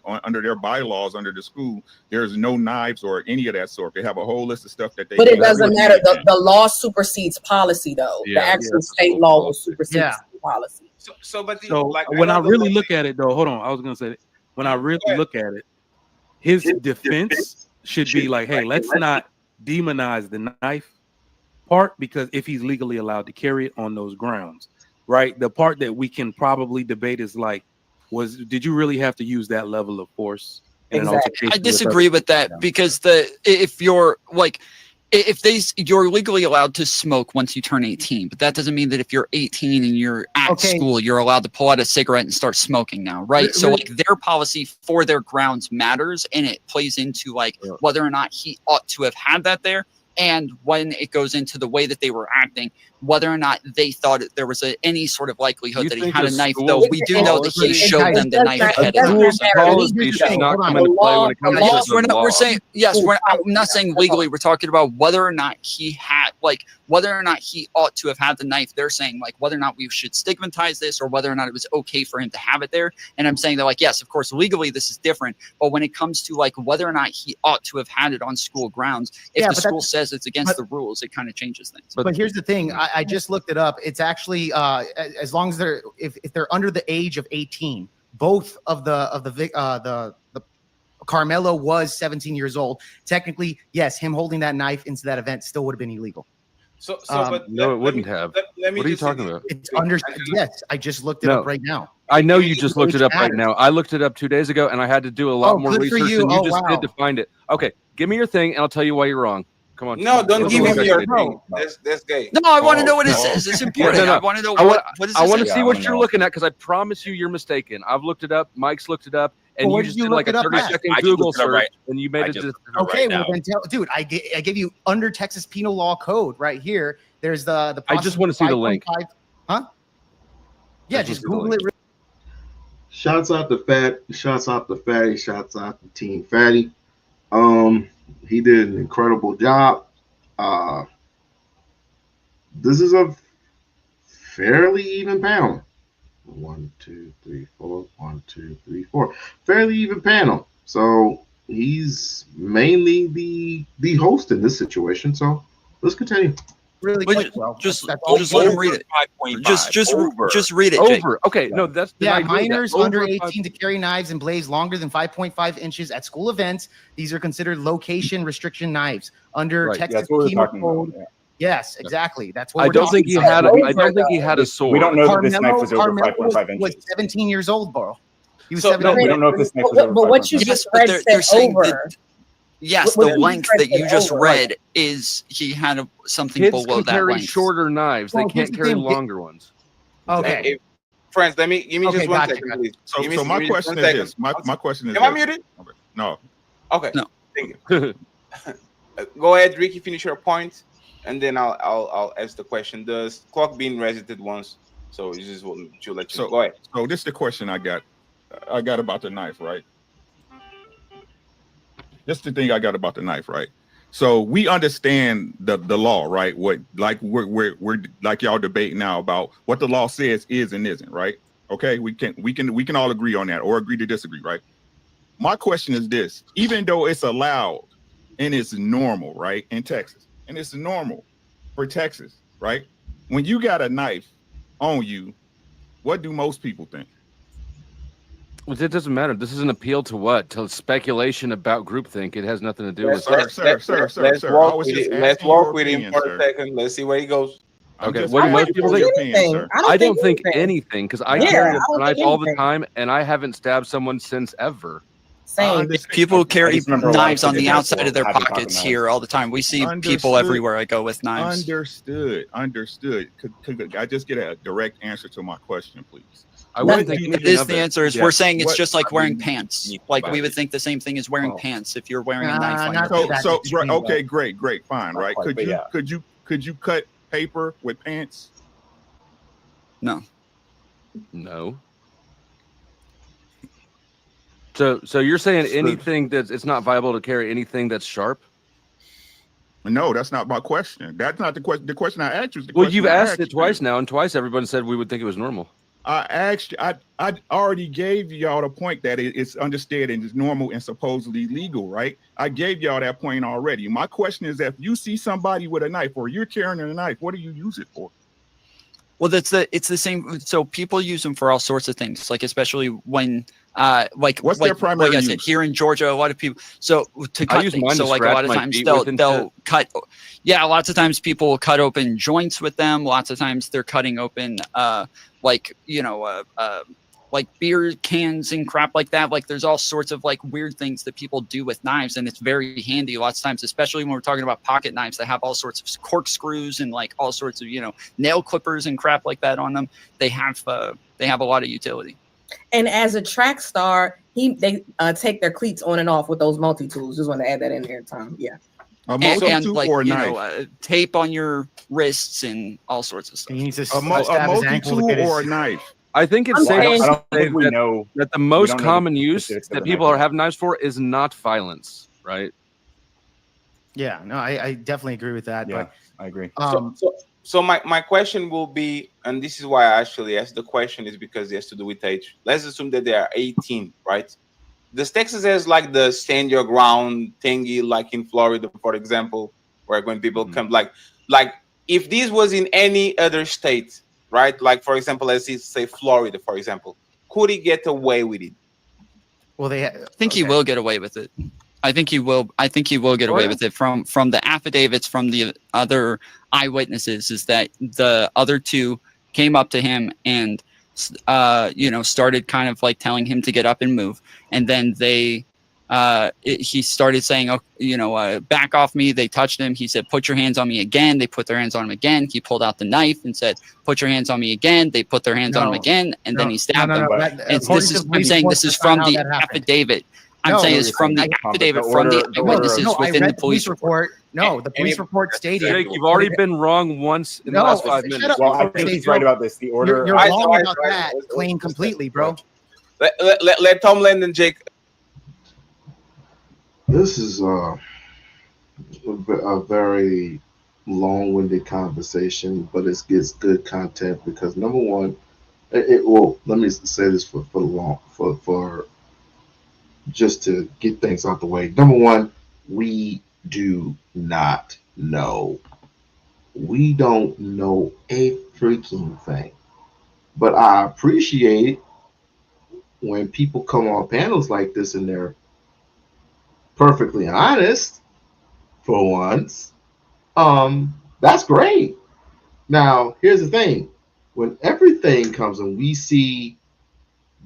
under their bylaws, under the school, there's no knives or any of that sort. They have a whole list of stuff that they. But it doesn't matter. The law supersedes policy, though. The actual state law will supersede policy. So when I really look at it, though, hold on. I was gonna say, when I really look at it, his defense should be like, hey, let's not demonize the knife part, because if he's legally allowed to carry it on those grounds, right? The part that we can probably debate is like, did you really have to use that level of force? Exactly. I disagree with that because you're legally allowed to smoke once you turn 18, but that doesn't mean that if you're 18 and you're at school, you're allowed to pull out a cigarette and start smoking now, right? So like their policy for their grounds matters, and it plays into like whether or not he ought to have had that there. And when it goes into the way that they were acting, whether or not they thought there was any sort of likelihood that he had a knife, though we do know that he showed them the knife ahead of time. We're saying, yes, I'm not saying legally. We're talking about whether or not he had, whether or not he ought to have had the knife. They're saying whether or not we should stigmatize this or whether or not it was okay for him to have it there. And I'm saying that yes, of course, legally this is different. But when it comes to whether or not he ought to have had it on school grounds, if the school says it's against the rules, it kind of changes things. But here's the thing: I just looked it up. It's actually as long as if they're under the age of 18, both of the Karmelo was 17 years old. Technically, yes, him holding that knife into that event still would have been illegal. But no, it wouldn't have. What are you talking about? It's under. Yes, I just looked it up right now. I know you just looked it up right now. I looked it up 2 days ago, and I had to do a lot more research than you just did to find it. Okay, give me your thing, and I'll tell you why you're wrong. Come on. No, don't give him your thing. That's gay. No, I want to know what it says. It's important. I want to know what does it I want to say? see what you're looking at because I promise you you're mistaken. I've looked it up. Mike's looked it up. And you just did like a 30-second Google search, and you made it just okay. Well, then dude, I gave you under Texas penal law code right here. There's the. I just want to see the link. Huh? Yeah, just Google it. Shouts out to Fat. Shouts out to Fatty. Shouts out to Team Fatty. He did an incredible job. This is a fairly even panel. 1, 2, 3, 4. 1, 2, 3, 4. Fairly even panel. So he's mainly the host in this situation. So let's continue. really quick, bro. Just That's all. let him read it. Just read it. Jake. Over. Okay, no, that's Yeah, I agree with that. minors Over under 5 18 to carry knives and blades longer than 5.5 inches at school events. These are considered location restriction knives under Right. Texas That's what we're Penal talking about. Code. Yeah. Yes, exactly. That's what I we're don't talking think he about. had. I don't think he had a sword. We don't know that this knife was over Karmelo 5.5 was inches. 17 years old, bro. He was No, 17. we don't know if this knife was over. But what you Yes, just but read they're said saying over. that. Yes, What the you length read that you said just over. read is he had something Kids below can that carry length. shorter knives. They Well, here's can't the carry thing. longer ones. Okay. Friends, give me Okay, just one gotcha, second, gotcha. please. So, Give me so my just question one is second. this. My question is Am I this. muted? Okay. No. Okay. No. Thank you. Go ahead, Ricky. Finish your point, and then I'll ask the question. The clock being resetted once, so you just want to let you know. Go ahead. So this is the question I got. I got about the knife, right? This is the thing I got about the knife, right? So we understand the law, right? What like we're like y'all debate now about what the law says is and isn't, right? Okay, we can all agree on that or agree to disagree, right? My question is this: even though it's allowed and it's normal, right, in Texas, and it's normal for Texas, right? When you got a knife on you, what do most people think? Well, it doesn't matter. This is an appeal to what? To speculation about groupthink. It has nothing to do with. Let's walk with it. Let's walk with him for a second. Let's see where he goes. Okay, what do most people think? I don't think anything because I carry a knife all the time and I haven't stabbed someone since ever. People carry remember a lot knives of on the people outside of their having pockets knives. here all the time. We see people Understood. everywhere I go with knives. Understood. Could I just get a direct answer to my question, please? I wouldn't think It anything is of the it. answer is Yeah. we're saying it's What- just like wearing pants. Like we would think the same thing as wearing Oh. pants if you're wearing a knife on your So, pants. so right, okay, great, fine, Not right? quite, Could but you yeah. could you cut paper with pants? No. No. So you're saying anything that's it's not viable to carry anything that's sharp? No, that's not my question. That's not the question. The question I asked you is the Well, question you've I asked asked it twice now, and twice everyone said we would think it was normal. I asked you. I already gave y'all the point that it's understood and it's normal and supposedly legal, right? I gave y'all that point already. My question is, if you see somebody with a knife or you're carrying a knife, what do you use it for? Well, it's the same. So people use them for all sorts of things, like especially when, What's their primary like I said, use? here in Georgia, a lot of people. So to cut use things. mine So to like a scratch lot of my times feet they'll with and they'll shit. cut. Yeah, lots of times people will cut open joints with them. Lots of times they're cutting open, like beer cans and crap like that. Like there's all sorts of like weird things that people do with knives, and it's very handy lots of times, especially when we're talking about pocket knives that have all sorts of corkscrews and like all sorts of nail clippers and crap like that on them. They have a lot of utility. And as a track star, they take their cleats on and off with those multi-tools. Just want to add that in there, Tom. Yeah. And like tape on your wrists and all sorts of stuff. He needs to A multi-tool or a knife? I think it's safe I to don't say think we know that the we most don't know common the use specifics of that the people knife. have knives for is not violence, right? Yeah, no, I definitely agree with that. Yeah, But I agree. So my question will be, and this is why I actually asked the question, is because it has to do with age. Let's assume that they are 18, right? Does Texas has like the stand your ground thingy, like in Florida, for example, where when people come, like if this was in any other state, right? Like for example, let's say Florida, for example, could he get away with it? Well, I think he will get away with it. I think he will get away with it from the affidavits from the other eyewitnesses. Is that the other two came up to him and started kind of like telling him to get up and move, and then he started saying, back off me. They touched him. He said, put your hands on me again. They put their hands on him again. He pulled out the knife and said, put your hands on me again. They put their hands on him again, and then he stabbed them. I'm saying this is from the affidavit. I'm saying it's from the affidavit from the eyewitnesses within the police report. No, the police report stated. Jake, you've already been wrong once in the last 5 minutes. Well, I think he's right about this. The order. You're wrong about that claim completely, bro. Let Tom Land and Jake. This is a very long-winded conversation, but it gets good content because number one, well, let me say this for just to get things out the way. Number one, we do not know we don't know a freaking thing. But I appreciate when people come on panels like this and they're perfectly honest for once. That's great. Now, here's the thing. When everything comes and we see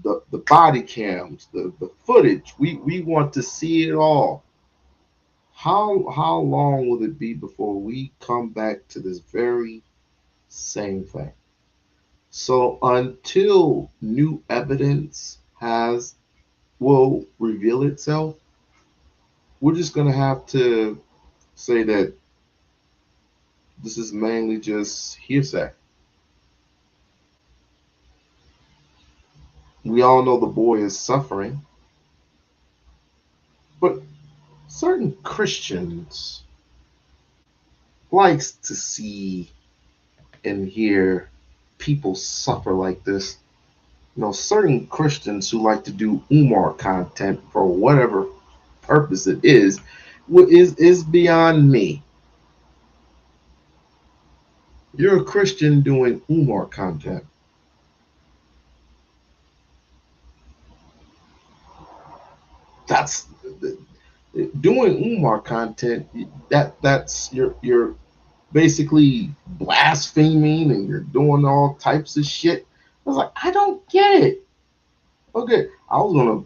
the body cams, the footage, we want to see it all. How long will it be before we come back to this very same thing? So until new evidence will reveal itself, we're just gonna have to say that this is mainly just hearsay. We all know the boy is suffering, but certain Christians likes to see and hear people suffer like this. You know, certain Christians who like to do Umar content for whatever purpose it is beyond me. You're a Christian doing Umar content. That's doing Umar content. That's you're basically blaspheming and you're doing all types of shit. I was like, I don't get it. Okay, I was gonna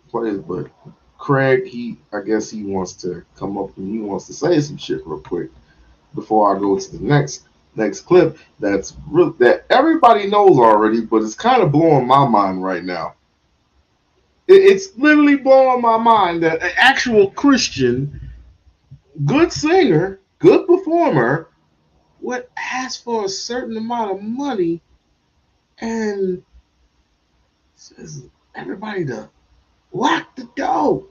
play it, but Craig, I guess he wants to come up and he wants to say some shit real quick before I go to the next clip. That everybody knows already, but it's kind of blowing my mind right now. It's literally blowing my mind that an actual Christian, good singer, good performer, would ask for a certain amount of money and says everybody to lock the door.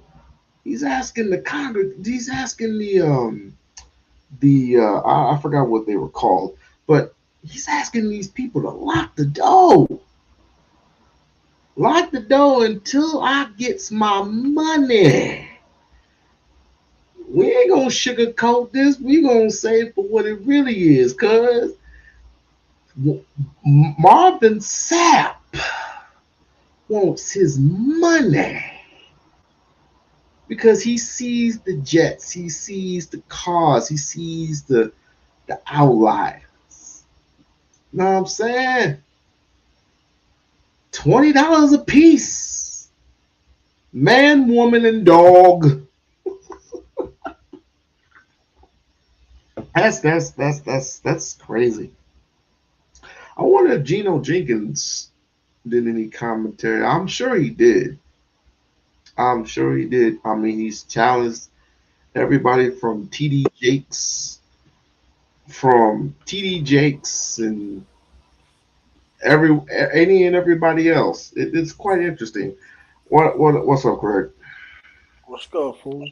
He's asking the Congress. He's asking I forgot what they were called, but he's asking these people to lock the door. Lock the door until I gets my money. We ain't gonna sugarcoat this. We gonna say it for what it really is, cuz Marvin Sapp wants his money because he sees the jets, he sees the cars, he sees the outliers. Know what I'm saying? $20 a piece. Man, woman, and dog. That's crazy. I wonder if Geno Jenkins did any commentary. I'm sure he did. I mean, he's challenged everybody from TD Jakes and everybody else. It's quite interesting. What's up, Craig? What's good, fool?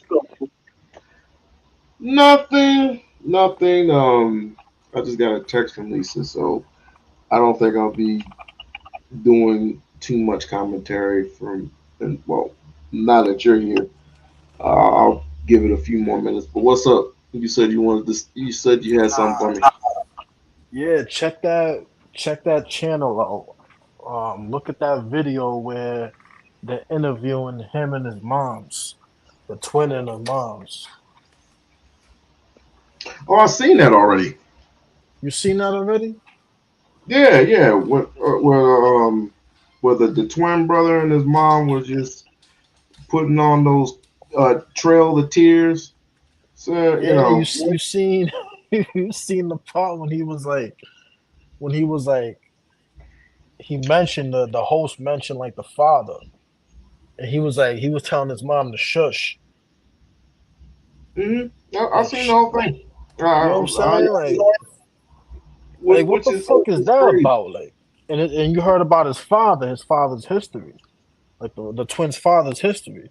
Nothing. I just got a text from Lisa, so I don't think I'll be doing too much commentary now that you're here. I'll give it a few more minutes. But what's up? You said you wanted this. You said you had something for me. Yeah, check that channel out. Look at that video where they're interviewing him and his moms, the twin and his moms. Oh, I've seen that already. You seen that already? Yeah. Where the twin brother and his mom was just putting on those Trail of Tears. So you seen you seen the part when he mentioned the host mentioned like the father, and he was telling his mom to shush. I've seen the whole thing. You know what I'm saying? What the fuck is that crazy about? Like, and you heard about his father's history, like the twins' father's history.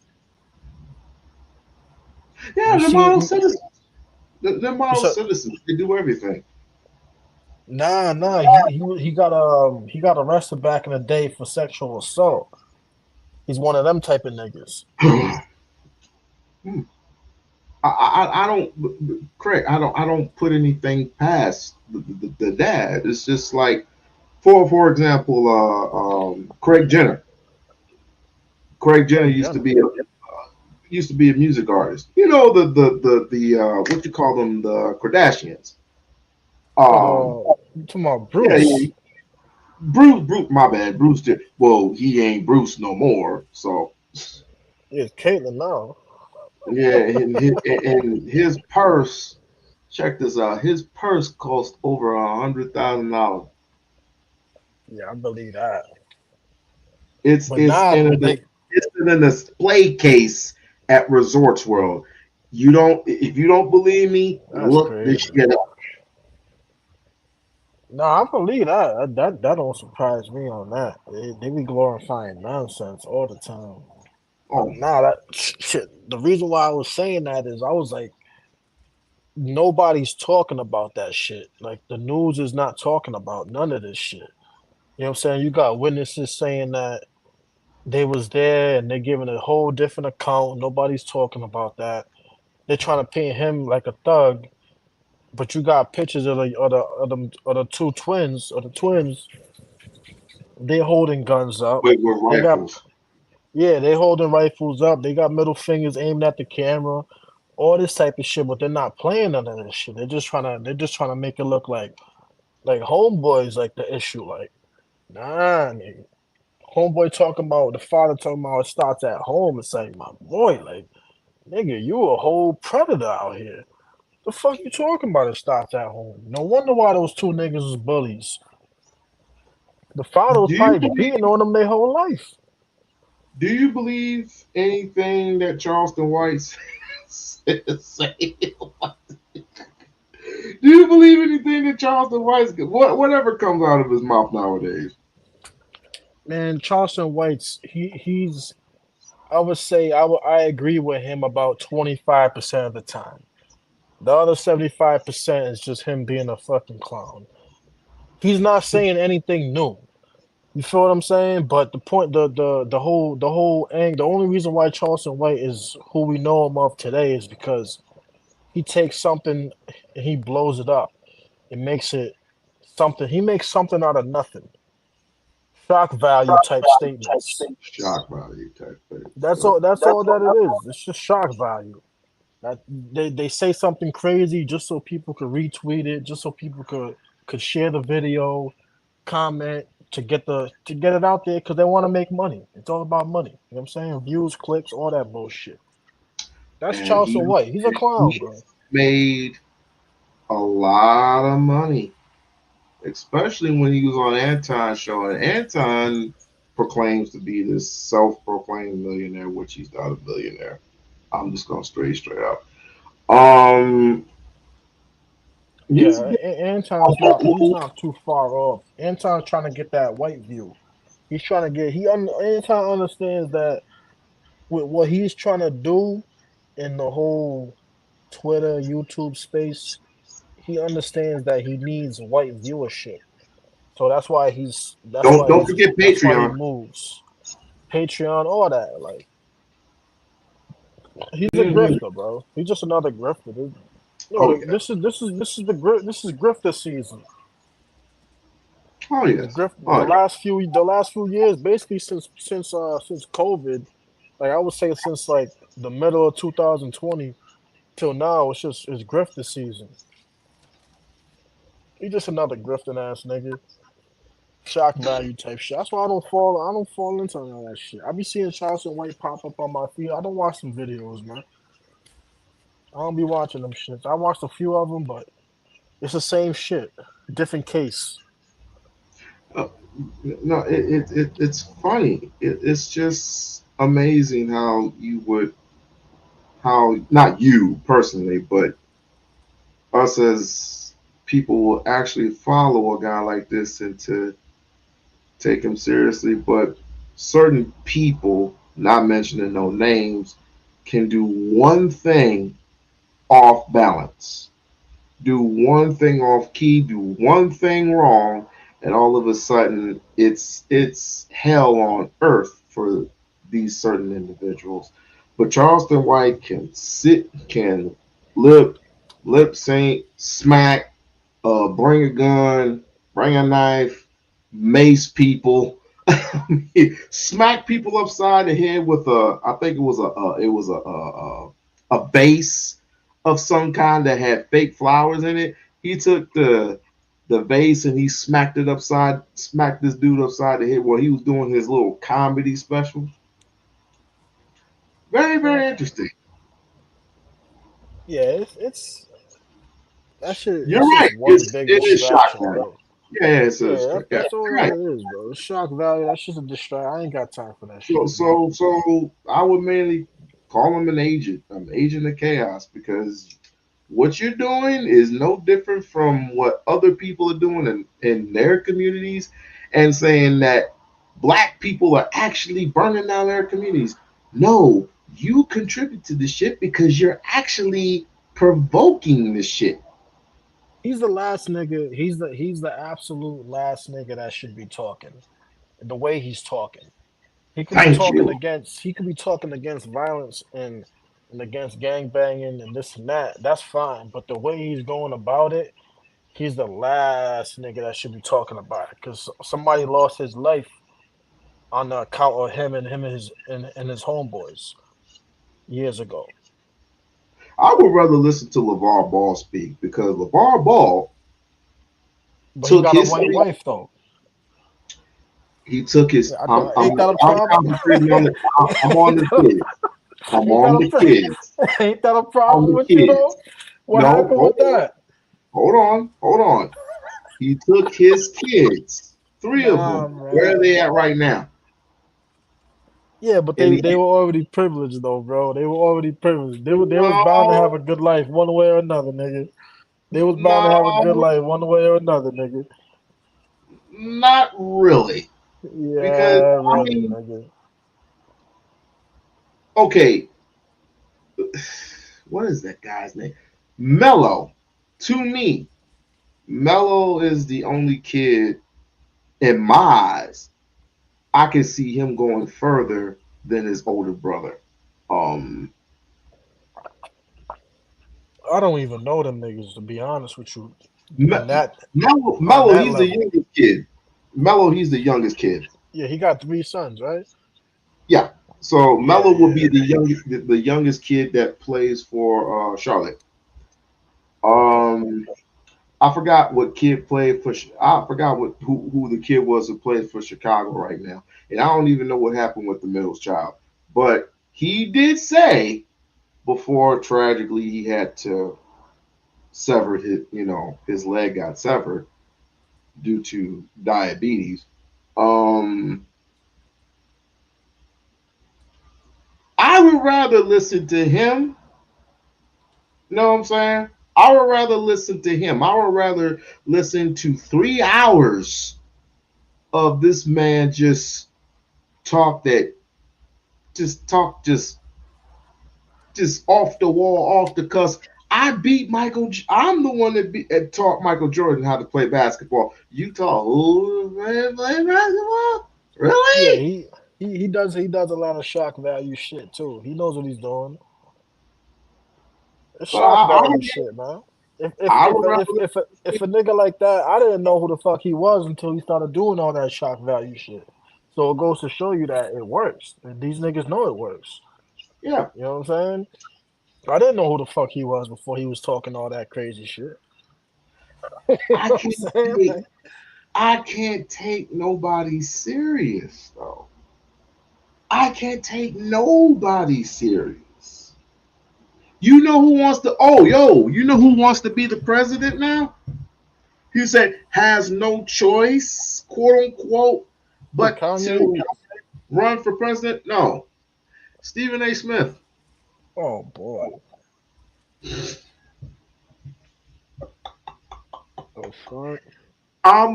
Yeah, they're model citizens. They're model citizens. They do everything. Nah. He got arrested back in the day for sexual assault. He's one of them type of niggas. I don't, Craig. I don't put anything past the dad. It's just like, for example, Craig Jenner. Craig Jenner used to be a music artist. You know the what you call them, the Kardashians. You talking about Yeah, Bruce? Bruce. My bad, Bruce. Well, he ain't Bruce no more. So Yeah, it's Caitlyn now. yeah, and his purse. Check this out. His purse cost over $100,000. Yeah, I believe that. It's But it's now, in a display case at Resorts World. If you don't believe me, that's look this crazy. shit up. No, I believe that. That don't surprise me on that. They be glorifying nonsense all the time. But Oh, nah, that shit. The reason why I was saying that is I was like, nobody's talking about that shit. Like the news is not talking about none of this shit. You know what I'm saying? You got witnesses saying that they was there and they're giving a whole different account. Nobody's talking about that. They're trying to paint him like a thug, but you got pictures of the two twins or the twins. They're holding guns up. with They got rifles. they holding rifles up. They got middle fingers aimed at the camera. All this type of shit, but they're not playing none of this shit. They're just trying to make it look like homeboys like the issue. Like, nah, nigga. Homeboy talking about the father talking about it starts at home. It's like, my boy, like, nigga, you a whole predator out here. The fuck you talking about? It starts at home. No wonder why those two niggas was bullies. The father was Do you probably beating on them their whole life. believe anything that Charleston White say? Do you believe anything that Charleston White whatever comes out of his mouth nowadays? Man, Charleston White's he's I would say I agree with him about 25% of the time. The other 75% is just him being a fucking clown. He's not saying anything new. You feel what I'm saying? But the point, the only reason why Charleston White is who we know him of today is because he takes something and he blows it up. It makes it something. He makes something out of nothing. Shock value type statements. Shock value type thing. That's all. That's all that it is. It's just shock value. That they say something crazy just so people could retweet it, just so people could share the video, comment to get it out there because they want to make money. It's all about money. You know what I'm saying? Views, clicks, all that bullshit. That's And Charleston White. He's a clown, he bro. made a lot of money, especially when he was on Anton's show. And Anton proclaims to be this self-proclaimed millionaire, which he's not a millionaire. I'm just gonna straight up. He's Yeah, he's not too far off. Anton's trying to get that white view. He's trying to get Anton understands that with what he's trying to do in the whole Twitter, YouTube space, he understands that he needs white viewership. So don't forget that's why he Patreon. moves. Patreon, all that. Like he's a Mhm. grifter, bro. He's just another grifter. Oh yeah. This is grifter season. Oh The yes. grift Oh yeah. the last few years, basically since COVID, like I would say since like the middle of 2020 till now, it's grifter season. He's just another grifting ass nigga. Shock value type shit. That's why I don't fall into all that shit. I be seeing Charleston White pop up on my feed. I don't watch some videos, man. I don't be watching them shits. I watched a few of them, but it's the same shit, different case. No, it's funny. It's just amazing how not you personally, but us as people will actually follow a guy like this and to take him seriously. But certain people, not mentioning no names, can do one thing off balance, do one thing off key, do one thing wrong, and all of a sudden it's hell on earth for these certain individuals. But Charleston White can lip sync, smack, bring a gun, bring a knife, mace people, smack people upside the head with I think it was a vase of some kind that had fake flowers in it. He took the vase and he smacked this dude upside the head while he was doing his little comedy special. Very, very interesting. Yeah, it's that shit. You're It's right. just one big It is shock distraction, value. bro. Yeah, That's all right. that is, bro. It's shock value. That's just a distraction. I ain't got time for that shit. Bro. So I would mainly call him an agent. I'm agent of chaos because what you're doing is no different from what other people are doing in their communities, and saying that black people are actually burning down their communities. No, you contribute to the shit because you're actually provoking the shit. He's the last nigga. He's the absolute last nigga that should be talking. The way he's talking, he could be talking against. He could be talking against violence and against gang banging and this and that. That's fine. But the way he's going about it, he's the last nigga that should be talking about it. Because somebody lost his life on the account of him and his homeboys years ago. I would rather listen to LeVar Ball speak because LeVar Ball took he got a white wife though. He took his. I'm on the kids. I'm on the kids. Ain't that a problem with you though? What happened with that? Hold on. He took his kids, 3 of them. Man. Where are they at right now? Yeah, but they were already privileged though, bro. They were already privileged. They was bound to have a good life one way or another, nigga. They was bound to have a good life one way or another, nigga. Not really. Yeah, because really, nigga. Okay. What is that guy's name? Mello. To me, Mello is the only kid in my eyes. I can see him going further than his older brother. I don't even know them niggas, to be honest with you. Mello, he's the youngest kid. Mello, he's the youngest kid. Yeah, he got 3 sons, right? Yeah. So Mello will be the youngest kid that plays for Charlotte. I forgot what kid played for. I forgot who the kid was who plays for Chicago right now, and I don't even know what happened with the middle child. But he did say before tragically he had to sever his leg got severed due to diabetes. I would rather listen to him. You know what I'm saying? I would rather listen to him. I would rather listen to 3 hours of this man just talk off the wall, off the cuss. I beat Michael. I'm the one that taught Michael Jordan how to play basketball. You taught who play basketball? Really? Yeah, he does a lot of shock value shit too. He knows what he's doing. It's shock value shit, man. If a nigga like that, I didn't know who the fuck he was until he started doing all that shock value shit. So it goes to show you that it works. And these niggas know it works. Yeah. You know what I'm saying? I didn't know who the fuck he was before he was talking all that crazy shit. I can't take nobody serious though. I can't take nobody serious. You know who wants to? You know who wants to be the president now? He said has no choice, quote unquote, but to run for president. No, Stephen A. Smith. Oh boy. Oh fuck. I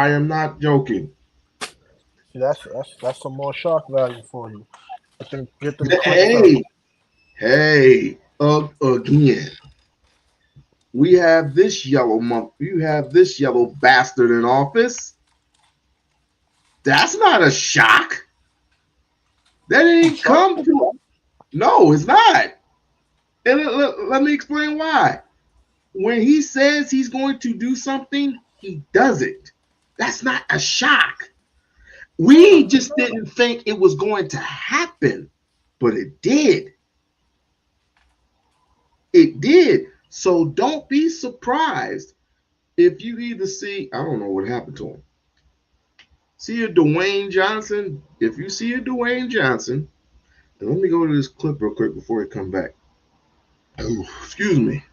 am not joking. See, that's some more shock value for you. Get them Hey, again. We have this yellow bastard in office. That's not a shock. That didn't come to No, it's not. And let me explain why. When he says he's going to do something, he does it. That's not a shock. We just didn't think it was going to happen, but it did. It did. So don't be surprised if you either see, I don't know what happened to him. See a Dwayne Johnson? If you see a Dwayne Johnson, and let me go to this clip real quick before he come back. Oh, excuse me.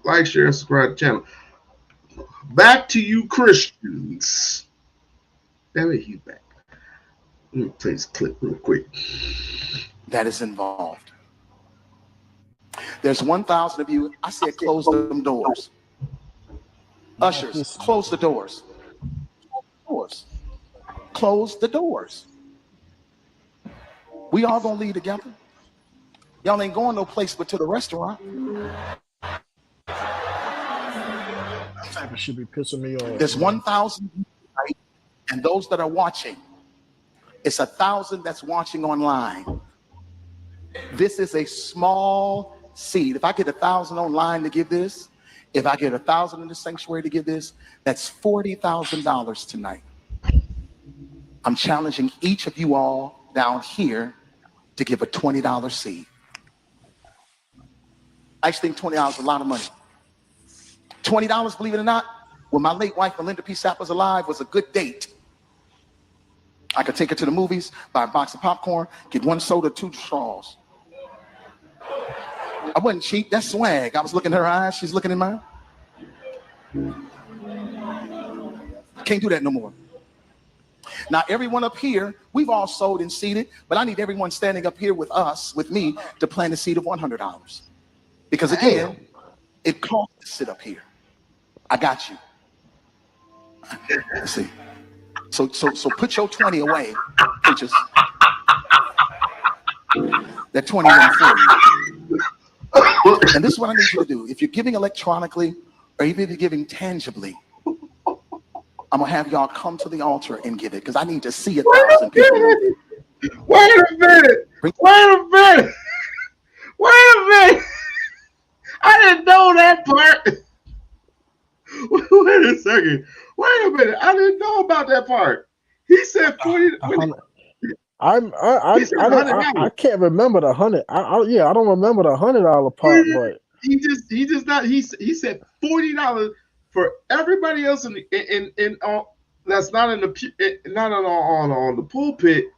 Like, share, and subscribe to the channel. Back to you, Christians. Damn it, he's back. Let me play this clip real quick. That is involved. There's 1,000 of you. I said close them doors. Ushers, close the doors. Close the doors. We all gonna leave together. Y'all ain't going no place but to the restaurant. That type of shit be pissing me off. There's 1,000, right? And those that are watching, it's 1,000 that's watching online. This is a small seed. If I get 1,000 online to give this, if I get 1,000 in the sanctuary to give this, that's $40,000 tonight. I'm challenging each of you all down here to give a $20 seed. I actually think $20 is a lot of money. $20, believe it or not, when my late wife, Melinda P. Sapp, was alive, was a good date. I could take her to the movies, buy a box of popcorn, get 1 soda, 2 straws. I wasn't cheap. That's swag. I was looking in her eyes. She's looking in mine. Can't do that no more. Now, everyone up here, we've all sold and seeded, but I need everyone standing up here with us, with me, to plant a seed of $100. Because again, it costs to sit up here. I got you. Let's see. So put your 20 away, preachers. That 20 went for you. And this is what I need you to do. If you're giving electronically, or even if you're giving tangibly, I'm gonna have y'all come to the altar and give it, because I need to see 1,000 people. Wait a minute. I didn't know that part. Wait a second. Wait a minute. I didn't know about that part. He said 40. I can't remember the 100. I don't remember the $100 part, but he said $40 for everybody else in that's not in the not on the pulpit.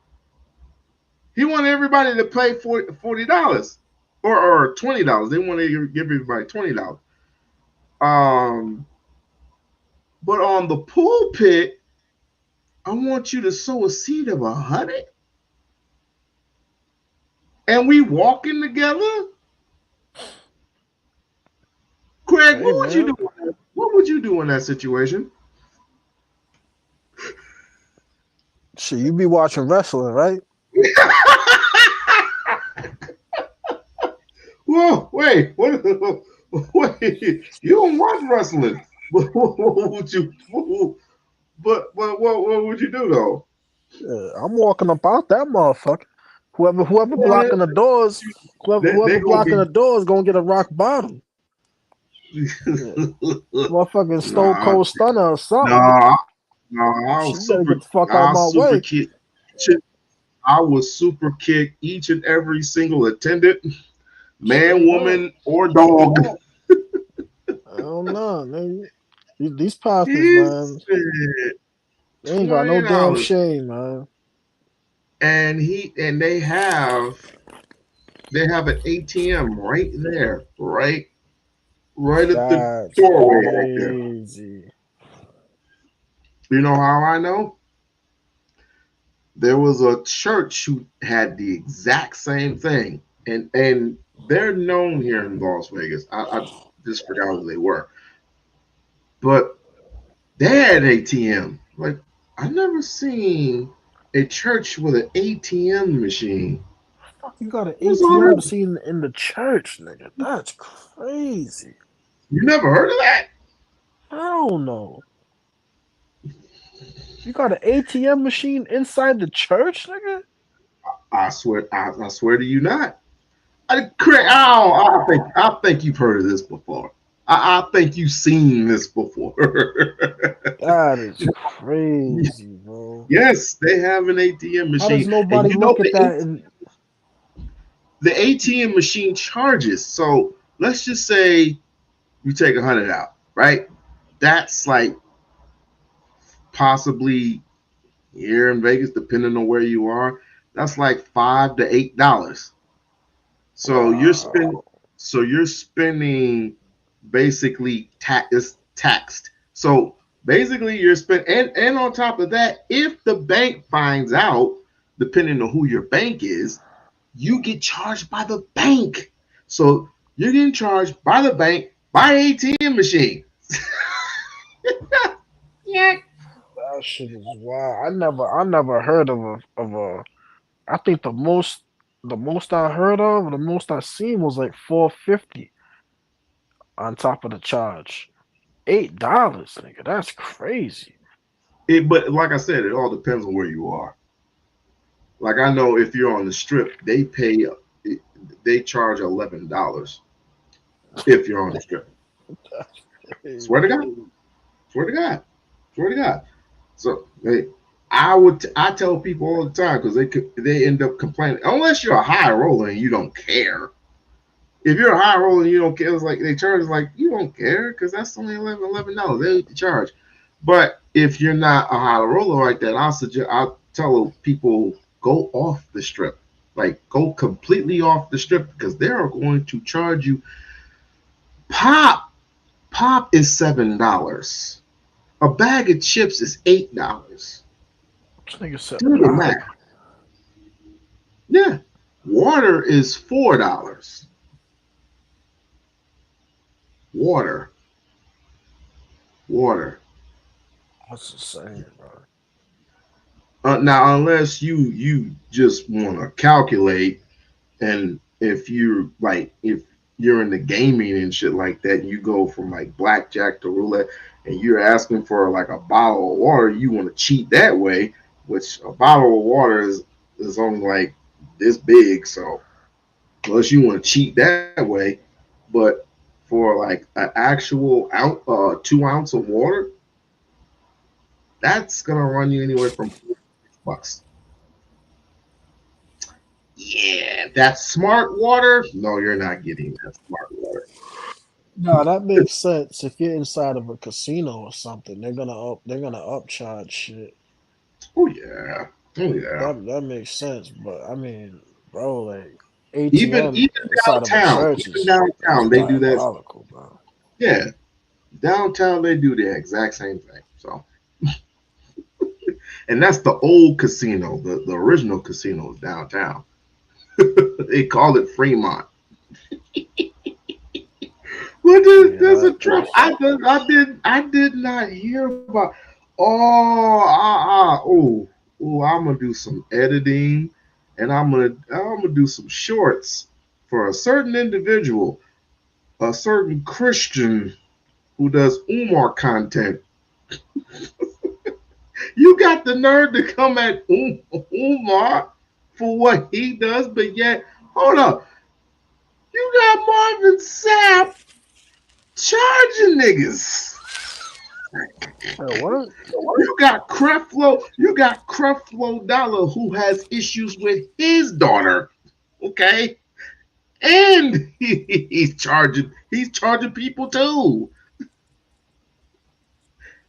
He wanted everybody to pay $40 or $20. They want to give everybody $20. But on the pulpit, I want you to sow a seed of 100. And we walking together. Craig, what would you do? What would you do in that situation? shit, you be watching wrestling, right? Whoa, wait, wait, you don't watch wrestling. What would you? But what would you do though? Yeah, I'm walking about that motherfucker. Whoever blocking the doors, whoever blocking the doors gonna get a rock bottom. Motherfucking Stone Cold Stunner or something. I was super. Get the fuck out of my way. I would super kick each and every single attendant, man, woman, or dog. I don't know, man. These pastors, man, they ain't got no damn shame, man. And they have an ATM right there, right at the doorway right there. You know how I know? There was a church who had the exact same thing, and they're known here in Las Vegas. I just forgot who they were, but they had an ATM. Like, I never seen a church with an ATM machine. You got an ATM machine in the church, nigga. That's crazy. You never heard of that? Hell no. You got an ATM machine inside the church, nigga? I swear to you not. I think you've heard of this before. I think you've seen this before. That is crazy, bro. Yes, they have an ATM machine. How does nobody look at that? And the ATM machine charges. So let's just say you take 100 out, right? That's like possibly here in Vegas, depending on where you are, that's like $5 to $8. So you're spending basically taxed. So basically you're spending, and on top of that, if the bank finds out, depending on who your bank is, you get charged by the bank. So you're getting charged by the bank by ATM machine. yeah, that shit is wild. I never heard of a. I think the most I heard of, the most I seen was like $4.50 on top of the charge. $8, nigga. That's crazy. But like I said, it all depends on where you are. Like I know if you're on the strip, they charge $11 if you're on the strip. Swear to God. Swear to God. Swear to God. So I tell people all the time because they end up complaining unless you're a high roller and you don't care. If you're a high roller and you don't care, it's like they charge like you don't care because that's only $11 they charge. But if you're not a high roller like that, I'll tell people go off the strip, like go completely off the strip because they are going to charge you. Pop is $7. A bag of chips is $8. Do the math. Yeah, water is $4. Water. What's the saying, bro? Now, unless you just want to calculate, and if you're in the gaming and shit like that, and you go from like blackjack to roulette, and you're asking for like a bottle of water, you want to cheat that way, which a bottle of water is only like this big, so unless you want to cheat that way, but for like an actual 2 ounce of water, that's gonna run you anywhere from $6. Yeah, that smart water. No, you're not getting that smart water. No, that makes sense. If you're inside of a casino or something, they're gonna upcharge shit. Oh yeah. That makes sense. But I mean, bro, like Even ATM inside of a church even downtown, they do that. Diabolical, bro. Yeah, downtown they do the exact same thing. So, and that's the old casino. The original casino is downtown. They call it Fremont. But there's a trip. I did not hear about. I'm gonna do some editing, and I'm gonna do some shorts for a certain individual, a certain Christian who does Umar content. You got the nerve to come at Umar for what he does, but yet, hold up, you got Marvin Sapp charging niggas. What? You got Creflo Dollar who has issues with his daughter, okay? And he's charging people too.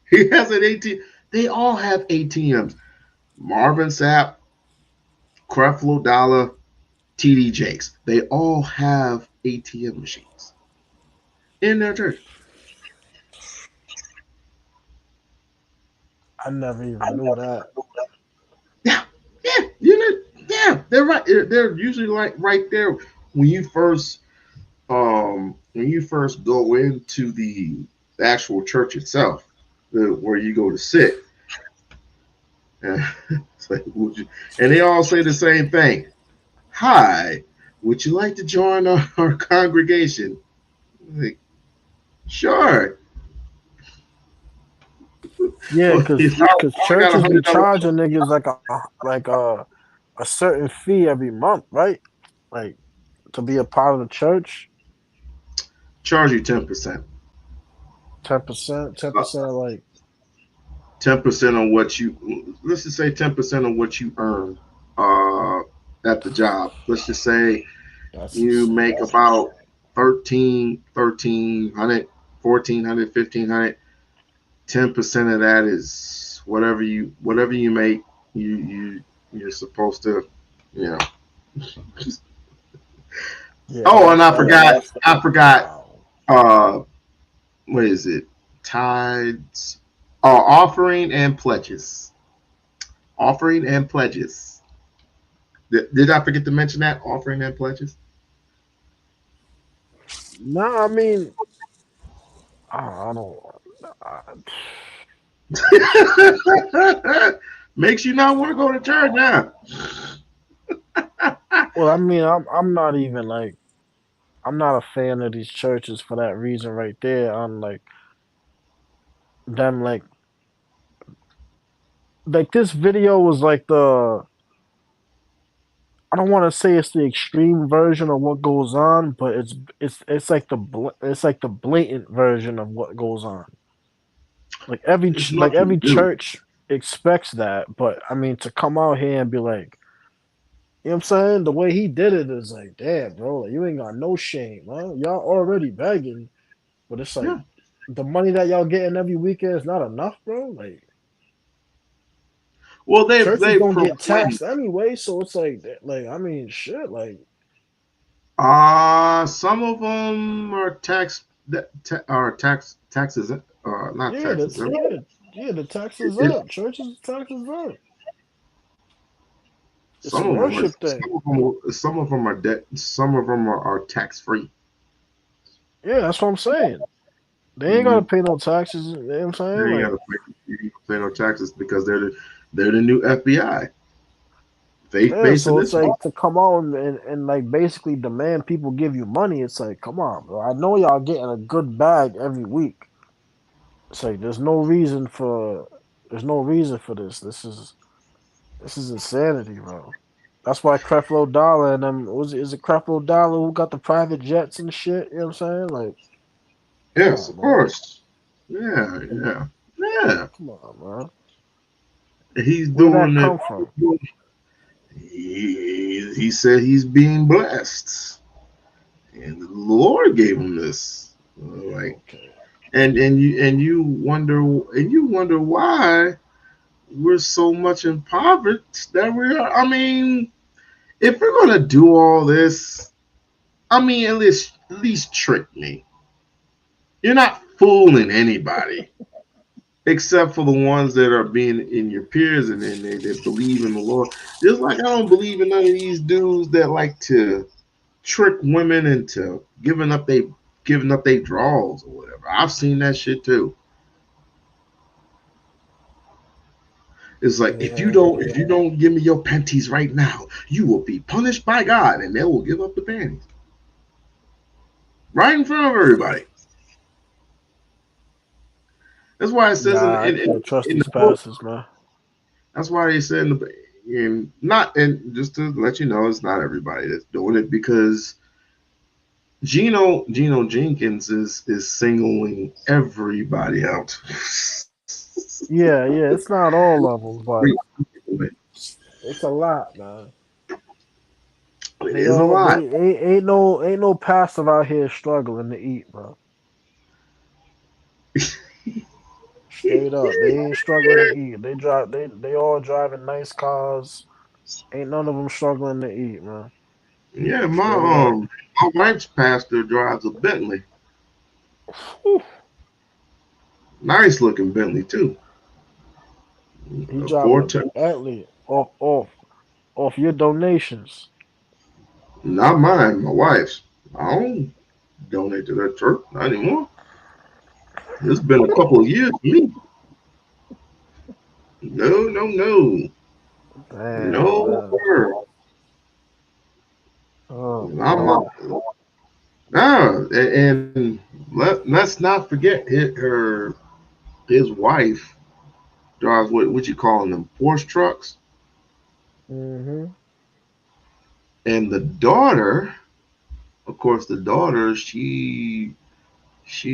He has an ATM. They all have ATMs. Marvin Sapp, Creflo Dollar, TD Jakes. They all have ATM machines in their church. I never even knew that. Yeah, they're right. They're usually like right there when you first go into the actual church itself, where you go to sit. It's like, and they all say the same thing. Hi, would you like to join our congregation? Like, sure. Yeah, because churches be charging niggas like a certain fee every month, right? Like to be a part of the church? Charge you 10%. 10%. 10% like 10% on what you, let's just say 10% on what you earn at the job. Let's just say you make about 1300, 1400, 1500. 10% of that is whatever you make, you're supposed to, you know. Yeah, oh, and I forgot what is it? Tithes, offering and pledges. Offering and pledges. Did I forget to mention that? Offering and pledges? No, I mean, I don't. Makes you not want to go to church now. Well, I mean, I'm not even like, I'm not a fan of these churches for that reason right there. I'm like them like this video was like the, I don't want to say it's the extreme version of what goes on, but it's like it's like the blatant version of what goes on. Like every church expects that, but I mean to come out here and be like, you know what I'm saying? The way he did it is like, damn, bro, like, you ain't got no shame, huh? Y'all already begging, but it's like the money that y'all getting every weekend is not enough, bro. Like, well, churches don't get taxed anyway, so it's like I mean, shit, like. Some of them are taxes, not taxes. Yeah, the taxes up. Churches taxes up. It's a worship thing. Some of them are debt. Some of them are tax free. Yeah, that's what I'm saying. They ain't gotta pay no taxes. You know what I'm saying? They ain't gotta pay no taxes because they're the new FBI. Yeah, so it's like to come on and like basically demand people give you money. It's like, come on, bro. I know y'all getting a good bag every week. It's like there's no reason for this. This is insanity, bro. That's why Creflo Dollar and them is it Creflo Dollar who got the private jets and shit. You know what I'm saying? Like, yes, of course. Yeah. Come on, bro. He's Where'd doing that it. come from? He said he's being blessed, and the Lord gave him this. And you wonder why we're so much impoverished that we are. I mean, if we're gonna do all this, I mean, at least trick me. You're not fooling anybody, except for the ones that are being in your peers and then they believe in the Lord. Just like I don't believe in none of these dudes that like to trick women into giving up they draws or whatever. I've seen that shit too. It's like if you don't give me your panties right now, you will be punished by God, and they will give up the panties right in front of everybody. That's why it says I can't trust these pastors, man. That's why they said and just to let you know, it's not everybody that's doing it because Geno Jenkins is singling everybody out. Yeah, it's not all of them, but it's a lot, man. It is a lot. Ain't no pastor out here struggling to eat, bro. Straight up, they ain't struggling to eat. They all driving nice cars. Ain't none of them struggling to eat, man. Yeah, my wife's pastor drives a Bentley. Nice looking Bentley too. He driving a Bentley off your donations. Not mine, my wife's. I don't donate to that church not anymore. It's been a couple of years for me. No. Damn, no, sir. Oh, and let's not forget his wife drives what you calling them Porsche trucks. Mm-hmm. And the daughter of course, the daughter, she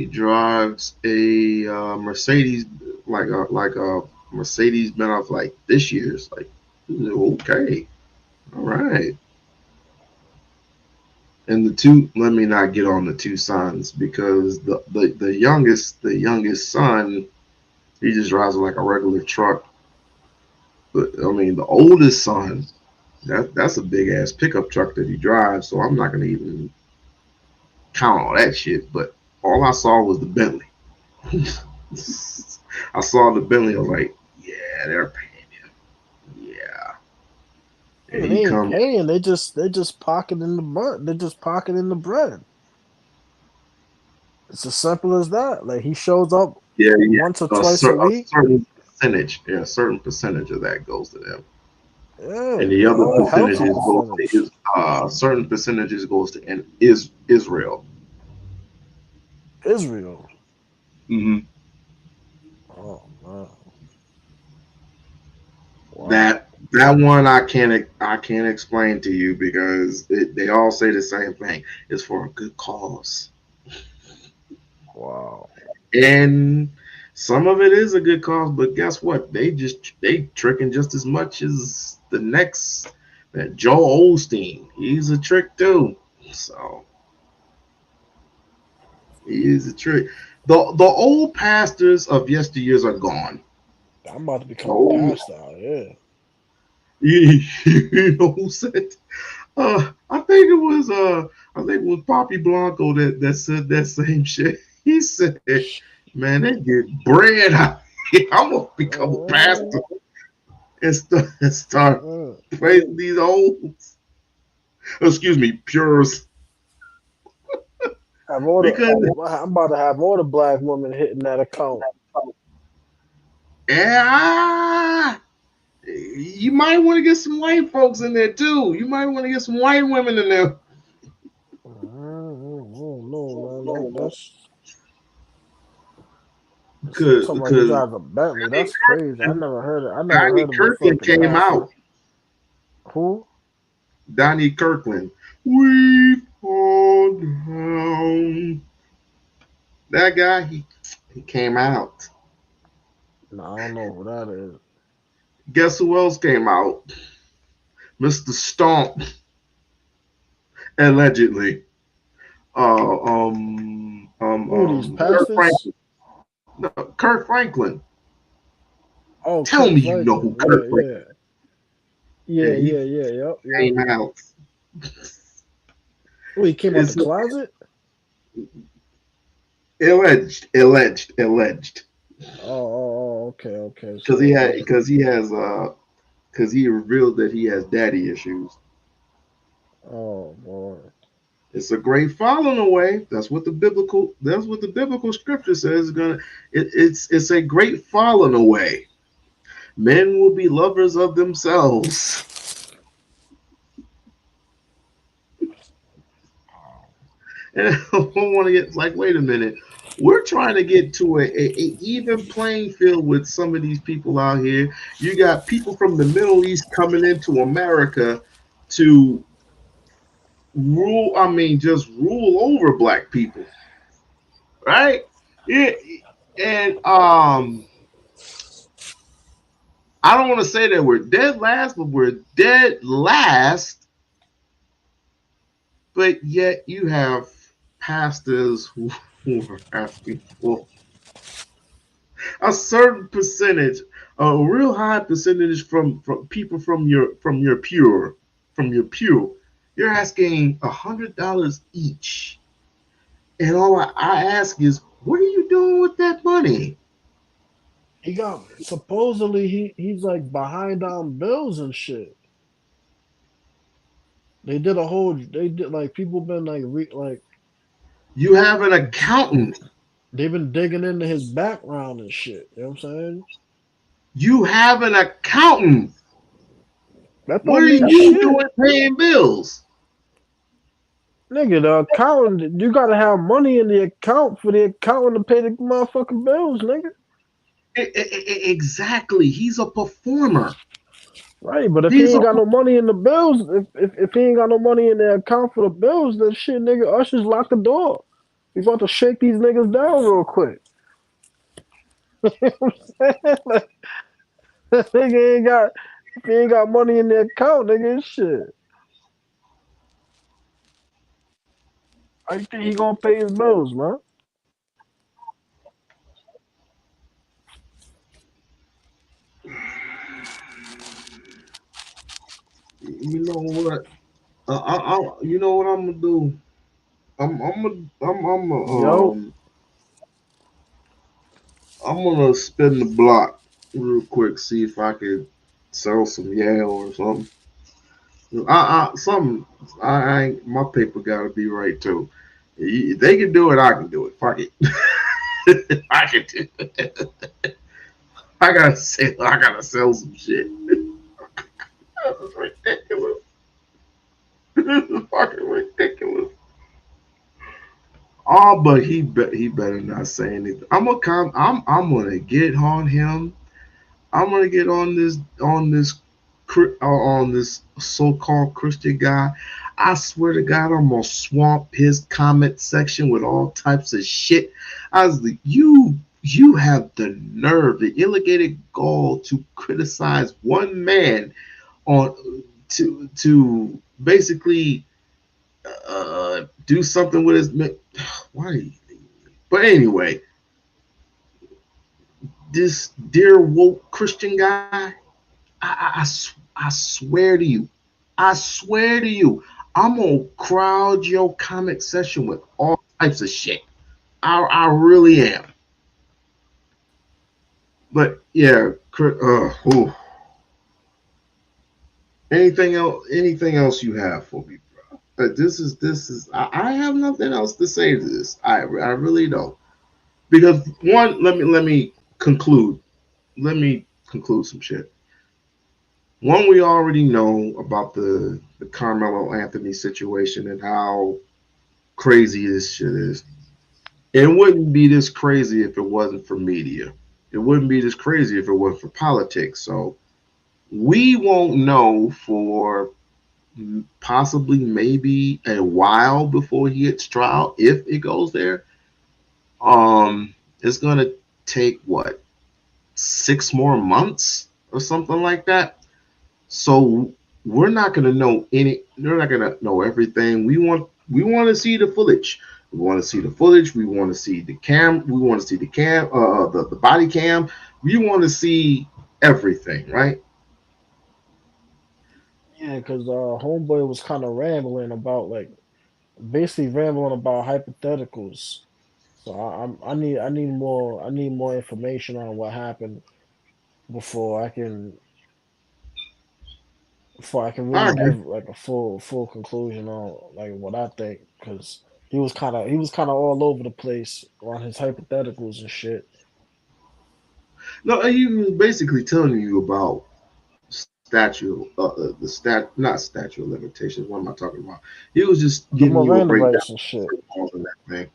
drives a Mercedes, like a Mercedes Benz, like this year's. Like, okay, all right. And the two, let me not get on the two sons, because the youngest son, he just drives like a regular truck. But I mean, the oldest son, that's a big ass pickup truck that he drives. So I'm not gonna even count all that shit. But all I saw was the Bentley. I saw the Bentley. I was like, yeah, they're paying him. Yeah. Yeah, And they he ain't comes. paying. They just pocketing the bread. They're just pocketing the bread. It's as simple as that. Like, he shows up Yeah, once or twice a week. certain percentage. Yeah, a certain percentage of that goes to them. Yeah, And the other a healthy percentages goes to percentage. certain percentages goes to Israel. Israel. Mm-hmm. Oh man. Wow. That one I can't explain to you, because they all say the same thing. It's for a good cause. Wow. And some of it is a good cause, but guess what? They tricking just as much as the next, that Joel Osteen. He's a trick too. So he is a trick. The old pastors of yesteryears are gone. I'm about to become a pastor out here. You know who said? I think it was Poppy Blanco that said that same shit. He said, "Man, they get bread out here. I'm gonna become a pastor and start praising these old, excuse me, pures." I'm Because about to have all the black women hitting that account. yeah, you might want to get some white folks in there too. You might want to get some white women in there. No, man. That's Because talking about he drives a Bentley. That's crazy. I never heard it. I never Donnie heard of a Kirkland fucking came pastor. out. Who? Donnie Kirkland. We fall down. That guy, he came out. No, I don't know who that is. Guess who else came out? Mr. Stomp, allegedly. Who these Kurt pastors? Franklin. No, Kurt Franklin. Oh, Tell Kurt me you know who Kurt Franklin. Franklin. Yeah. He Yep. came out. Oh, he came out the closet? Alleged. Oh, okay. Because he revealed that he has daddy issues. Oh boy. It's a great falling away. That's what the biblical scripture says. It's a great falling away. Men will be lovers of themselves. And I don't want to get like, wait a minute. We're trying to get to a even playing field with some of these people out here. You got people from the Middle East coming into America to rule. I mean, just rule over black people, right? Yeah, and I don't want to say that we're dead last, but we're dead last. But yet you have pastors who are asking for a certain percentage, a real high percentage from people from your pew. You're asking $100 each, and all I ask is, what are you doing with that money? He got supposedly he's like behind on bills and shit. They did like people been like You have an accountant. They've been digging into his background and shit. You know what I'm saying? You have an accountant. That What don't are mean you shit. doing paying bills? Nigga, the accountant, you gotta have money in the account for the accountant to pay the motherfucking bills, nigga. Exactly. He's a performer. Right, but if he These ain't are got no money in the bills, if he ain't got no money in the account for the bills, then shit, nigga, Ushers lock the door. We about to shake these niggas down real quick. You know what I'm saying? Like, nigga ain't got, if he ain't got money in the account, nigga, shit. I think he gonna pay his bills, man. you know what? You know what I'm gonna do? Yo, I'm gonna spin the block real quick, see if I can sell some Yale or something. Some I ain't, my paper gotta be right too. They can do it, I can do it. Fuck it. I can do it. I gotta sell some shit. This is ridiculous. This is fucking ridiculous. Oh, but he better not say anything. I'm gonna get on him. I'm gonna get on this so-called Christian guy. I swear to God, I'm gonna swamp his comment section with all types of shit. I was like, you have the nerve, the illegated gall to criticize one man on to basically do something with his. Why? But anyway, this dear woke Christian guy, I swear to you, I'm gonna crowd your comment section with all types of shit. I really am. But yeah, anything else you have for me, bro? This is. I have nothing else to say to this. I really don't. Because one, let me conclude. Let me conclude some shit. One, we already know about the Carmelo Anthony situation and how crazy this shit is. It wouldn't be this crazy if it wasn't for media. It wouldn't be this crazy if it wasn't for politics. So we won't know for possibly maybe a while before he hits trial, if it goes there. It's gonna take what, 6 more months or something like that. So we're not gonna know any. They're not gonna know everything. We want to see the footage. We want to see the footage. We want to see the cam. We want to see the cam. The body cam. We want to see everything, right? yeah, because homeboy was kind of rambling about like basically rambling about hypotheticals. So I need more information on what happened before I can I really agree. give like a full conclusion on like what I think, because he was kind of all over the place on his hypotheticals and shit. No, he was basically telling you about not statute of limitations. What am I talking about? He was just The giving you a Miranda breakdown rights and shit. of that thing.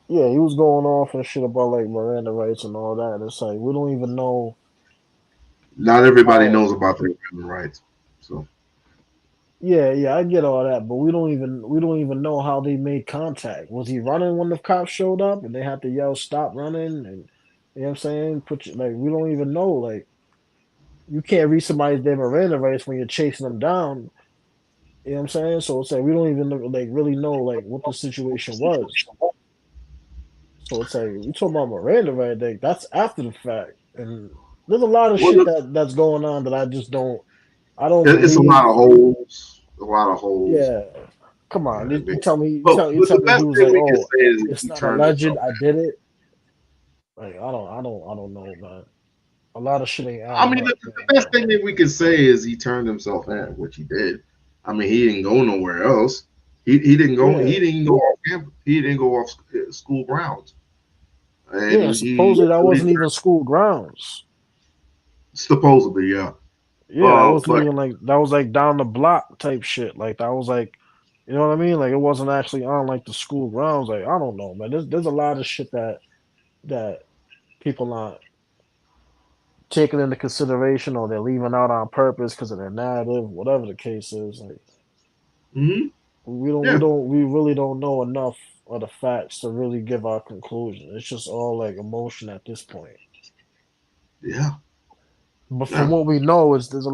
Yeah, he was going off and shit about like Miranda rights and all that. It's like we don't even know Not everybody how. knows about their human rights. So Yeah, I get all that, but we don't even know how they made contact. Was he running when the cops showed up and they had to yell stop running, and you know what I'm saying? Like we don't even know. Like you can't read somebody's their Miranda rights when you're chasing them down. You know what I'm saying? So it's like we don't even like really know like what the situation was. So it's like we talking about Miranda right there. That's after the fact, and there's a lot of well, shit look, that's going on that I just don't. I don't it's a believe. lot of holes. A lot of holes. Yeah, come on. You, in you it. tell me. You But, tell you but tell the me best he was thing like, we can oh, say is it's he not turned alleged. himself. I did it. Like I don't know, man. A lot of shit ain't I adding mean, up, the best thing that we can say is he turned himself in, which he did. I mean, he didn't go nowhere else. He didn't go. man. He didn't go off campus. He didn't go off school grounds. And Yeah, he supposedly that literally wasn't even school grounds. supposedly, yeah. Yeah, that wasn't But even like that was like down the block type shit. Like that was like, you know what I mean? Like it wasn't actually on like the school grounds. Like I don't know, man. There's a lot of shit that people not taken into consideration, or they're leaving out on purpose because of their narrative, whatever the case is. Like, Mm-hmm. we really don't know enough of the facts to really give our conclusion. It's just all like emotion at this point. Yeah. But from what we know, is from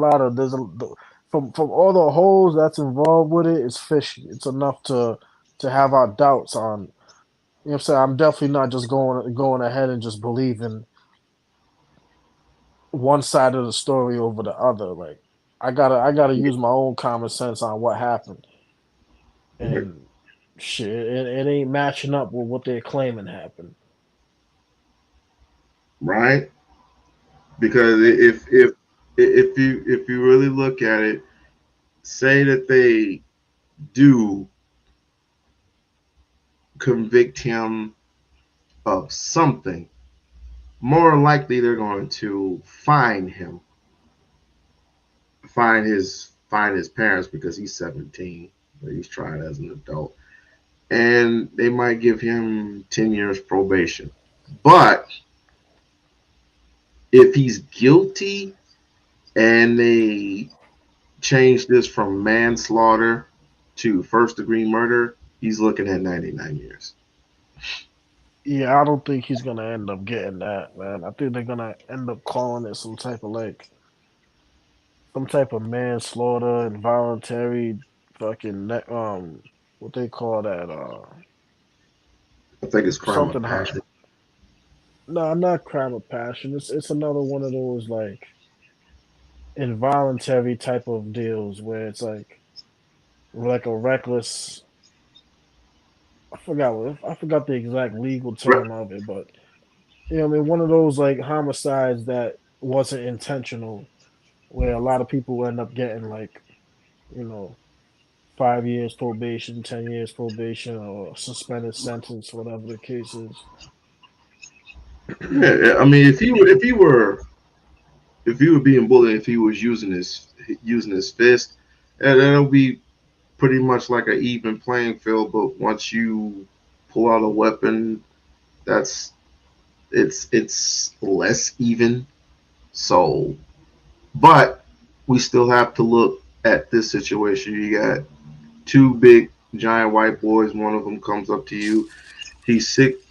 all the holes that's involved with it, it's fishy. It's enough to have our doubts on. You know what I'm saying? I'm definitely not just going ahead and just believing one side of the story over the other. Like, I gotta use my own common sense on what happened, and shit, it ain't matching up with what they're claiming happened. Right. Because if you really look at it, say that they do convict him of something, more likely they're going to fine him, fine his parents because he's 17, but he's tried as an adult, and they might give him 10 years probation. But if he's guilty and they change this from manslaughter to first degree murder, he's looking at 99 years. Yeah, I don't think he's gonna end up getting that, man. I think they're gonna end up calling it some type of manslaughter, involuntary, fucking what they call that? I think it's crime of Something high. passion. No, not crime of passion. It's another one of those like involuntary type of deals where it's like a reckless. I forgot the exact legal term of it, but you know, what I mean, one of those like homicides that wasn't intentional, where a lot of people end up getting like, you know, 5 years probation, 10 years probation, or suspended sentence, whatever the case is. Yeah, I mean, if he were being bullied, if he was using his fist, that'll be pretty much like an even playing field. But once you pull out a weapon, that's it's less even. So, but we still have to look at this situation. You got two big giant white boys. One of them comes up to you. He's 6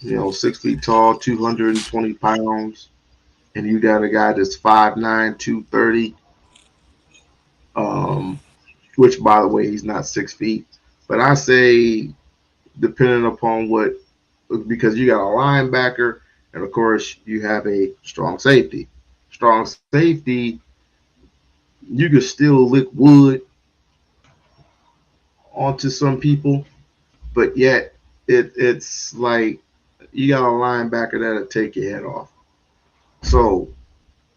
feet tall, 220 pounds, and you got a guy that's 5'9", 230. Which by the way, he's not 6 feet. But I say, depending upon because you got a linebacker, and of course you have a strong safety. Strong safety, you can still lick wood onto some people, but yet it's like you got a linebacker that'll take your head off. So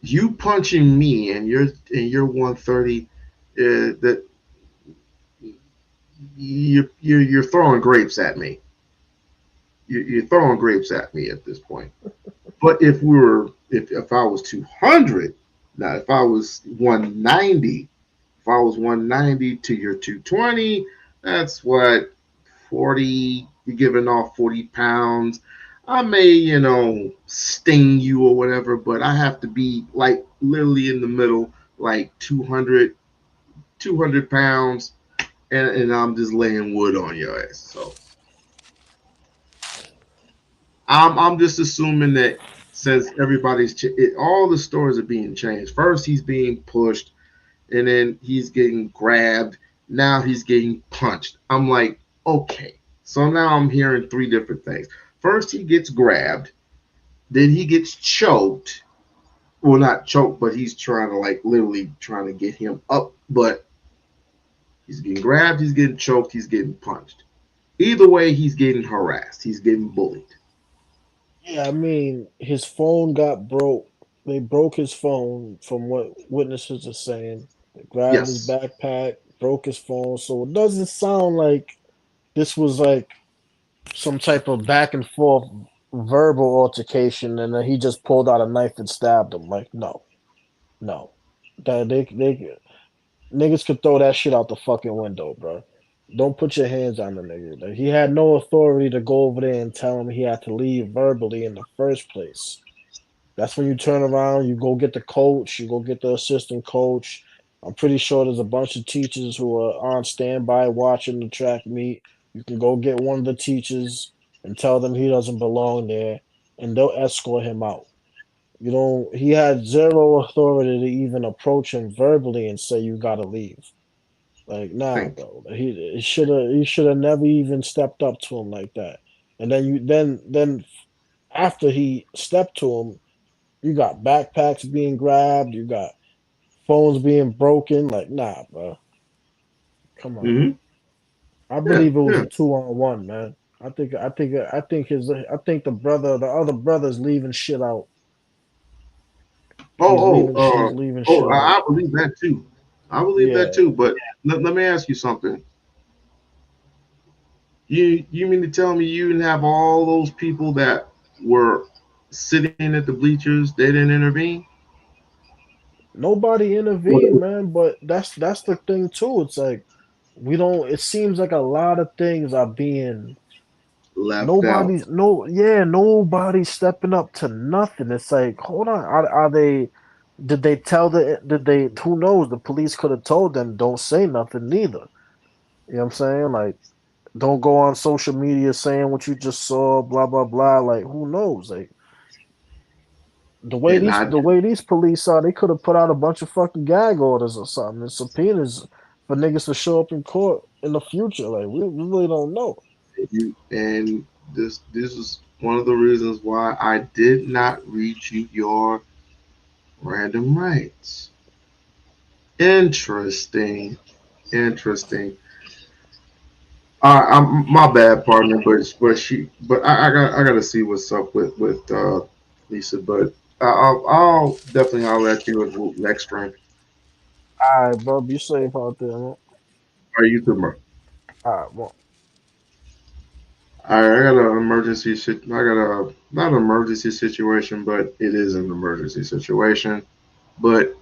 you punching me and you're 130, that you're throwing grapes at me. You're throwing grapes at me at this point. But if I was 200, now if I was 190, to your 220, that's what 40. You're giving off 40 pounds. I may sting you or whatever, but I have to be like literally in the middle, like 200 pounds, and I'm just laying wood on your ass. So I'm just assuming that since all the stories are being changed. First, he's being pushed, and then he's getting grabbed. Now he's getting punched. I'm like, okay. So now I'm hearing three different things. First, he gets grabbed. Then he gets choked. Well, not choked, but he's trying to literally trying to get him up. But he's getting grabbed. He's getting choked. He's getting punched. Either way, he's getting harassed. He's getting bullied. Yeah, I mean, his phone got broke. They broke his phone, from what witnesses are saying. They grabbed his Yes. backpack, broke his phone. So it doesn't sound like this was like some type of back and forth verbal altercation, and then he just pulled out a knife and stabbed him. Like, no. That they niggas could throw that shit out the fucking window, bro. Don't put your hands on the nigga. Like, he had no authority to go over there and tell him he had to leave verbally in the first place. That's when you turn around, you go get the coach, you go get the assistant coach. I'm pretty sure there's a bunch of teachers who are on standby watching the track meet. You can go get one of the teachers and tell them he doesn't belong there, and they'll escort him out. You know, he had zero authority to even approach him verbally and say you gotta leave. Like, nah, bro. He should have never even stepped up to him like that. And then after he stepped to him, you got backpacks being grabbed, you got phones being broken. Like, nah, bro. Come on. Mm-hmm. I believe it was Yeah. a 2-on-1, man. I think the other brother's leaving shit out. He's leaving shit out. I believe that too. I believe that too. But let me ask you something. You mean to tell me you didn't have all those people that were sitting at the bleachers? They didn't intervene. Nobody intervened, man. But that's the thing too. It's like we don't. It seems like a lot of things are being left out. Nobody's stepping up to nothing. It's like, hold on, are they? Did they tell who knows? The police could have told them don't say nothing neither. You know what I'm saying? Like, don't go on social media saying what you just saw, blah blah blah. Like, who knows? Like, the way these police are, they could have put out a bunch of fucking gag orders or something and subpoenas for niggas to show up in court in the future. Like, we really don't know. And this is one of the reasons why I did not read you your random rights. Interesting. I'm my bad, partner, but I gotta see what's up with Lisa, but I'll definitely holler at you next stream. All right, bro, be safe out there, man. All right, you too, bro. All right, well. All right, I got an emergency. I got a not an emergency situation, but it is an emergency situation. But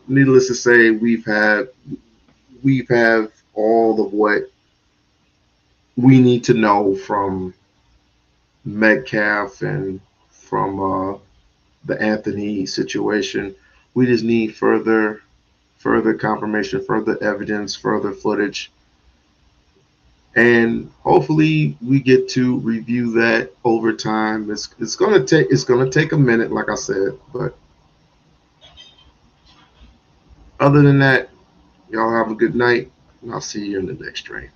needless to say, we've had all of what we need to know from Metcalf and from the Anthony situation. We just need further confirmation, further evidence, further footage, and hopefully we get to review that over time. It's gonna take a minute, like I said, but other than that, y'all have a good night, and I'll see you in the next stream.